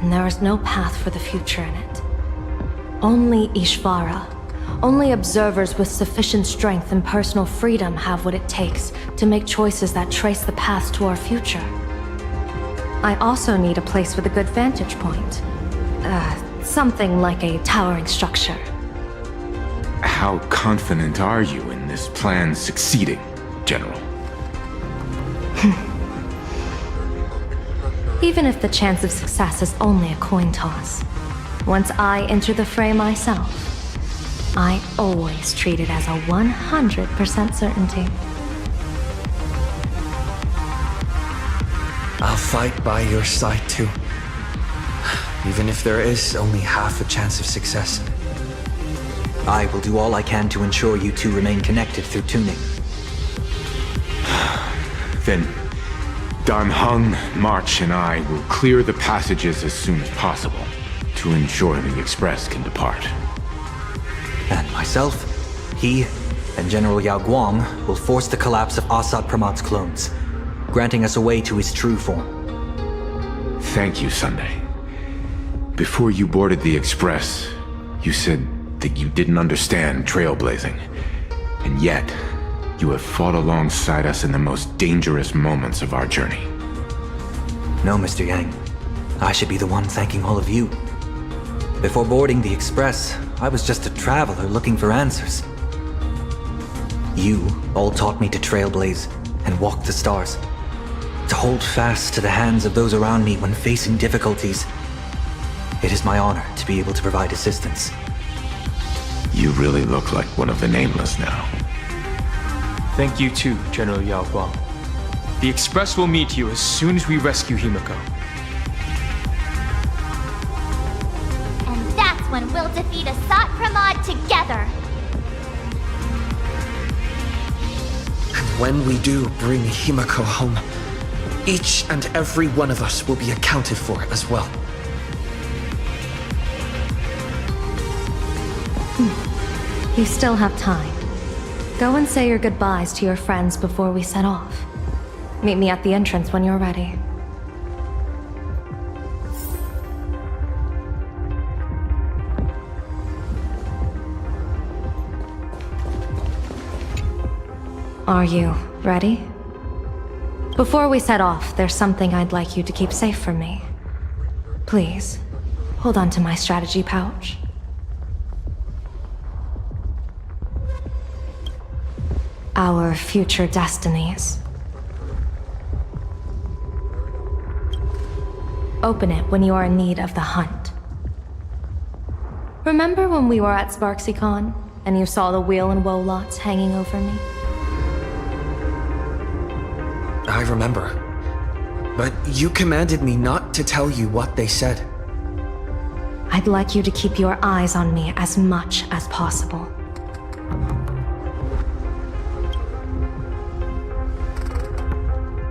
and there is no path for the future in it. Only Ishvara, only observers with sufficient strength and personal freedom have what it takes to make choices that trace the path to our future. I also need a place with a good vantage point. Something like a towering structure. How confident are you in this plan succeeding, General? Even if the chance of success is only a coin toss, once I enter the fray myself, I always treat it as a 100% certainty. I'll fight by your side too. Even if there is only half a chance of success. I will do all I can to ensure you two remain connected through tuning. Then Dan Heng, March, and I will clear the passages as soon as possible to ensure the Express can depart. And myself, he, and General Yao Guang will force the collapse of Assad Pramad's clones, granting us a way to his true form. Thank you, Sunday. Before you boarded the Express, you said that you didn't understand trailblazing. And yet, you have fought alongside us in the most dangerous moments of our journey. No, Mr. Yang. I should be the one thanking all of you. Before boarding the Express, I was just a traveler looking for answers. You all taught me to trailblaze and walk the stars. To hold fast to the hands of those around me when facing difficulties. It is my honor to be able to provide assistance. You really look like one of the Nameless now. Thank you too, General Yao Guang. The Express will meet you as soon as we rescue Himiko. And that's when we'll defeat Assad Pramod together. And when we do bring Himiko home, each and every one of us will be accounted for as well. You still have time. Go and say your goodbyes to your friends before we set off. Meet me at the entrance when you're ready. Are you ready? Before we set off, there's something I'd like you to keep safe from me. Please, hold on to my strategy pouch. Our future destinies. Open it when you are in need of the hunt. Remember when we were at SparksyCon and you saw the wheel and woe lots hanging over me? I remember. But you commanded me not to tell you what they said. I'd like you to keep your eyes on me as much as possible.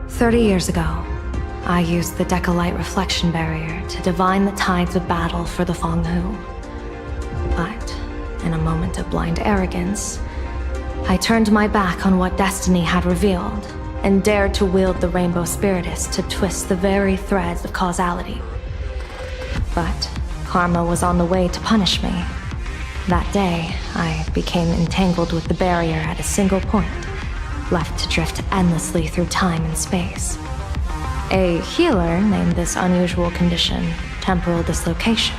"30 years ago, I used the Decalite reflection barrier to divine the tides of battle for the Fanghu. But, in a moment of blind arrogance, I turned my back on what destiny had revealed and dared to wield the Rainbow Spiritus to twist the very threads of causality. But karma was on the way to punish me. That day, I became entangled with the barrier at a single point, left to drift endlessly through time and space. A healer named this unusual condition temporal dislocation.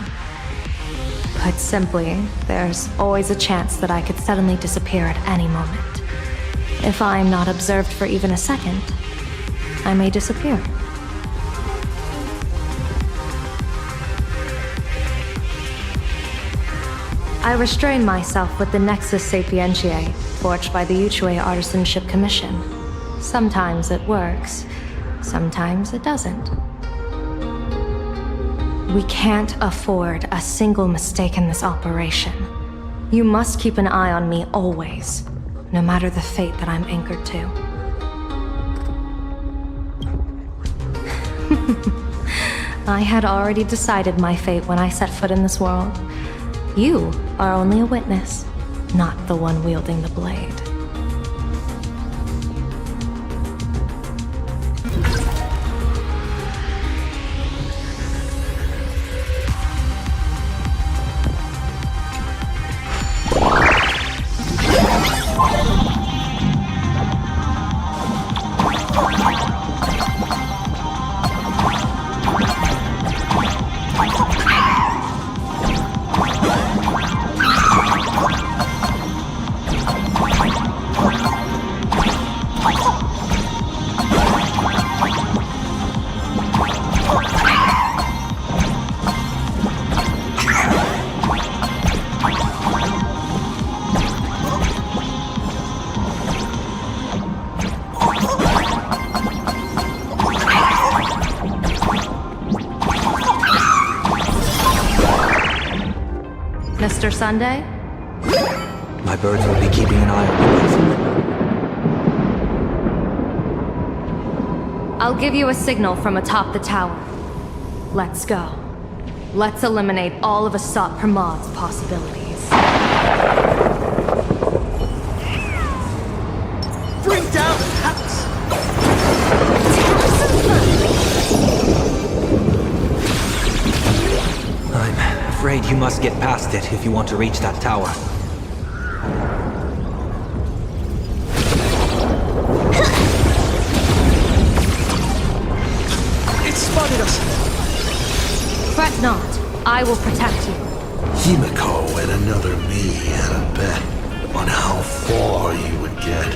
Put simply, there's always a chance that I could suddenly disappear at any moment. If I'm not observed for even a second, I may disappear. I restrain myself with the Nexus Sapientiae, forged by the HSR Artisanship Commission. Sometimes it works, sometimes it doesn't. We can't afford a single mistake in this operation. You must keep an eye on me always, no matter the fate that I'm anchored to. I had already decided my fate when I set foot in this world. You are only a witness, not the one wielding the blade. Mr. Sunday? My birds will be keeping an eye on you. I'll give you a signal from atop the tower. Let's go. Let's eliminate all of Asat Pramad's possibilities. Bring down the house! I'm afraid you must get past it if you want to reach that tower. It spotted us! Fret not. I will protect you. Himiko and another me had a bet on how far you would get.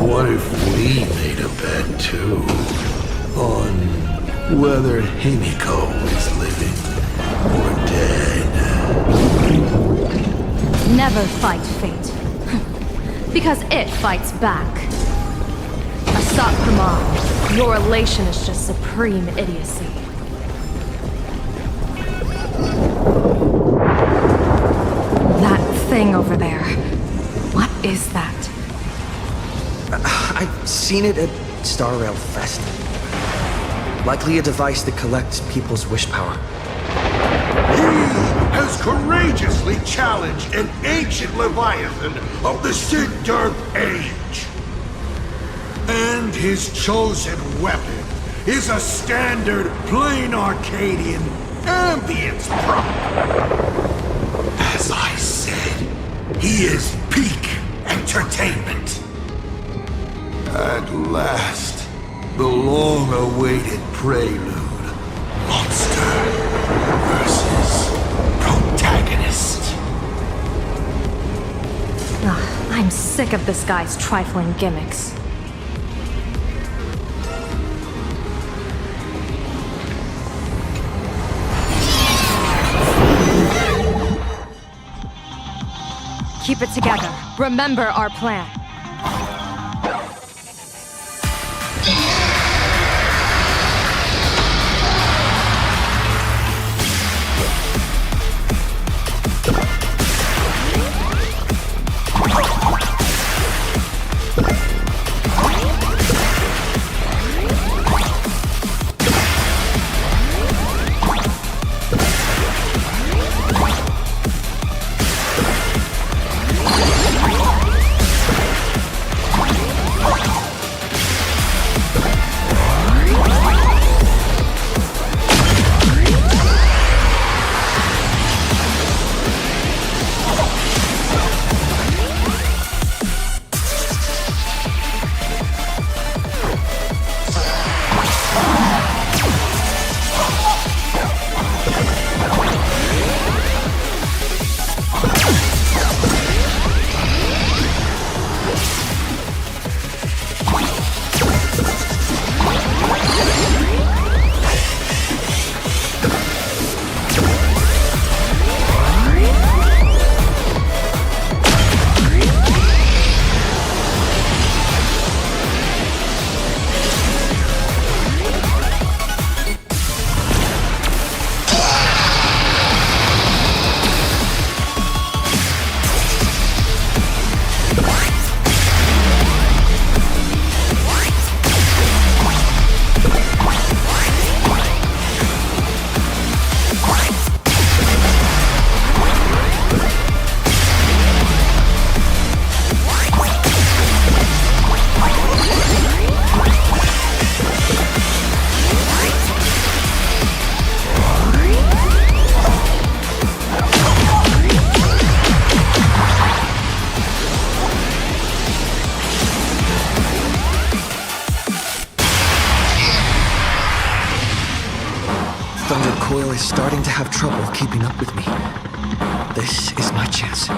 What if we made a bet too? On whether Himiko is living or dead? Never fight fate. Because it fights back. Asat Pramad, your elation is just supreme idiocy. That thing over there. What is that? I've seen it at Star Rail Fest. Likely a device that collects people's wish power. He has courageously challenged an ancient Leviathan of the Sigurd Age. And his chosen weapon is a standard plain Arcadian ambience prop. As I said, he is peak entertainment. At last, the long-awaited prelude. Monster versus protagonist. I'm sick of this guy's trifling gimmicks. Keep it together. Remember our plan. Coil is starting to have trouble keeping up with me. This is my chance.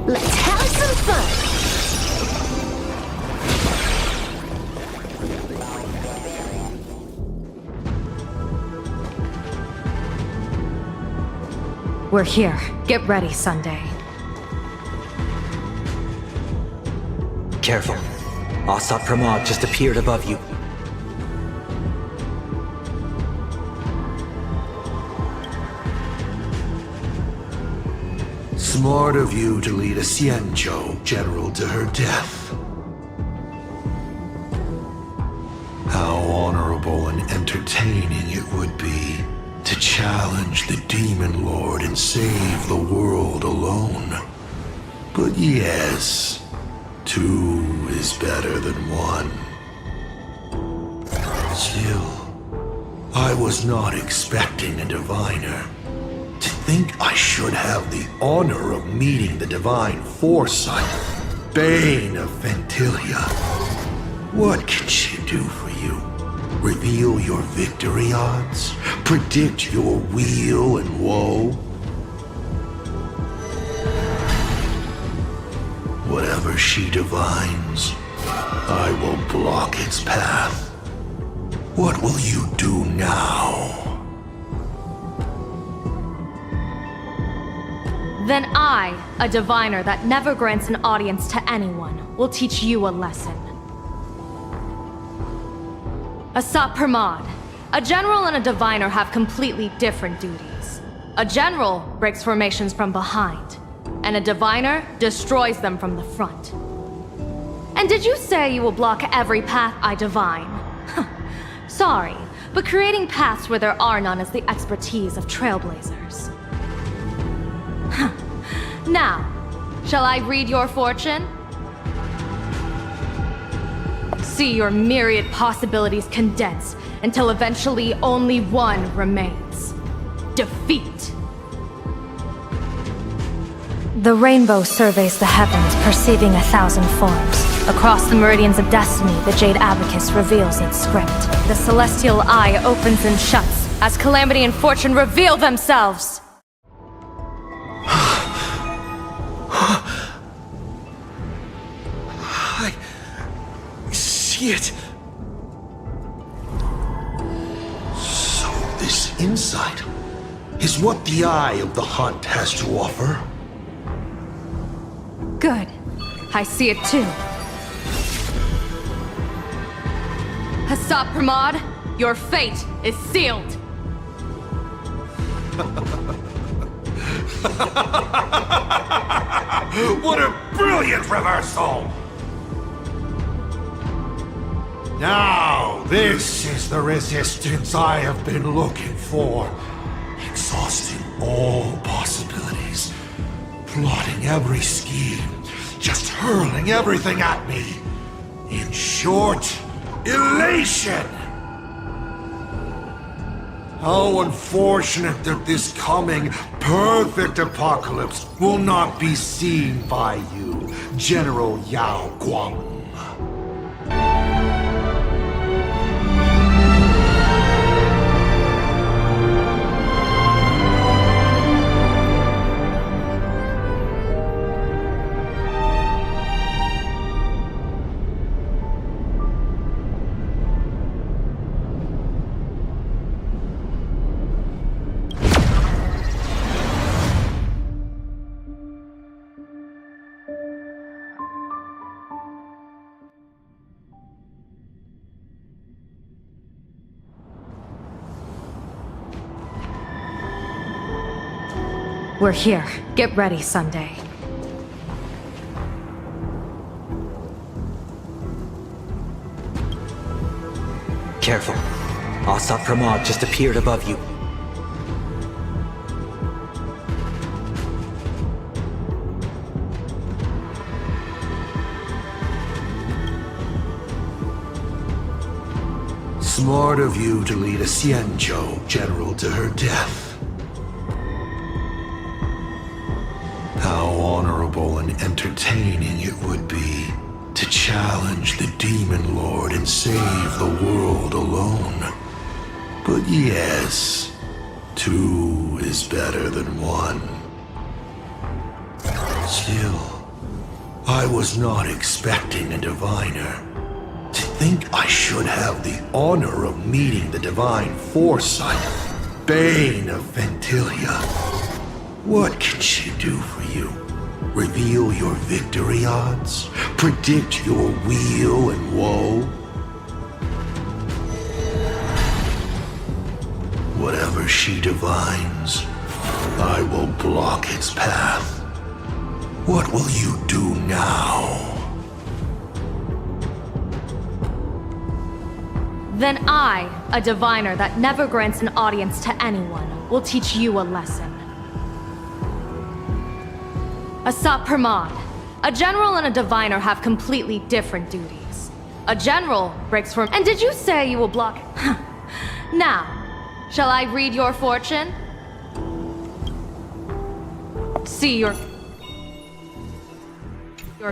Let's have some fun! We're here. Get ready, Sunday. Careful. Asat Pramod just appeared above you. Smart of you to lead a Xianzhou general to her death. How honorable and entertaining it would be to challenge the Demon Lord and save the world alone. But yes, 2 is better than 1. Still, I was not expecting a diviner. To think I should have the honor of meeting the divine foresight, Bane of Ventilia. What can she do for you? Reveal your victory odds? Predict your weal and woe? Whatever she divines, I will block its path. What will you do now? Then I, a diviner that never grants an audience to anyone, will teach you a lesson. Asat Pramod, a general and a diviner have completely different duties. A general breaks formations from behind, and a diviner destroys them from the front. And did you say you will block every path I divine? Sorry, but creating paths where there are none is the expertise of trailblazers. Now, shall I read your fortune? See your myriad possibilities condense until eventually only one remains. Defeat. The rainbow surveys the heavens, perceiving 1,000 forms. Across the meridians of destiny, the Jade Abacus reveals its script. The celestial eye opens and shuts as calamity and fortune reveal themselves. I see it. So this insight is what the Eye of the Hunt has to offer. Good. I see it too. Asat Pramod, your fate is sealed. What a brilliant reversal! Now, this is the resistance I have been looking for. Exhausting all possibilities. Plotting every scheme. Just hurling everything at me. In short, elation! How unfortunate that this coming perfect apocalypse will not be seen by you, General Yao Guang. We're here. Get ready, Sunday. Careful. Asat Pramod just appeared above you. Smart of you to lead a Xianzhou general to her death. How honorable and entertaining it would be to challenge the Demon Lord and save the world alone. But yes, 2 is better than 1. Still, I was not expecting a diviner. To think I should have the honor of meeting the divine foresight, Bane of Ventilia. What can she do for you? Reveal your victory odds? Predict your weal and woe? Whatever she divines, I will block its path. What will you do now? Then I, a diviner that never grants an audience to anyone, will teach you a lesson. Asap Pramod, a general and a diviner have completely different duties. A general breaks from— And did you say you will block— Now, shall I read your fortune? See your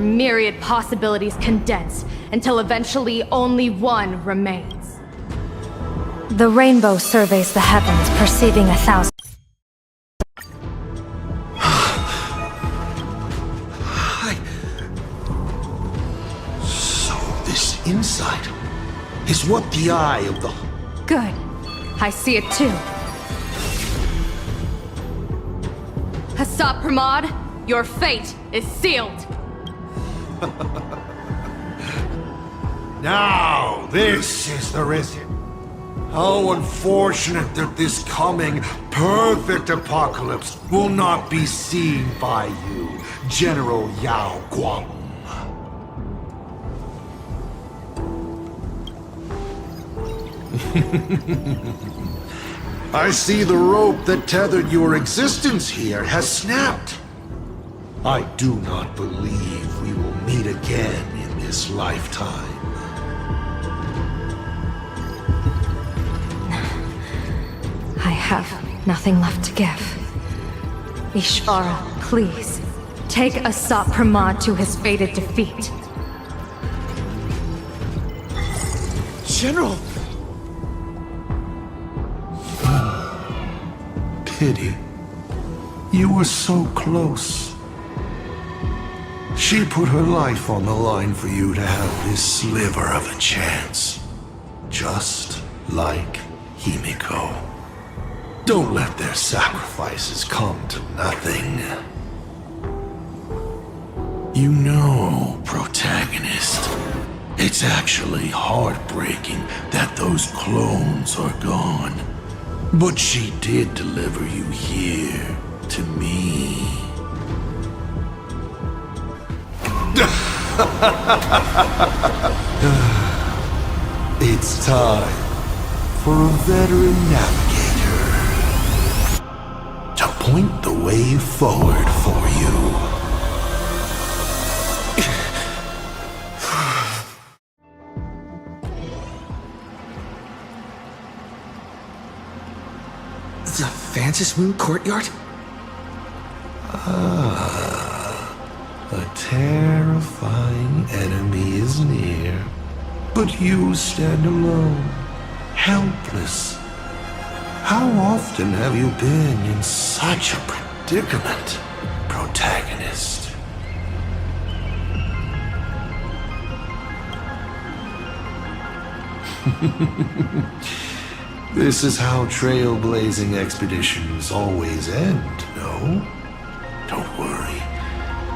myriad possibilities condensed until eventually only one remains. The rainbow surveys the heavens, perceiving 1,000. So this insight is what the eye of the— Good. I see it too. Asap Pramod, your fate is sealed. Now, this is the reason. How unfortunate that this coming perfect apocalypse will not be seen by you, General Yao Guang. I see the rope that tethered your existence here has snapped. I do not believe we will meet again in this lifetime. I have nothing left to give. Ishvara, please, take Asap Pramod to his fated defeat. General! Pity. You were so close. She put her life on the line for you to have this sliver of a chance. Just like Himiko. Don't let their sacrifices come to nothing. You know, protagonist, it's actually heartbreaking that those clones are gone. But she did deliver you here, to me. It's time for a veteran navigator to point the way forward for you. The Vantis Moon Courtyard? A terrifying enemy is near, but you stand alone, helpless. How often have you been in such a predicament, protagonist? This is how trailblazing expeditions always end, no? Don't worry.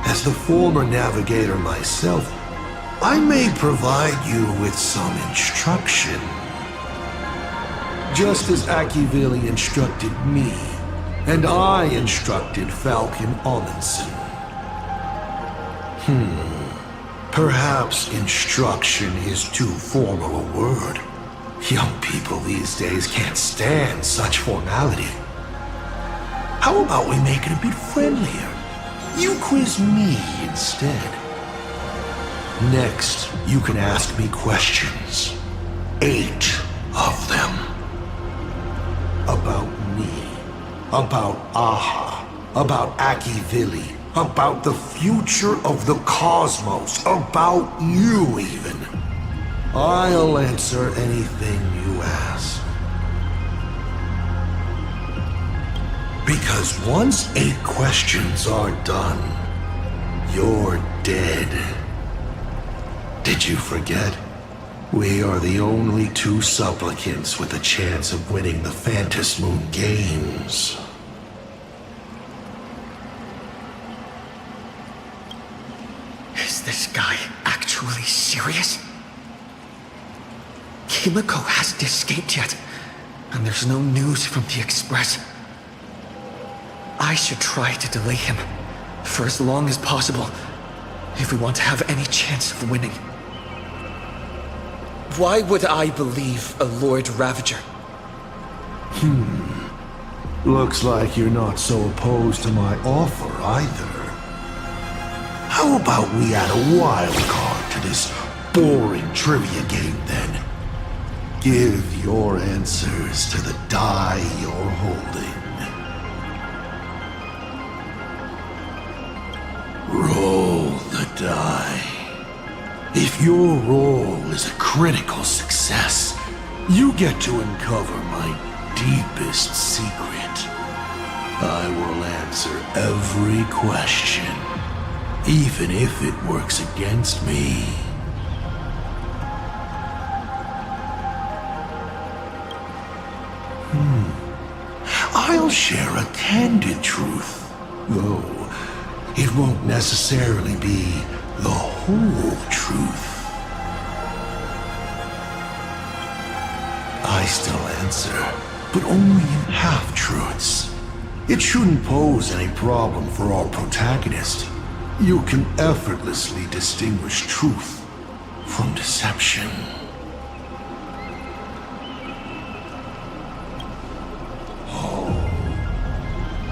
As the former navigator myself, I may provide you with some instruction. Just as Akivili instructed me, and I instructed Falcon Amundsen. Perhaps instruction is too formal a word. Young people these days can't stand such formality. How about we make it a bit friendlier? You quiz me instead. Next, you can ask me questions. 8 of them. About me. About Aha. About Akivili. About the future of the cosmos. About you, even. I'll answer anything you ask. Because once 8 questions are done, You're dead. Did you forget? We are the only two supplicants with a chance of winning the Phantom Moon Games. Is this guy actually serious? Himiko hasn't escaped yet, and there's no news from the Express. I should try to delay him for as long as possible if we want to have any chance of winning. Why would I believe a Lord Ravager? Looks like you're not so opposed to my offer either. How about we add a wild card to this boring trivia game then? Give your answers to the die you're holding. Roll the die. If your roll is a critical success, you get to uncover my deepest secret. I will answer every question, even if it works against me. I'll share a candid truth, though it won't necessarily be the whole truth. I still answer, but only in half-truths. It shouldn't pose any problem for our protagonist. You can effortlessly distinguish truth from deception.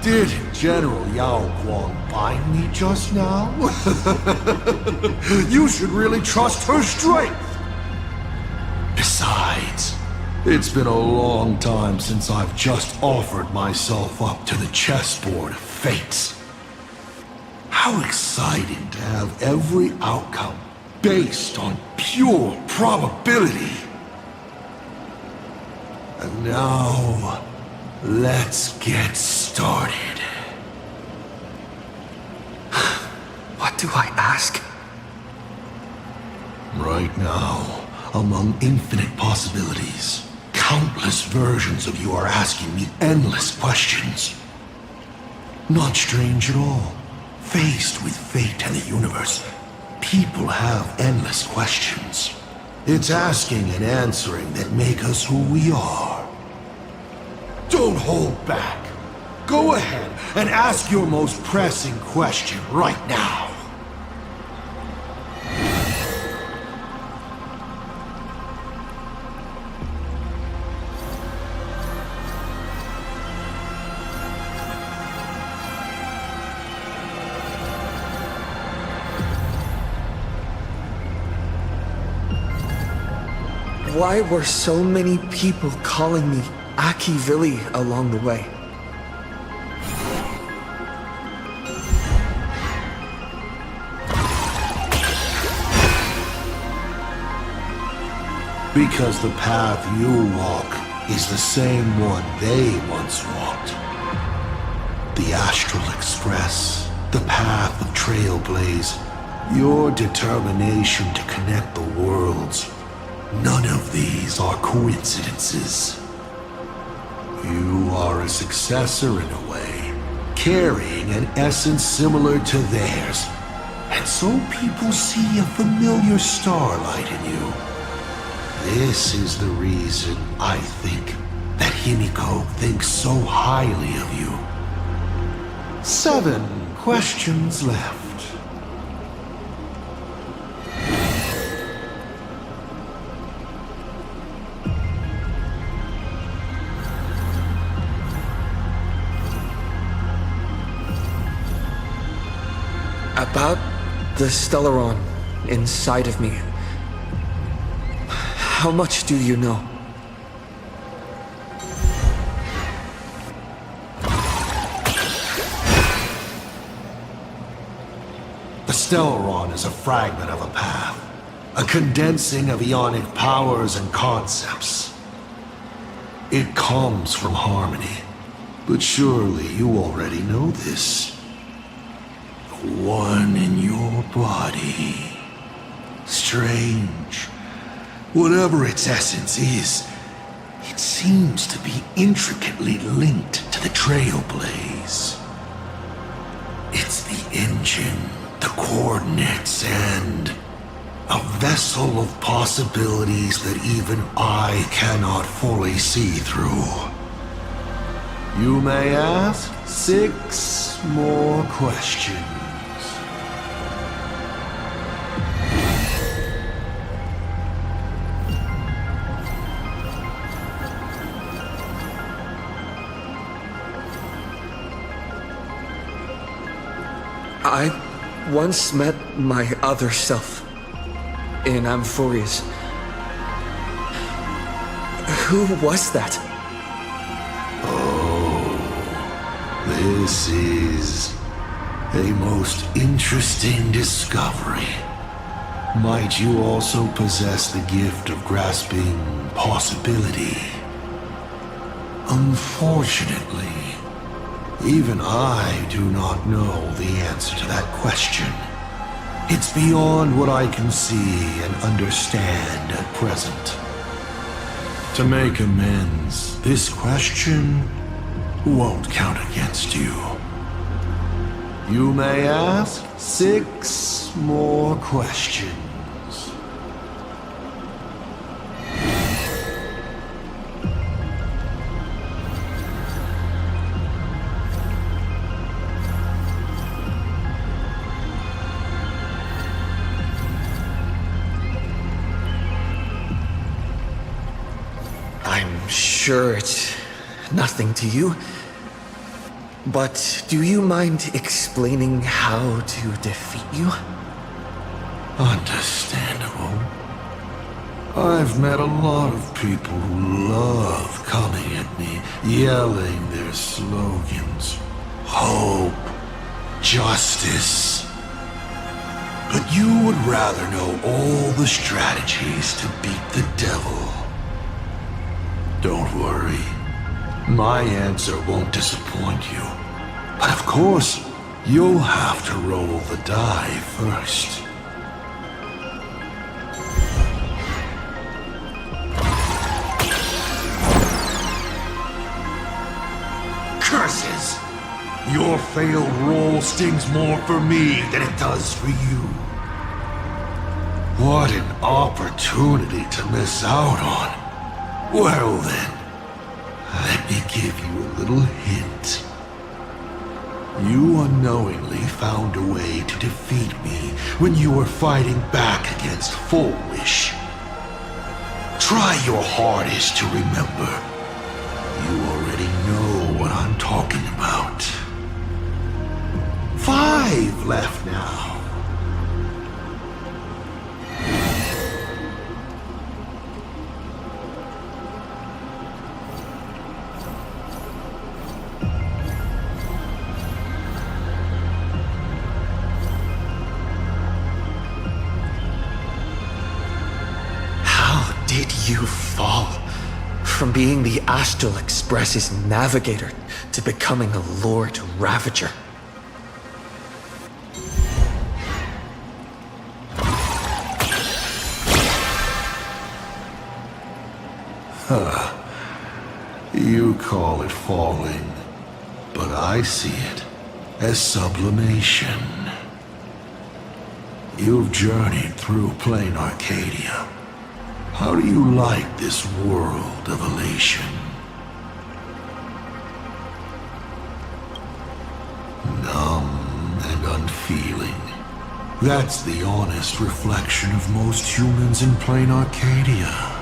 Did General Yao Guang bind me just now? You should really trust her strength! Besides, it's been a long time since I've just offered myself up to the chessboard of fates. How exciting to have every outcome based on pure probability. And now, let's get started. What do I ask? Right now, among infinite possibilities, countless versions of you are asking me endless questions. Not strange at all. Faced with fate and the universe, people have endless questions. It's asking and answering that make us who we are. Don't hold back. Go ahead and ask your most pressing question right now. Why were so many people calling me Aki Villi along the way? Because the path you walk is the same one they once walked. The Astral Express, the path of Trailblaze, your determination to connect the worlds. None of these are coincidences. You are a successor in a way, carrying an essence similar to theirs. And so people see a familiar starlight in you. This is the reason I think that Himiko thinks so highly of you. 7 questions left. About the Stellaron inside of me. How much do you know? The Stellaron is a fragment of a path, a condensing of ionic powers and concepts. It comes from harmony, but surely you already know this. one in your body. Strange. Whatever its essence is, it seems to be intricately linked to the trailblaze. It's the engine, the coordinates, and a vessel of possibilities that even I cannot fully see through. You may ask 6 more questions. I once met my other self in Amphorius. Who was that? This is a most interesting discovery. Might you also possess the gift of grasping possibility? Unfortunately, even I do not know the answer to that question. It's beyond what I can see and understand at present. To make amends, this question won't count against you. You may ask 6 more questions. I'm sure it's nothing to you. But do you mind explaining how to defeat you? Understandable. I've met a lot of people who love coming at me, yelling their slogans. Hope, justice. But you would rather know all the strategies to beat the devil. Don't worry. My answer won't disappoint you. But of course, you'll have to roll the die first. Curses! Your failed roll stings more for me than it does for you. What an opportunity to miss out on. Well then, let me give you a little hint. You unknowingly found a way to defeat me when you were fighting back against Full Wish. Try your hardest to remember. You already know what I'm talking about. 5 left now. You fall from being the Astral Express's navigator to becoming a Lord Ravager. You call it falling, but I see it as sublimation. You've journeyed through plain Arcadia. How do you like this world of elation? Numb and unfeeling. That's the honest reflection of most humans in plain Arcadia.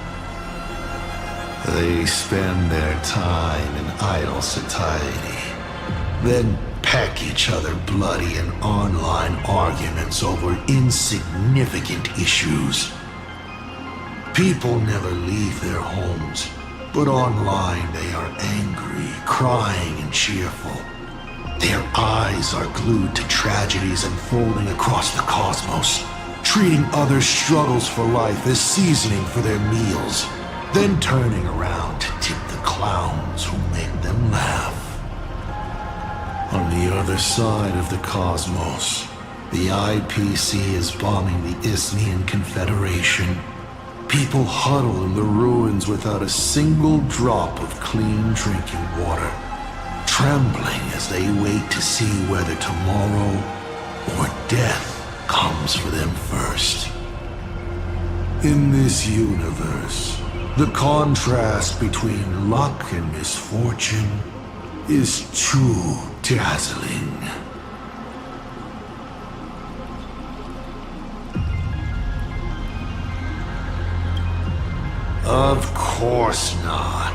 They spend their time in idle satiety, then peck each other bloody in online arguments over insignificant issues. People never leave their homes, but online they are angry, crying, and cheerful. Their eyes are glued to tragedies unfolding across the cosmos, treating others' struggles for life as seasoning for their meals, then turning around to tip the clowns who make them laugh. On the other side of the cosmos, The IPC is bombing the Isthmian Confederation. People huddle in the ruins without a single drop of clean drinking water, trembling as they wait to see whether tomorrow or death comes for them first. In this universe, the contrast between luck and misfortune is too dazzling. Of course not.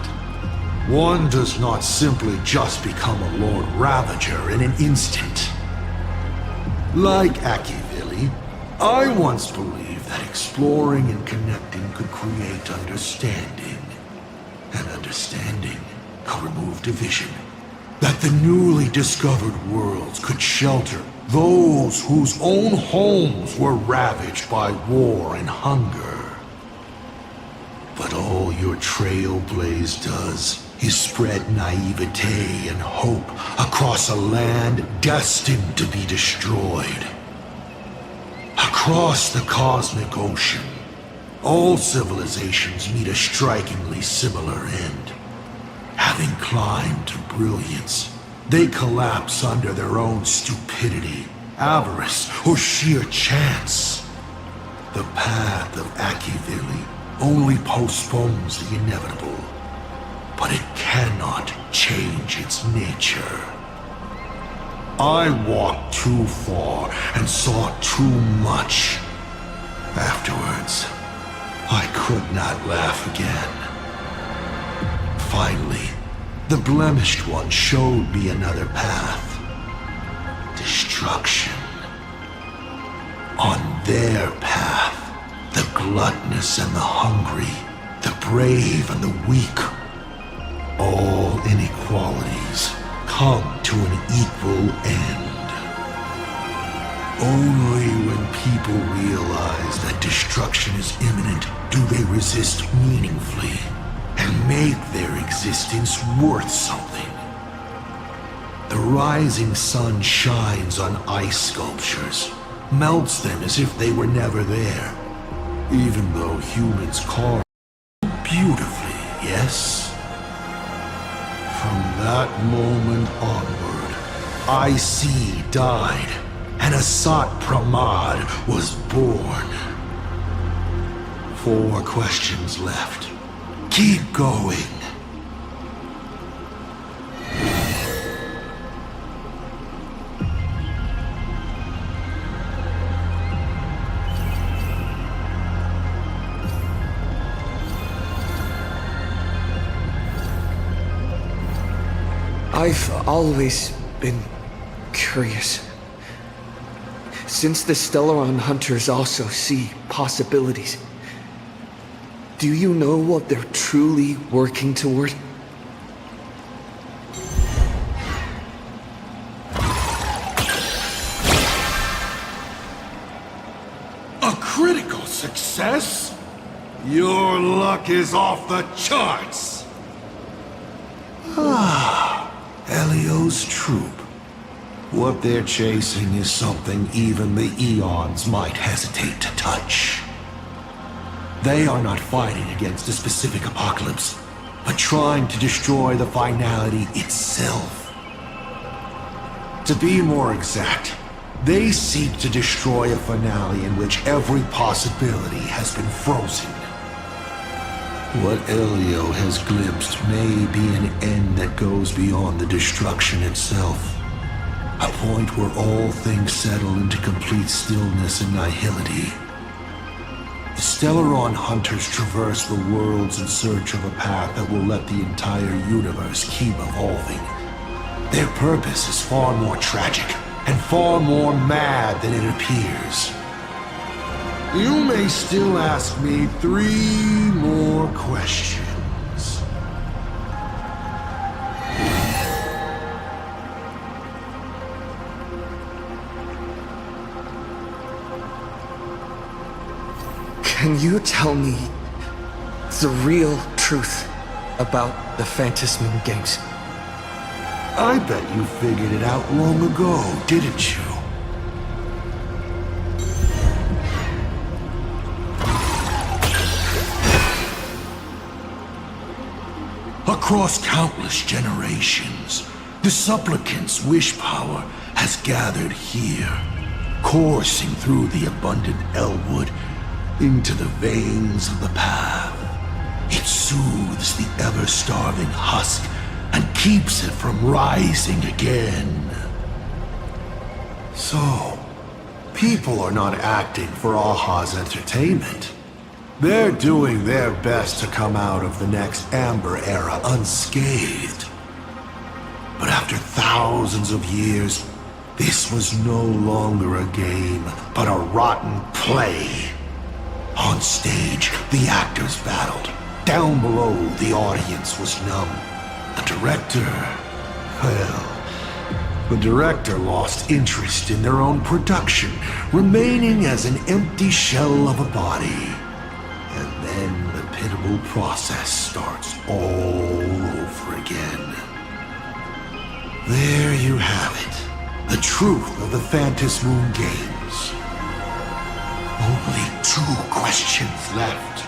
One does not simply just become a Lord Ravager in an instant. Like Akivili, I once believed that exploring and connecting could create understanding. And understanding could remove division. That the newly discovered worlds could shelter those whose own homes were ravaged by war and hunger. But all your trailblaze does is spread naivete and hope across a land destined to be destroyed. Across the cosmic ocean, all civilizations meet a strikingly similar end. Having climbed to brilliance, they collapse under their own stupidity, avarice, or sheer chance. The path of Akivili only postpones the inevitable, but it cannot change its nature. I walked too far and saw too much. Afterwards, I could not laugh again. Finally, the blemished one showed me another path. Destruction. On their path, the gluttonous and the hungry, the brave and the weak, all inequalities come to an equal end. Only when people realize that destruction is imminent do they resist meaningfully and make their existence worth something. The rising sun shines on ice sculptures, melts them as if they were never there, even though humans carve beautifully, yes? From that moment onward, IC died, and Asat Pramad was born. 4 questions left. Keep going. I've always been curious. Since the Stellaron Hunters also see possibilities, do you know what they're truly working toward? A critical success? Your luck is off the charts! Elio's troop. What they're chasing is something even the Eons might hesitate to touch. They are not fighting against a specific apocalypse, but trying to destroy the finality itself. To be more exact, they seek to destroy a finale in which every possibility has been frozen. What Elio has glimpsed may be an end that goes beyond the destruction itself. A point where all things settle into complete stillness and nihility. The Stellaron Hunters traverse the worlds in search of a path that will let the entire universe keep evolving. Their purpose is far more tragic and far more mad than it appears. You may still ask me 3 more questions. Can you tell me the real truth about the Phantasmin Games? I bet you figured it out long ago, didn't you? Across countless generations, the supplicant's wish power has gathered here, coursing through the abundant Elwood into the veins of the path. It soothes the ever-starving husk and keeps it from rising again. So, people are not acting for Aha's entertainment. They're doing their best to come out of the next Amber Era unscathed. But after thousands of years, this was no longer a game, but a rotten play. On stage, the actors battled. Down below, the audience was numb. The director, well, the director lost interest in their own production, remaining as an empty shell of a body. And then the pitiable process starts all over again. There you have it. The truth of the Phantasm Moon Games. Only 2 questions left.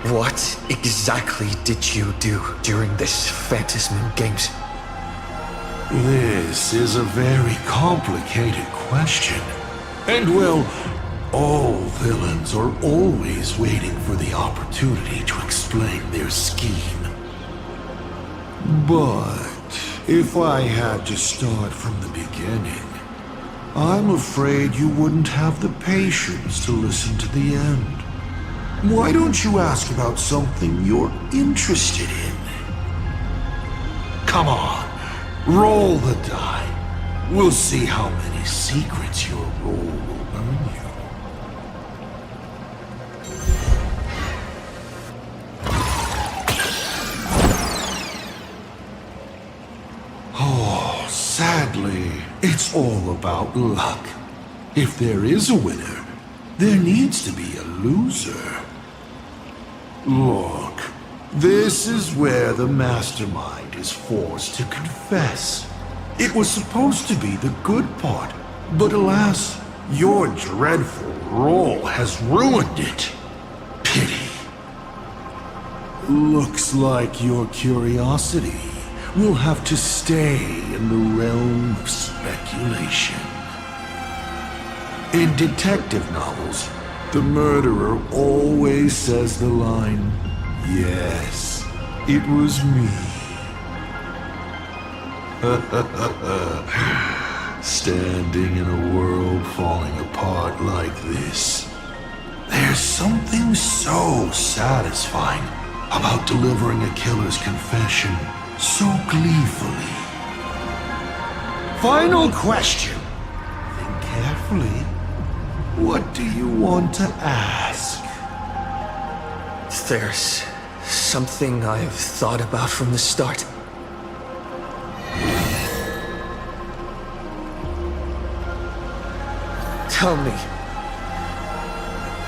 What exactly did you do during this Phantasm Moon Games? This is a very complicated question. And well, all villains are always waiting for the opportunity to explain their scheme. But if I had to start from the beginning, I'm afraid you wouldn't have the patience to listen to the end. Why don't you ask about something you're interested in? Come on, roll the die. We'll see how many secrets your roll will earn you. Oh, sadly, it's all about luck. If there is a winner, there needs to be a loser. Look, this is where the mastermind is forced to confess. It was supposed to be the good part, but alas, your dreadful roll has ruined it. Pity. Looks like your curiosity will have to stay in the realm of speculation. In detective novels, the murderer always says the line, "Yes, it was me." Standing in a world falling apart like this, there's something so satisfying about delivering a killer's confession so gleefully. Final question. Think carefully. What do you want to ask? There's something I've thought about from the start. Tell me,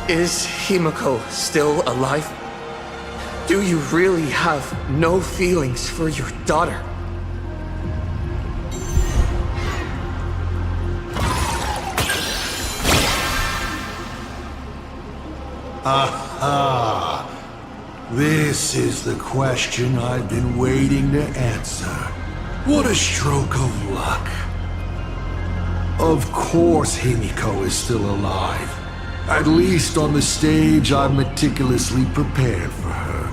is Himiko still alive? Do you really have no feelings for your daughter? Aha! This is the question I've been waiting to answer. What a stroke of luck. Of course Himiko is still alive. At least on the stage I've meticulously prepared for her.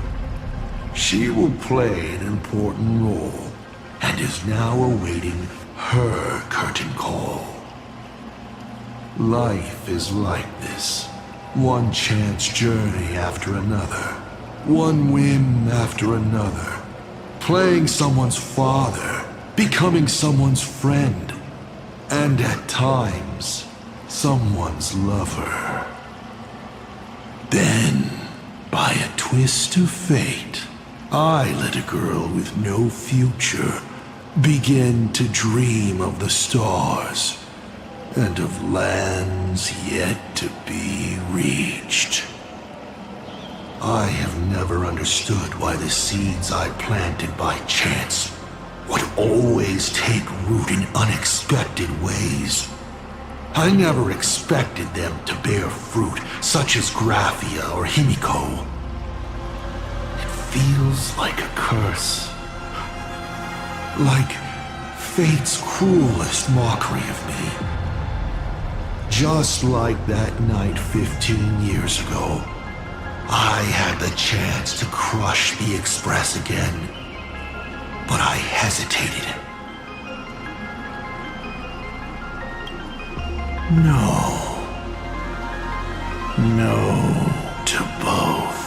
She will play an important role, and is now awaiting her curtain call. Life is like this. One chance journey after another. One whim after another. Playing someone's father. Becoming someone's friend. And at times, someone's lover. Then, by a twist of fate, I let a girl with no future begin to dream of the stars and of lands yet to be reached. I have never understood why the seeds I planted by chance would always take root in unexpected ways. I never expected them to bear fruit, such as Graphia or Himiko. It feels like a curse. Like fate's cruelest mockery of me. Just like that night 15 years ago, I had the chance to crush the Express again, but I hesitated. No to both.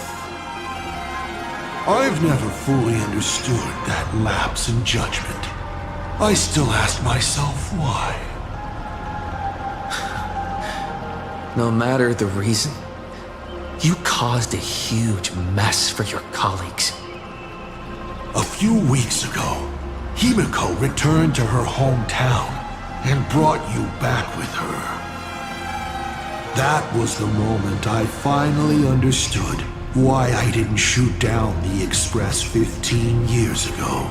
I've never fully understood that lapse in judgment. I still ask myself why. No matter the reason, you caused a huge mess for your colleagues. A few weeks ago, Himiko returned to her hometown and brought you back with her. That was the moment I finally understood why I didn't shoot down the Express 15 years ago.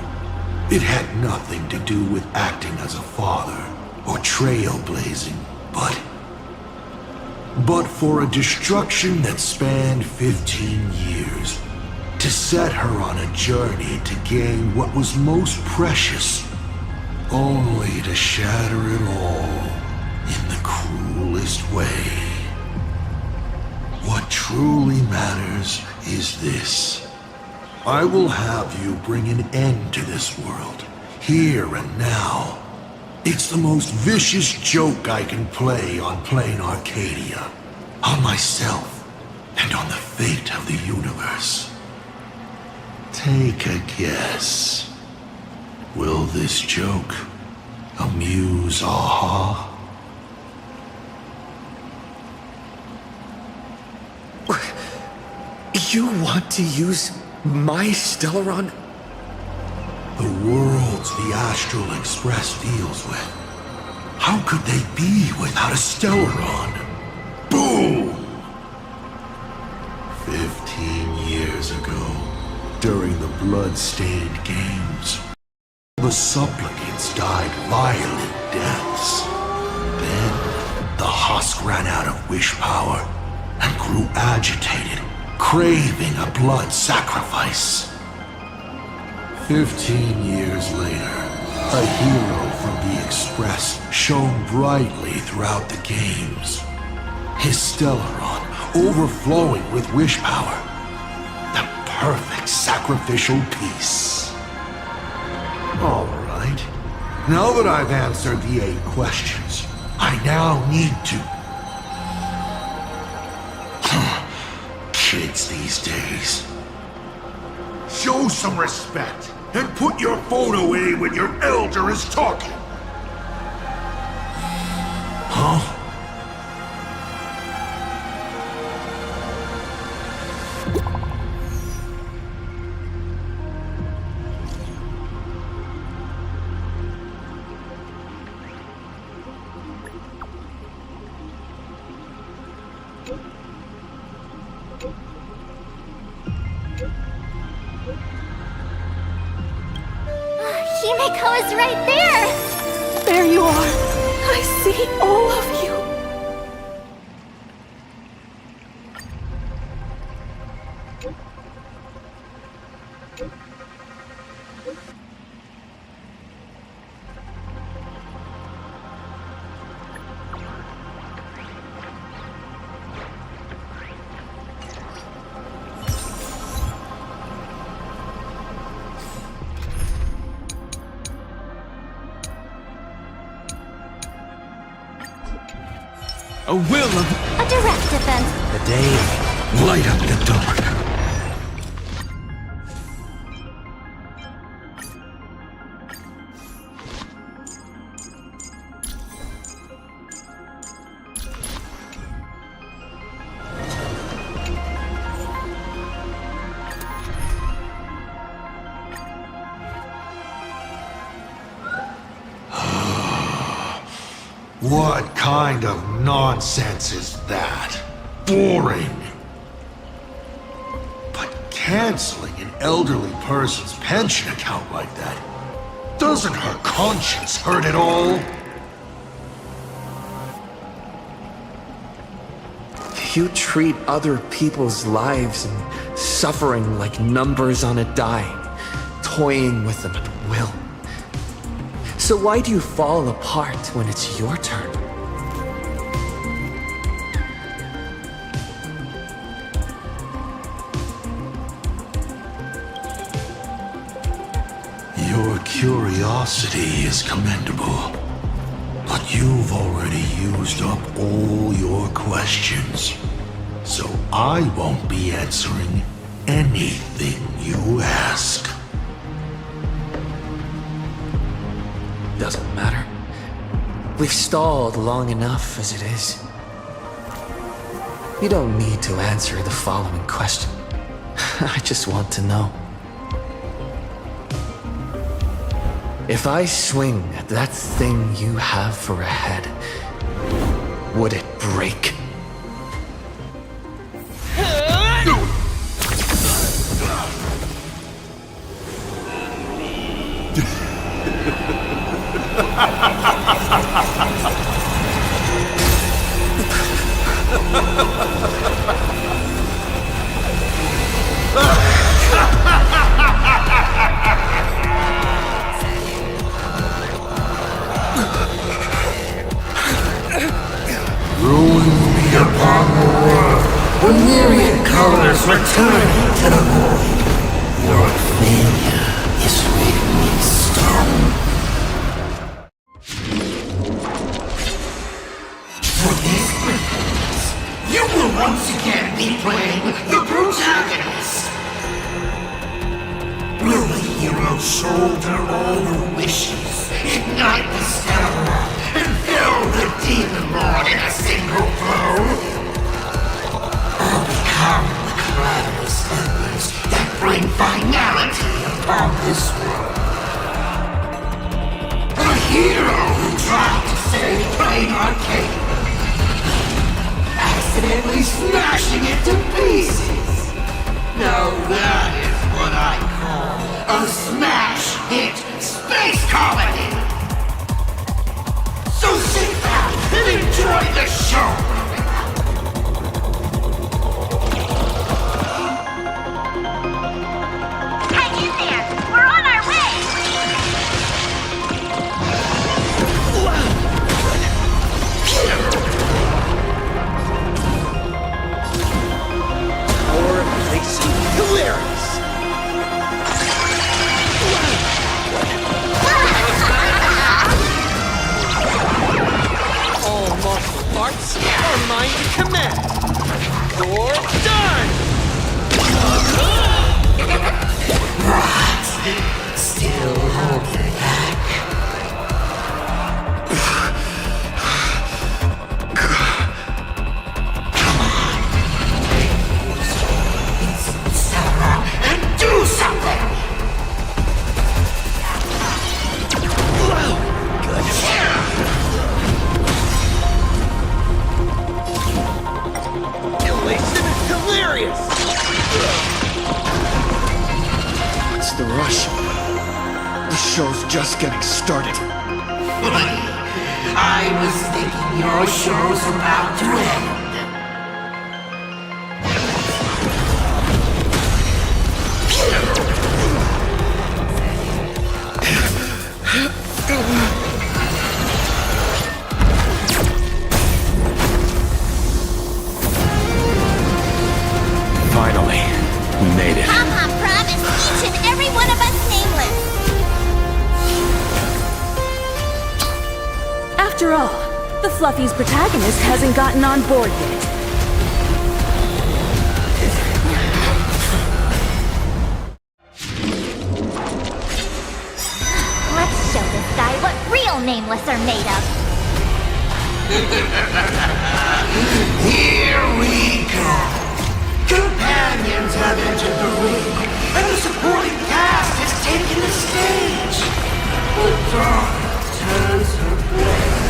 It had nothing to do with acting as a father or trailblazing, but for a destruction that spanned 15 years, to set her on a journey to gain what was most precious, only to shatter it all in the cruelest way. What truly matters is this. I will have you bring an end to this world, here and now. It's the most vicious joke I can play on plain Arcadia, on myself, and on the fate of the universe. Take a guess. Will this joke amuse Aha? You want to use my Stellaron? The worlds the Astral Express deals with. How could they be without a Stellaron? Boom! 15 years ago, during the blood-stained games, the supplicants died violent deaths. Then, the husk ran out of wish power and grew agitated, craving a blood sacrifice. 15 years later, a hero from the Express shone brightly throughout the games. His Stellaron overflowing with wish power. The perfect sacrificial piece. All right. Now that I've answered the 8 questions, I now need to... Kids these days. Show some respect and put your phone away when your elder is talking. Huh? Himiko is right there! There you are! I see all of you! A will of... A direct defense. The day light up the dark. What kind of nonsense is that? Boring. canceling an elderly person's pension account like that, doesn't her conscience hurt at all? You treat other people's lives and suffering like numbers on a die, toying with them at will. So why do you fall apart when it's your turn? Your curiosity is commendable, but you've already used up all your questions, so I won't be answering anything you ask. Doesn't matter. We've stalled long enough as it is. You don't need to answer the following question. I just want to know. If I swing at that thing you have for a head, would it break? Ruin be upon the world, the myriad colors returning to the void. Your failure is written in stone. For this purpose, you will once again be playing the protagonist. Will the hero shoulder all the wishes, ignite the stellar, and fill the demon lord in a single blow? Or become the clamorous embers that bring finality upon this world? A hero who tried to save plain arcade, accidentally smashing it to pieces. Now that is what I call a smash hit space comedy. So sit back and enjoy the show! Hang in there! We're on our way! Our place is hilarious! All martial arts are mine to command. You're done! What? Still holding back? Come on. Stand up and do something! Elation is hilarious! What's the rush? The show's just getting started. I was thinking your show's about to end. Finally, we made it. Pom-Pom promised each and every one of us nameless. After all, the Fluffy's protagonist hasn't gotten on board yet. Let's show this guy what real nameless are made of. Here we go. Companions have entered the ring, and the supporting cast has taken the stage. The dark turns her blade.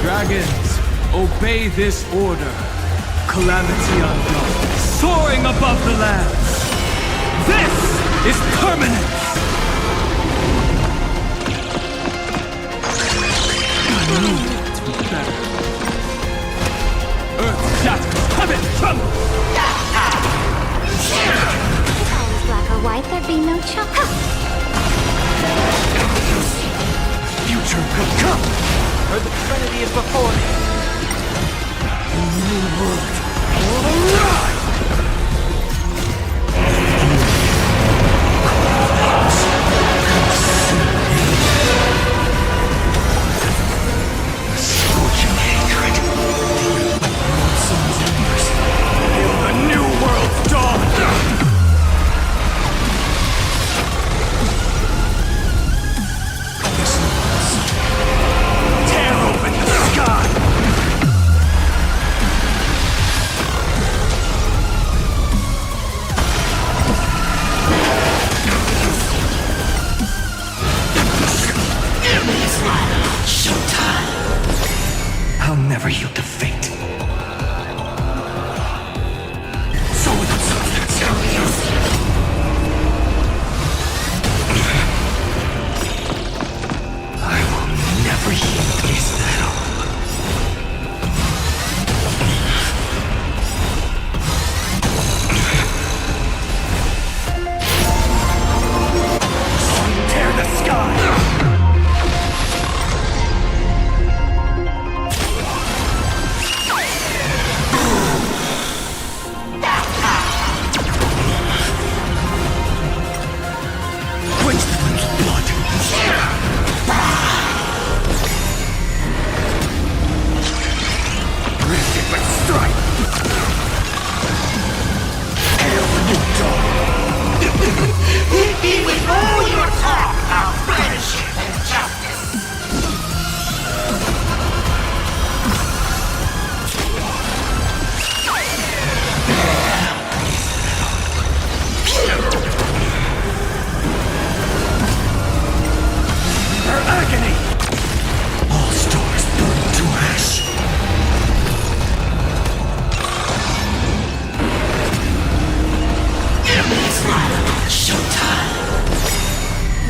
Dragons, Obey this order. Calamity unknown, soaring above the lands. This is permanence! I knew it to be better. Earth shatters, heaven trembles! If I was black or white, there'd be no choice. Future could come! Or the Trinity is before me. A new world will arise! Scorching hatred. Sun's embers. Feel the new world's dawn! Tear open the sky! Showtime. I'll never yield to fate. So I will never yield. Is that all? Tear the sky!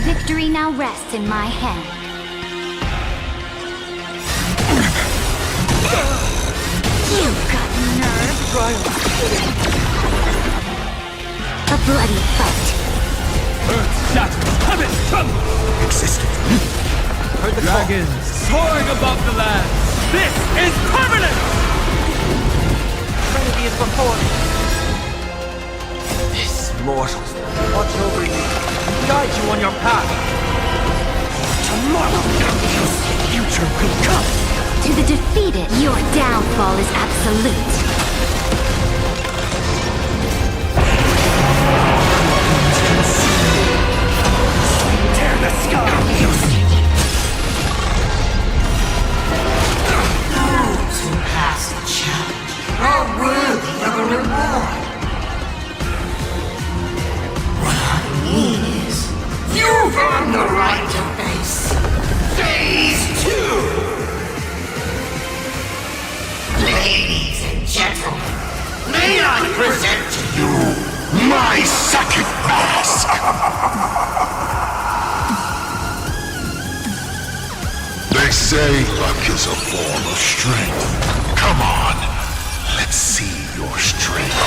Victory now rests in my hand. You've got nerve. A bloody fight. Earth shatters, heaven trembles! Existed. Heard the dragons soaring above the land. This is permanent! Trinity is before me. This mortals. Watch over you. Guide you on your path. Tomorrow, future will come. To the defeated, your downfall is absolute. Tear the sky! Those who pass the challenge are worthy of a reward. What I mean is, you've earned the right to face Phase 2! Ladies and gentlemen, may I present to you my second mask! They say luck is a form of strength. Come on, let's see your strength.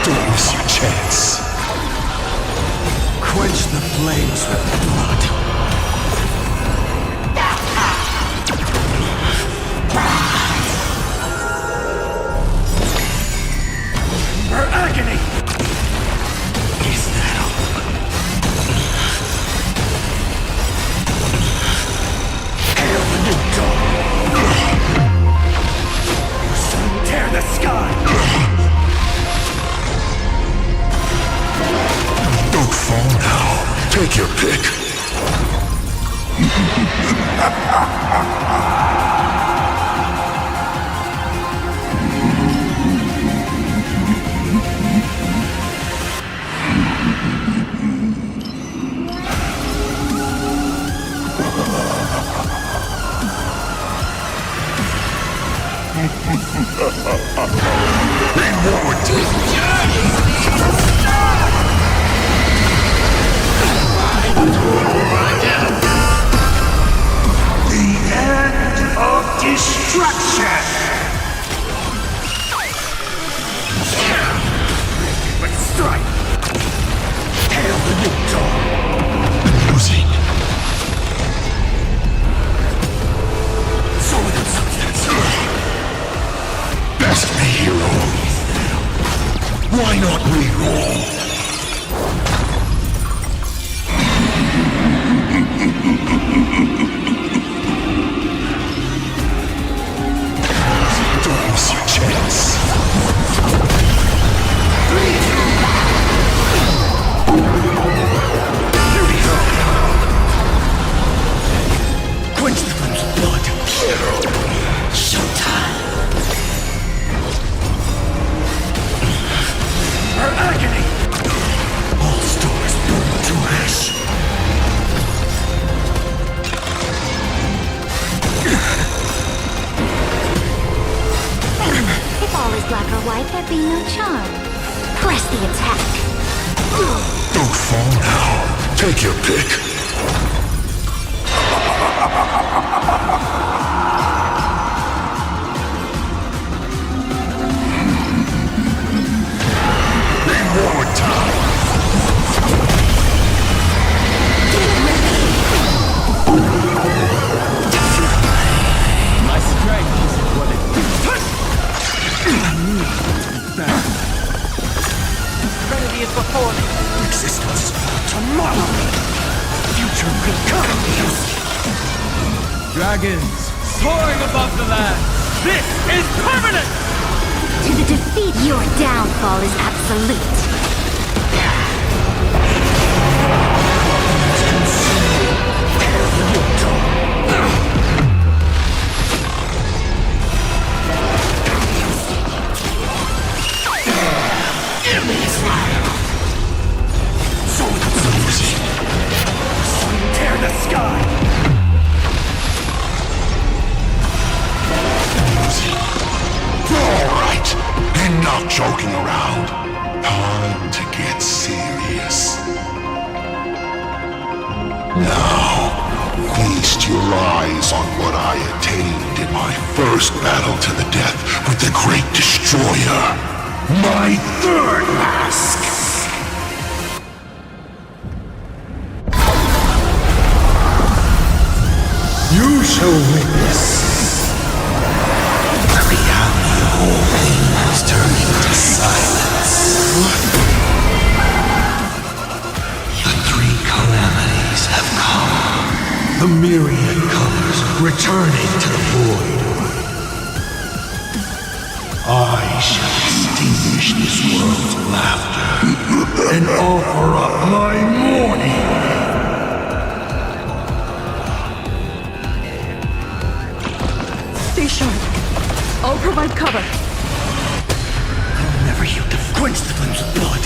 Don't miss your chance. Quench the flames with blood. For agony! Is that all? Hail the new dawn! Tear the sky! Don't fall now. Take your pick. Destruction! But strike! Hail the victor! Losing. So without substance. Best be hero. Why not reroll? Don't miss your chance. Here we go. Quench the flames of blood. Showtime. Her agony. All stars burn to ash. If all is black or white, there'd be no charm. Press the attack. Don't fall now. Take your pick. Reward time. My strength is what it is. Trinity is before me. Existence. Tomorrow. Future will come. Dragons soaring above the land. This is permanent! To the defeat, your downfall is absolute. So losing. Tear the sky. All right, enough joking around. Time to get serious. Now, feast your eyes on what I attained in my first battle to the death with the Great Destroyer. My third mask! You shall witness the reality of all things turning to silence. The three calamities have come. The myriad colors returning to the void. I shall extinguish this world's laughter and offer up my mourning. Stay sharp. I'll provide cover. I'll never yield to quench the flames of blood.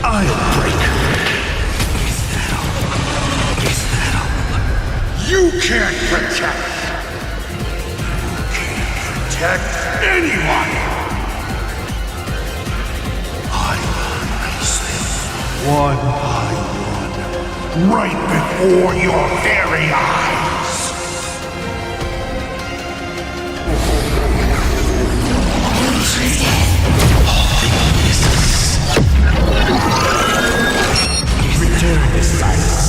I'll break. Is that all? Is that all? You can't protect. You can't protect anyone. I will erase them one by one, right before your very eyes. Return to silence.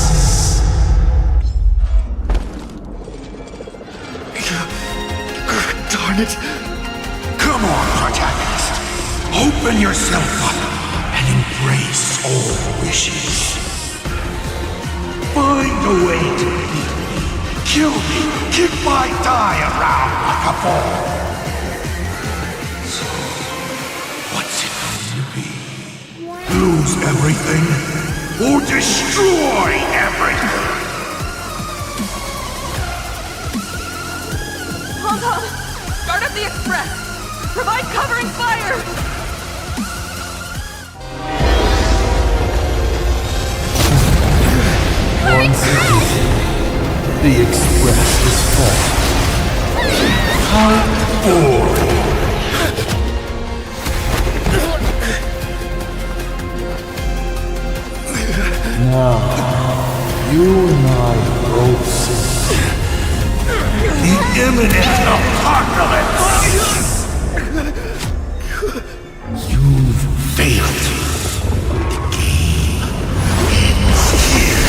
Darn it. Come on, protagonist. Open yourself up and embrace all wishes. Find a way to beat me. Kill me. Kick my die around like a ball. So, what's it going to be? Lose everything or destroy everything? Hold on! Start up the express! Provide covering fire! Once again, the express is falling. Now, you and I both see the imminent apocalypse! You've failed. The game ends here.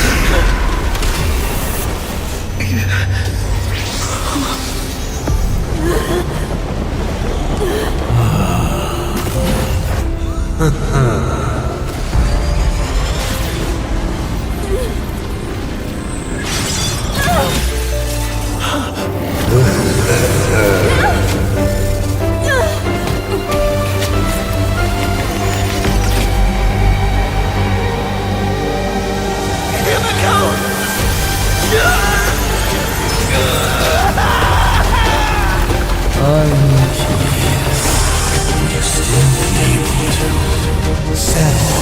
You're still able to settle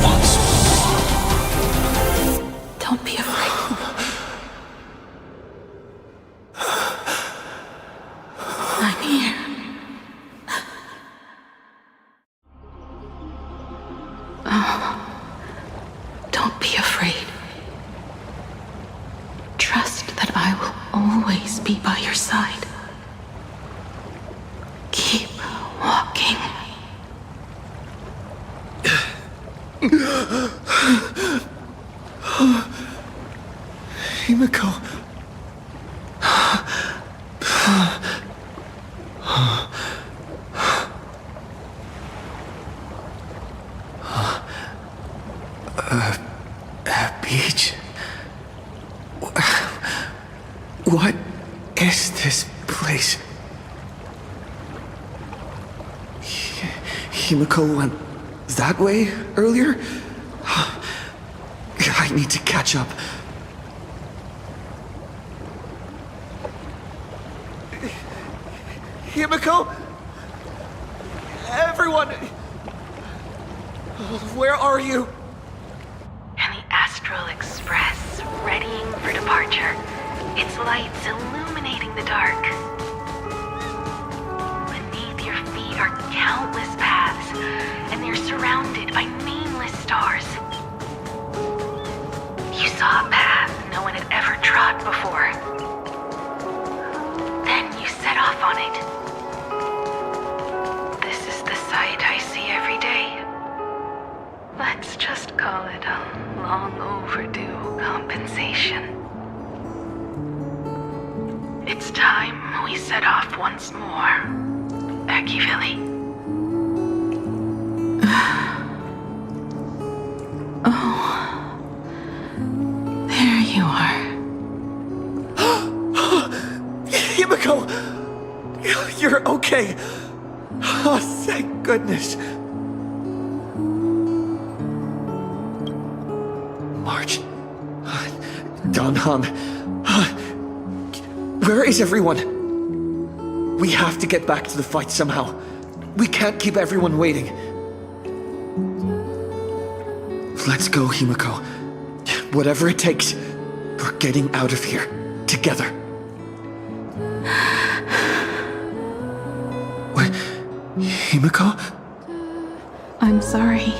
once more. Don't be afraid. I'm here. Oh, don't be afraid. Trust that I will always be by your side. Keep walking. Himiko. Beach. What is this place? Himiko went that way earlier? I need to catch up. Himiko? Everyone! Where are you? And the Astral Express, readying for departure. Its lights illuminating the dark. Beneath your feet are countless paths, and they're surrounded by nameless stars. You saw a path no one had ever trod before. Then you set off on it. This is the sight I see every day. Let's just call it a long overdue compensation. It's time we set off once more, Akivili. Oh, there you are. Himiko! You're okay. Oh, thank goodness. March. Donhan. Where is everyone? We have to get back to the fight somehow. We can't keep everyone waiting. Let's go, Himiko. Whatever it takes, we're getting out of here. Together. What? Himiko? I'm sorry.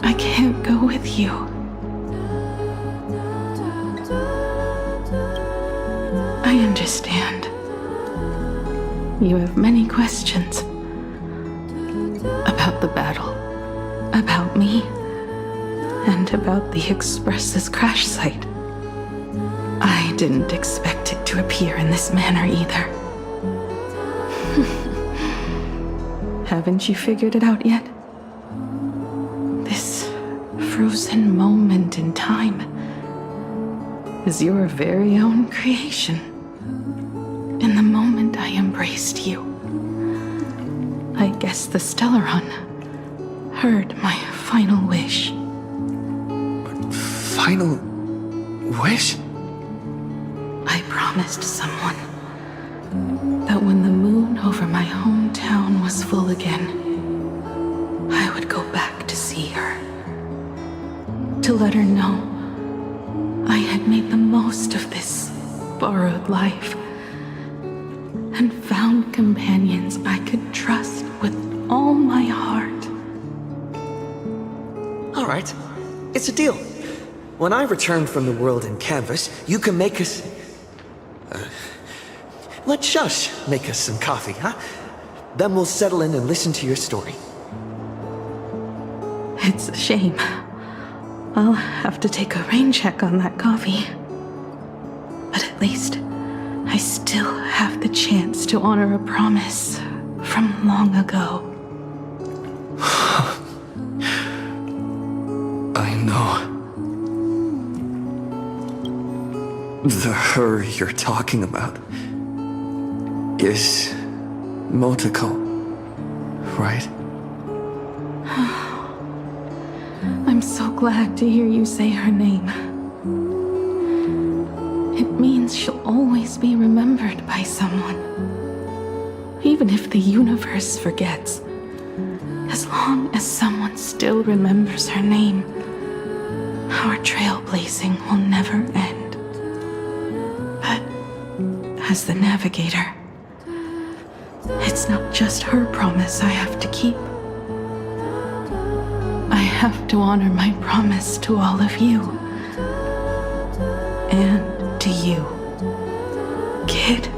I can't go with you. I understand. You have many questions. About the battle. About me. And about the Express's crash site. I didn't expect it to appear in this manner either. Haven't you figured it out yet? This frozen moment in time is your very own creation. In the moment I embraced you, I guess the Stellaron heard my final wish. Final wish? I promised someone that when the moon over my hometown was full again, I would go back to see her. To let her know I had made the most of this borrowed life companions I could trust with all my heart. Alright, it's a deal. When I return from the world in canvas, you can make us... let Shush make us some coffee, huh? Then we'll settle in and listen to your story. It's a shame. I'll have to take a rain check on that coffee. But at least I still have the chance to honor a promise from long ago. I know. The her you're talking about is Motoko, right? I'm so glad to hear you say her name. It means she'll always be remembered by someone. Even if the universe forgets. As long as someone still remembers her name, our trailblazing will never end. But as the navigator, it's not just her promise I have to keep. I have to honor my promise to all of you. And to you, kid.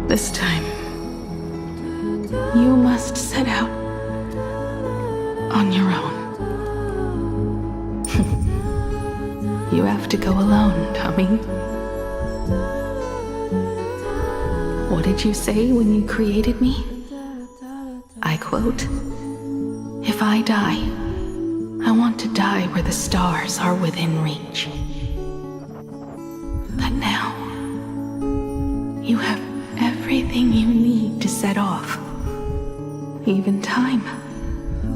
This time, you must set out on your own. You have to go alone, Tommy. What did you say when you created me? I quote, "If I die, I want to die where the stars are within reach." But now, you have everything you need to set off. Even time.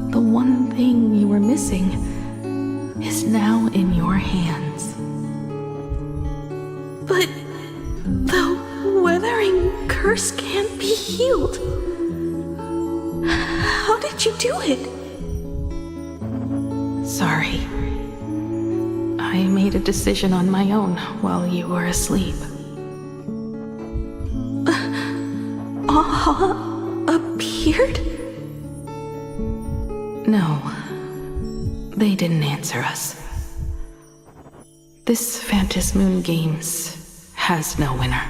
The one thing you were missing is now in your hands. But the weathering curse can't be healed. How did you do it? Sorry. I made a decision on my own while you were asleep. Appeared? No. They didn't answer us. This Phantasm Moon Games has no winner.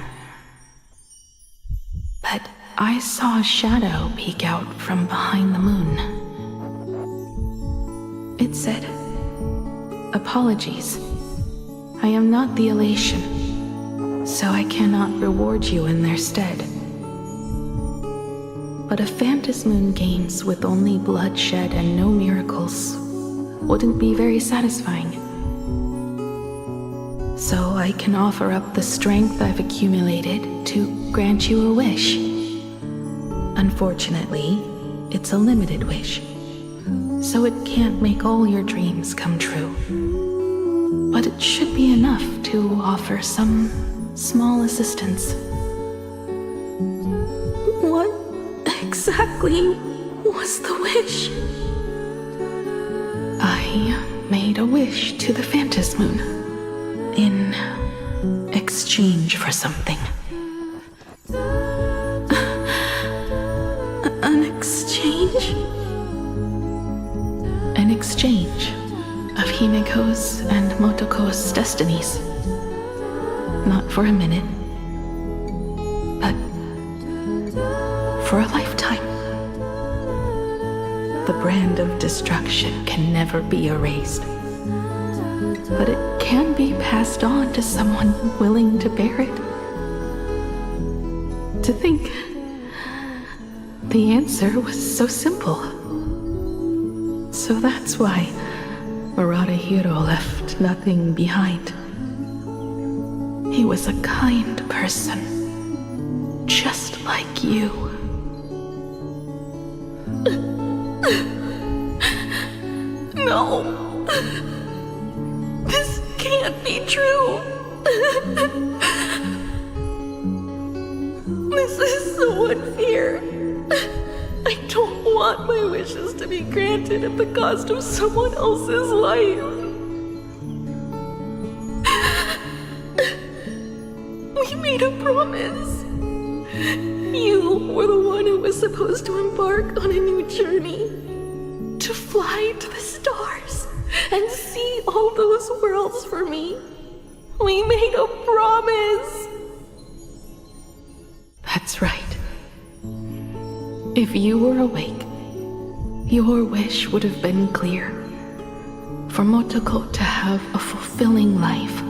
But I saw a shadow peek out from behind the moon. It said, "Apologies. I am not the elation, so I cannot reward you in their stead." But a Phantasm Moon Games with only bloodshed and no miracles wouldn't be very satisfying. So I can offer up the strength I've accumulated to grant you a wish. Unfortunately, it's a limited wish, so it can't make all your dreams come true. But it should be enough to offer some small assistance. What exactly was the wish? I made a wish to the Phantasm Moon in exchange for something. An exchange? An exchange of Himiko's and Motoko's destinies. Not for a minute, but for a lifetime. The brand of destruction can never be erased, but it can be passed on to someone willing to bear it. To think the answer was so simple. So that's why NHIธ์left nothing behind. He was a kind person, just like you. No. This can't be true. This is so unfair. I don't want my wishes to be granted at the cost of someone else's life. We made a promise. You were the one who was supposed to embark on a new journey. To fly to the stars and see all those worlds for me. We made a promise. That's right. If you were awake, your wish would have been clear. For Motoko to have a fulfilling life.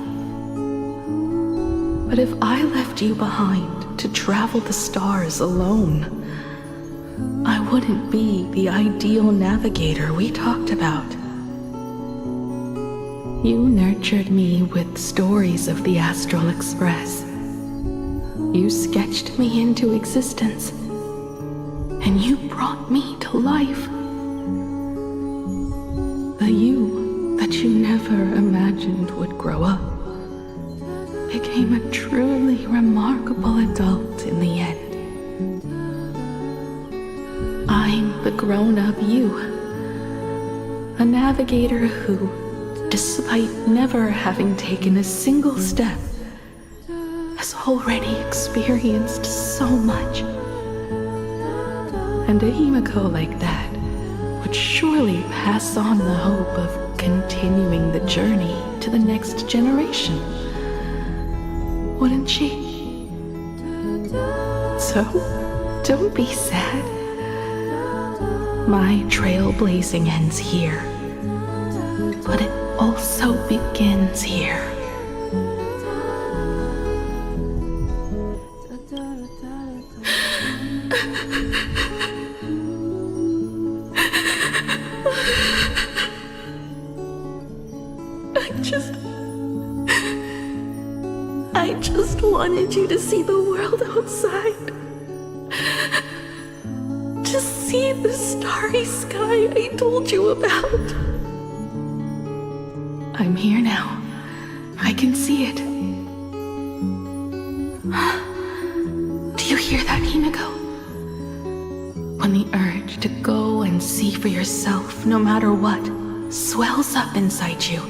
But if I left you behind to travel the stars alone, I wouldn't be the ideal navigator we talked about. You nurtured me with stories of the Astral Express. You sketched me into existence, and you brought me to life. The you that you never imagined would grow up became a truly remarkable adult in the end. I'm the grown-up you, a navigator who, despite never having taken a single step, has already experienced so much. And a Himiko like that would surely pass on the hope of continuing the journey to the next generation, wouldn't she? So, don't be sad. My trailblazing ends here, but it also begins here. I just wanted you to see the world outside. To see the starry sky I told you about. I'm here now. I can see it. Do you hear that, Himiko? When the urge to go and see for yourself, no matter what, swells up inside you,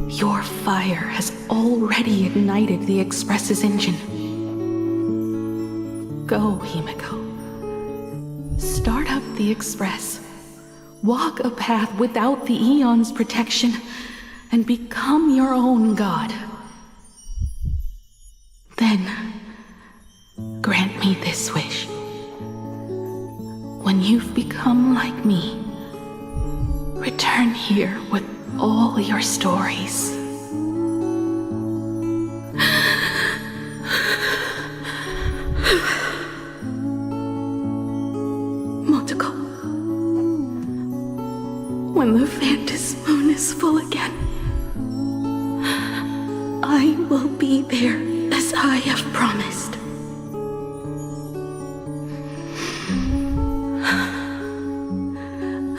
your fire has already ignited the Express's engine. Go, Himiko. Start up the Express. Walk a path without the Aeon's protection, and become your own god. Then, grant me this wish. When you've become like me, return here with all your stories. Motoko, when the Phantom Moon is full again, I will be there as I have promised.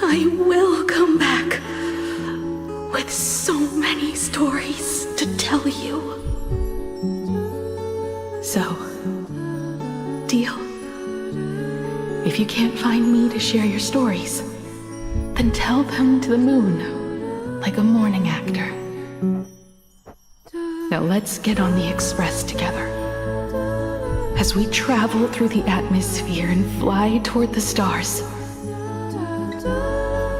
I will come back with so many stories to tell you. So, deal? If you can't find me to share your stories, then tell them to the moon, like a morning actor. Now let's get on the Express together. As we travel through the atmosphere and fly toward the stars,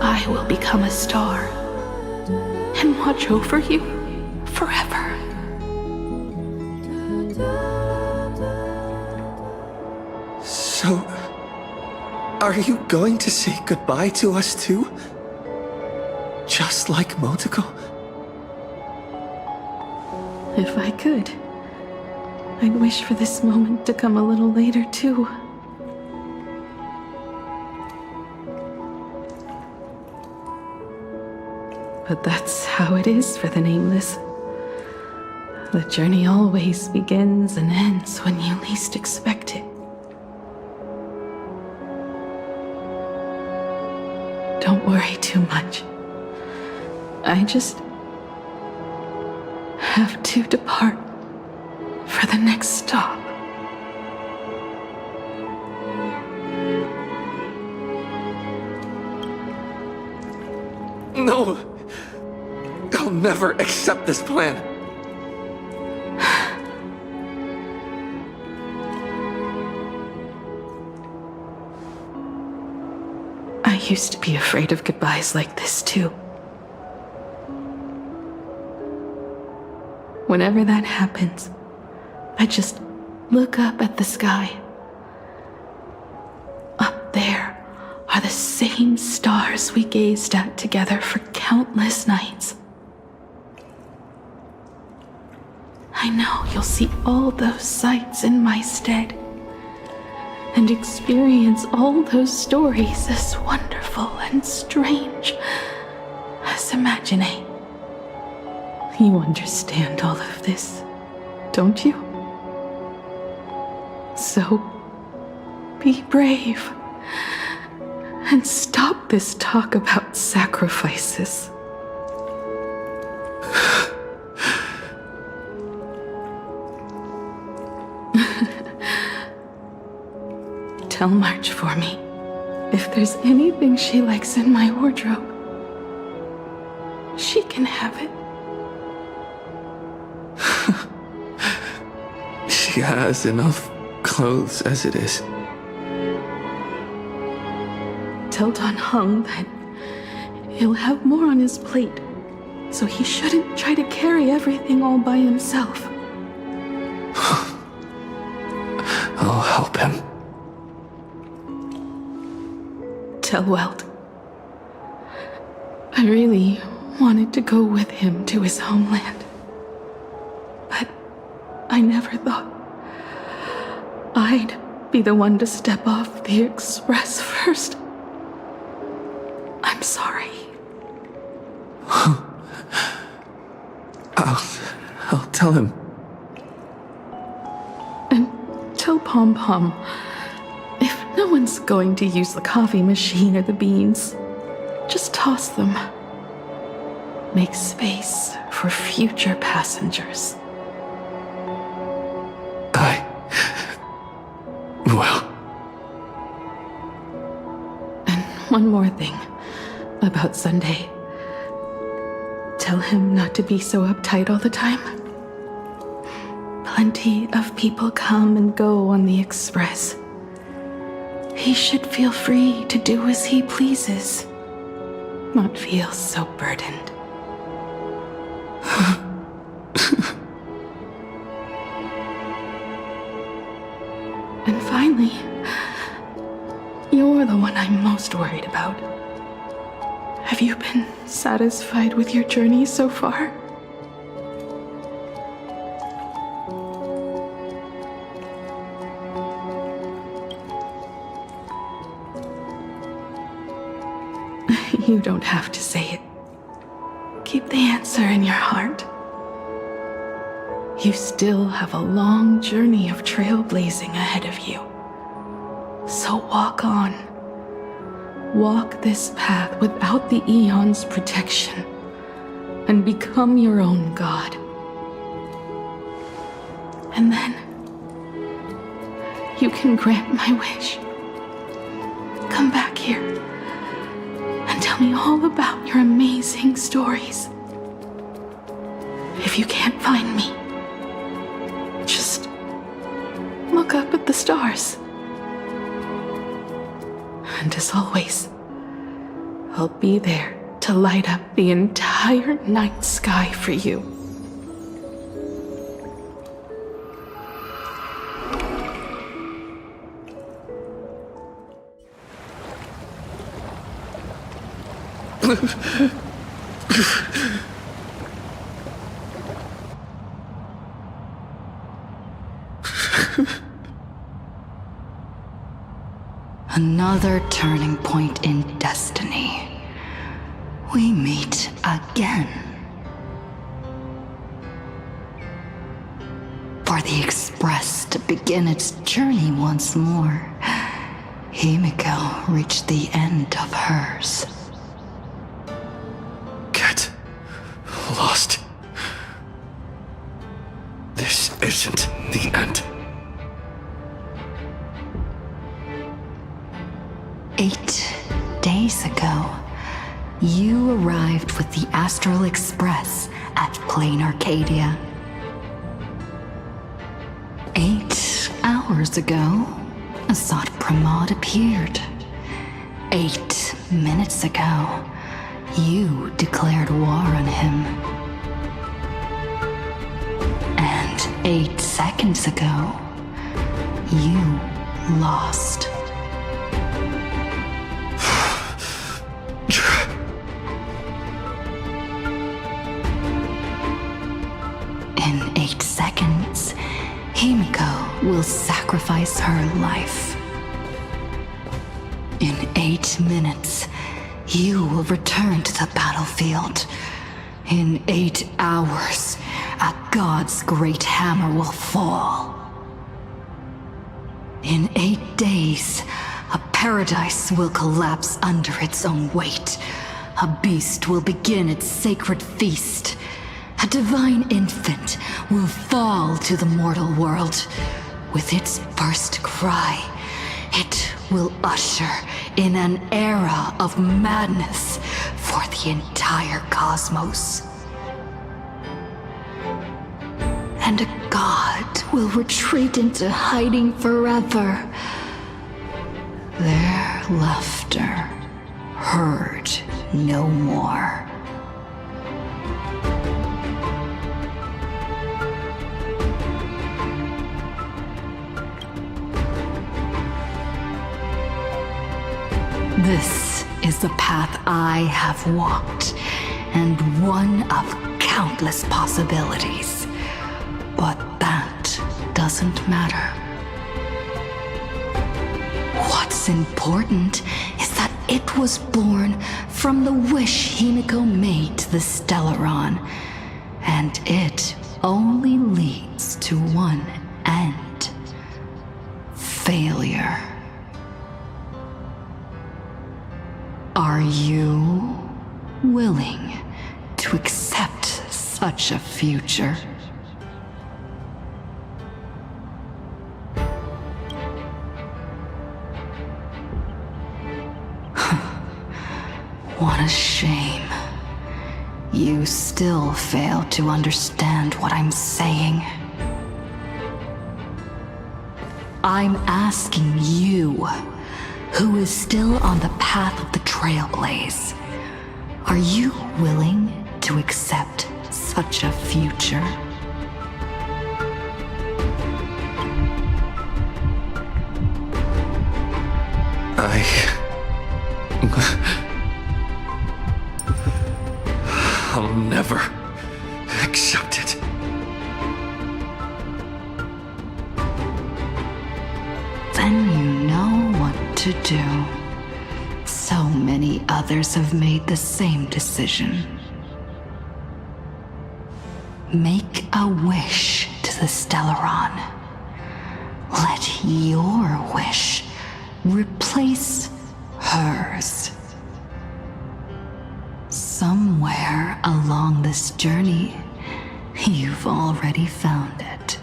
I will become a star and watch over you forever. So, are you going to say goodbye to us too? Just like Motoko? If I could, I'd wish for this moment to come a little later too. But that's how it is for the Nameless. The journey always begins and ends when you least expect it. Don't worry too much. I just have to depart for the next stop. No! I'll never accept this plan. I used to be afraid of goodbyes like this too. Whenever that happens, I just look up at the sky. Up there are the same stars we gazed at together for countless nights. I know you'll see all those sights in my stead and experience all those stories as wonderful and strange as imagining. You understand all of this, don't you? So, be brave and stop this talk about sacrifices. Tell March for me if there's anything she likes in my wardrobe. She can have it. She has enough clothes as it is. Tell Don Hung that he'll have more on his plate, so he shouldn't try to carry everything all by himself. I'll help him. Tell Welp I really wanted to go with him to his homeland, but I never thought I'd be the one to step off the express first. I'm sorry. I'll tell him. And tell Pom Pom, if no one's going to use the coffee machine or the beans, just toss them. Make space for future passengers. Well. And one more thing about Sunday. Tell him not to be so uptight all the time. Plenty of people come and go on the express. He should feel free to do as he pleases, not feel so burdened. And finally, you're the one I'm most worried about. Have you been satisfied with your journey so far? You don't have to say it. Keep the answer in your heart. You still have a long journey of trailblazing ahead of you. So walk on. Walk this path without the Aeon's protection and become your own god. And then you can grant my wish. Come back here and tell me all about your amazing stories. If you can't find me, just look up at the stars. And as always, I'll be there to light up the entire night sky for you. Another turning point in destiny. We meet again. For the Express to begin its journey once more, Himiko reached the end of hers. Get lost. This isn't the end. 8 days ago, you arrived with the Astral Express at Plain Arcadia. 8 hours ago, Assad Pramod appeared. 8 minutes ago, you declared war on him. And 8 seconds ago, you lost. In 8 seconds, Himiko will sacrifice her life. In 8 minutes, you will return to the battlefield. In 8 hours, a god's great hammer will fall. In 8 days, a paradise will collapse under its own weight. A beast will begin its sacred feast. A divine infant will fall to the mortal world. With its first cry, it will usher in an era of madness for the entire cosmos. And a god will retreat into hiding forever. Their laughter heard no more. This is the path I have walked, and one of countless possibilities. But that doesn't matter. What's important is that it was born from the wish Himiko made to the Stellaron, and it only leads to one end: failure. Are you willing to accept such a future? What a shame. You still fail to understand what I'm saying. I'm asking you, who is still on the path of the Trailblaze, are you willing to accept such a future? I'll never accept it. Then you know what to do. So many others have made the same decision. Make a wish to the Stellaron. Let your wish replace hers. Somewhere along this journey, you've already found it.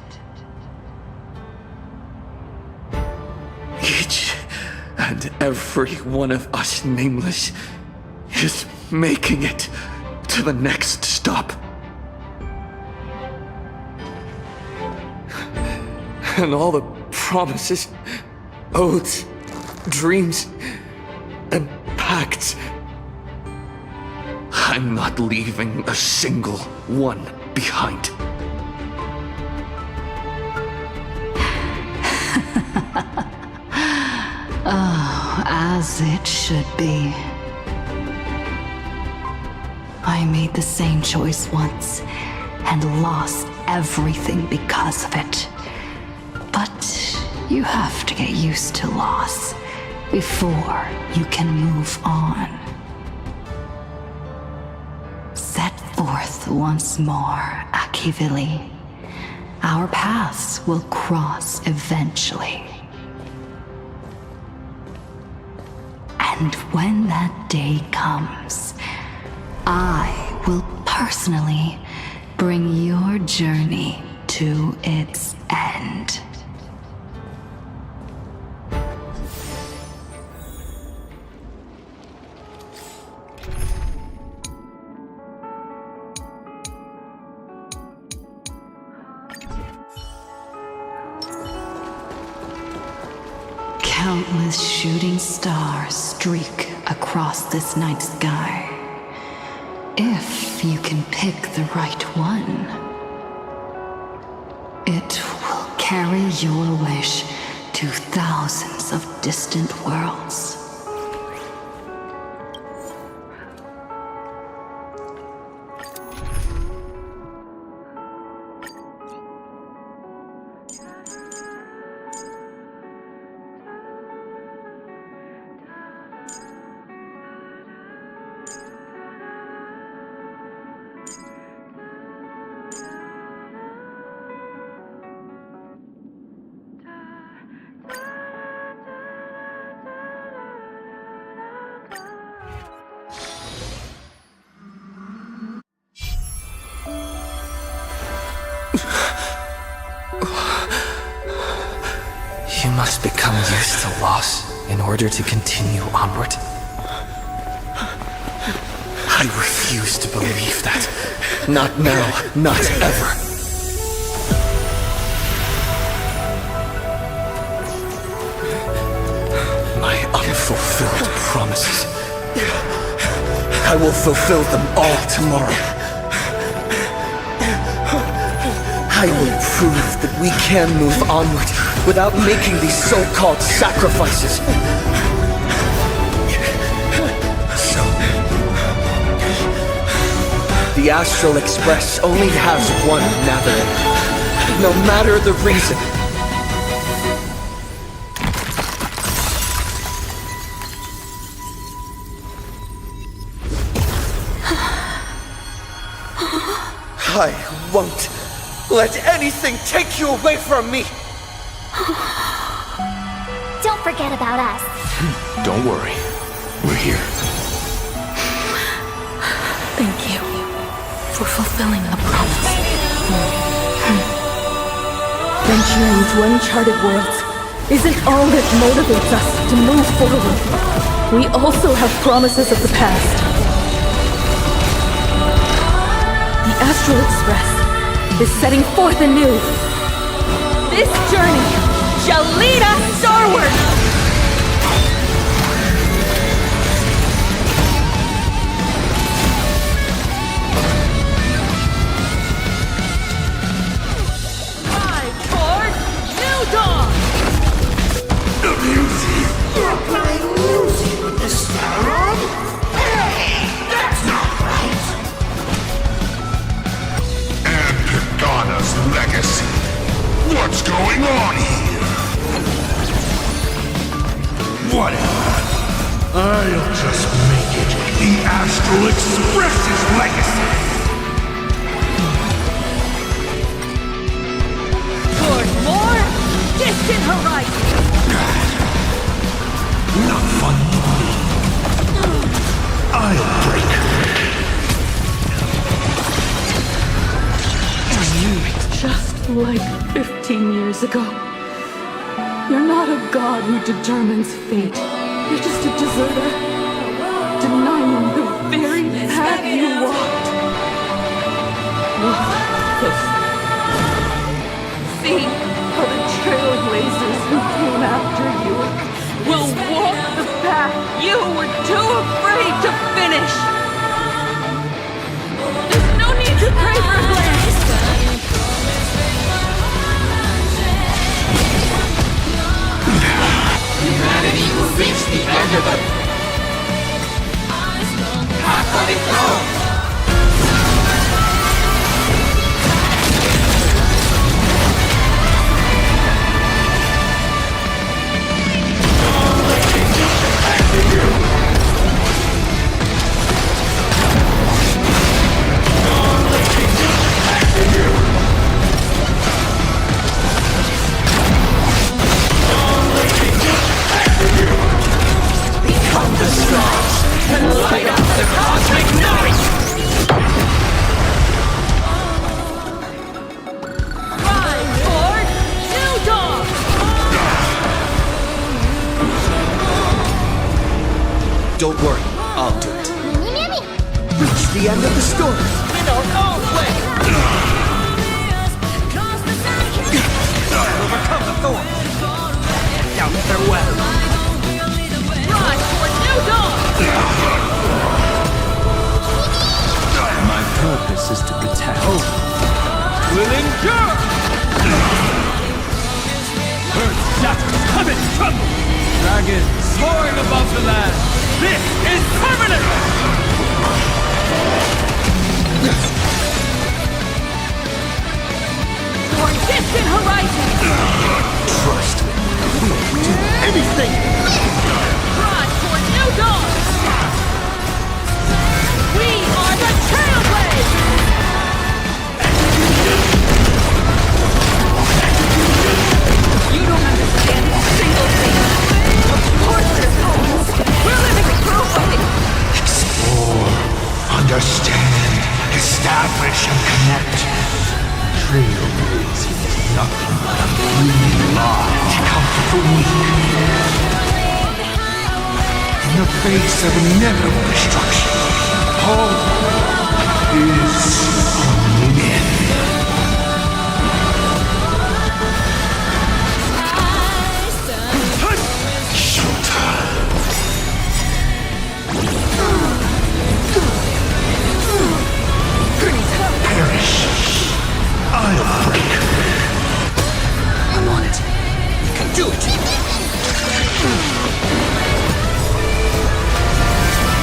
Each and every one of us nameless is making it to the next stop. And all the promises, oaths, dreams, and pacts, I'm not leaving a single one behind. Oh, as it should be. I made the same choice once and lost everything because of it. But you have to get used to loss before you can move on. Set forth once more, Akivili. Our paths will cross eventually. And when that day comes, I will personally bring your journey to its end. countless shooting stars streak across this night sky. If you can pick the right one, it will carry your wish to thousands of distant worlds. You must become used to loss in order to continue onward. I refuse to believe that. Not now, not ever. My unfulfilled promises. I will fulfill them all tomorrow. I will prove that we can move onward without making these so-called sacrifices. So, the Astral Express only has one navigator, no matter the reason. I won't let anything take you away from me! Don't forget about us. Don't worry. We're here. Thank you for fulfilling the promise. Venturing into uncharted worlds isn't all that motivates us to move forward. We also have promises of the past. The Astral Express is setting forth anew. This journey shall lead us starward! Ride toward New Dawn! The music? You're playing music with the star? Hey, that's not right! And Pagana's legacy. What's going on here? Whatever. I'll just make it the Astral Express's legacy. Toward more distant horizons! Not funny. I'll break her. Just like 15 years ago. You're not a god who determines fate. You're just a deserter, denying the very path you walked. Look closely. See how the trailblazers who came after you will walk the path you were too afraid to finish. There's no need to pray for grace. Humanity will reach the end of it. Not let it go. Become the stars and light up the cosmic night! Ride toward New Dawn! Don't worry, I'll do it. Reach the end of the story in our own way! Overcome the thorns! Down their well! anything! Rise toward new dawn! We are the Trailblazers! You don't understand a single thing. Of course there's hope. We're living proof of it. Explore, understand, establish, and connect. Trailblazing is nothing but a bleeding lie to comfort the weak. In the face of inevitable destruction, hope is a myth. Perish. I'll break. I'm on it. You can do it.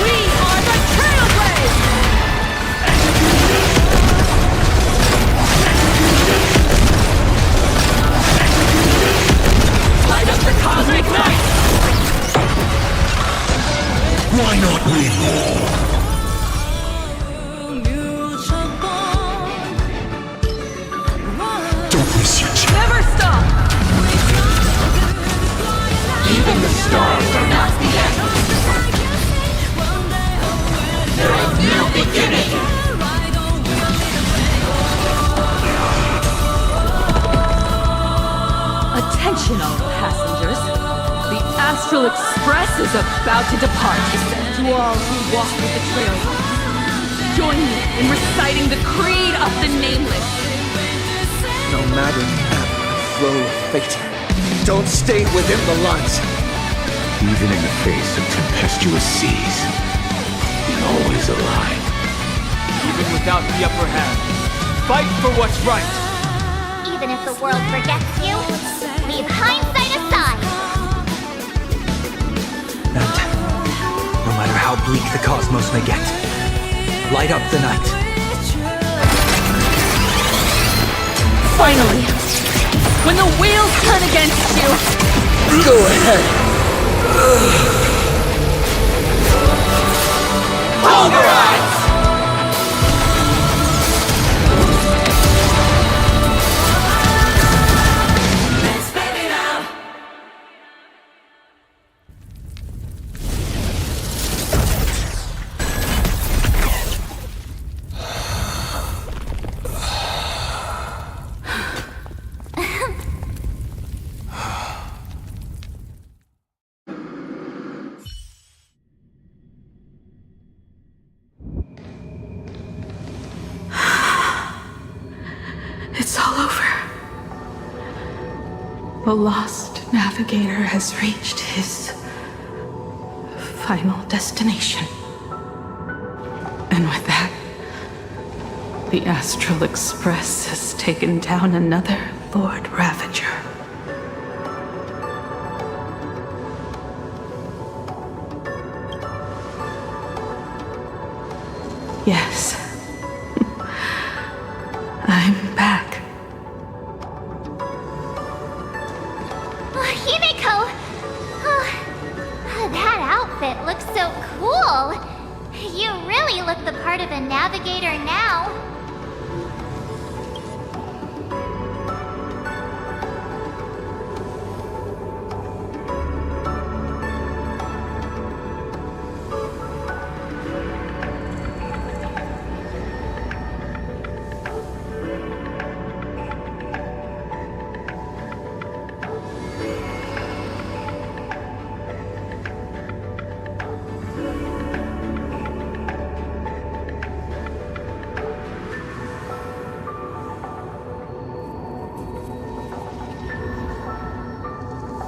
We are the Trailblazers! Light up the cosmic night! Why not win more? Don't miss your chance. Never stop! Even the stars are not the end. They're a new beginning. Attention all passengers. The Astral Express is about to depart. To all who walk with the trail, join me in reciting the creed of the Nameless. No matter the ebb and flow of fate, don't stay within the lines. Even in the face of tempestuous seas, you're always alive. Even without the upper hand, fight for what's right. Even if the world forgets you, leave hindsight aside. And no matter how bleak the cosmos may get, light up the night. Finally, when the wheels turn against you, go ahead. Pulverize! It's all over. The lost navigator has reached his final destination. And with that, the Astral Express has taken down another Lord Ravager. Yes. I'm back. Himiko! Oh, that outfit looks so cool. You really look the part of a navigator now.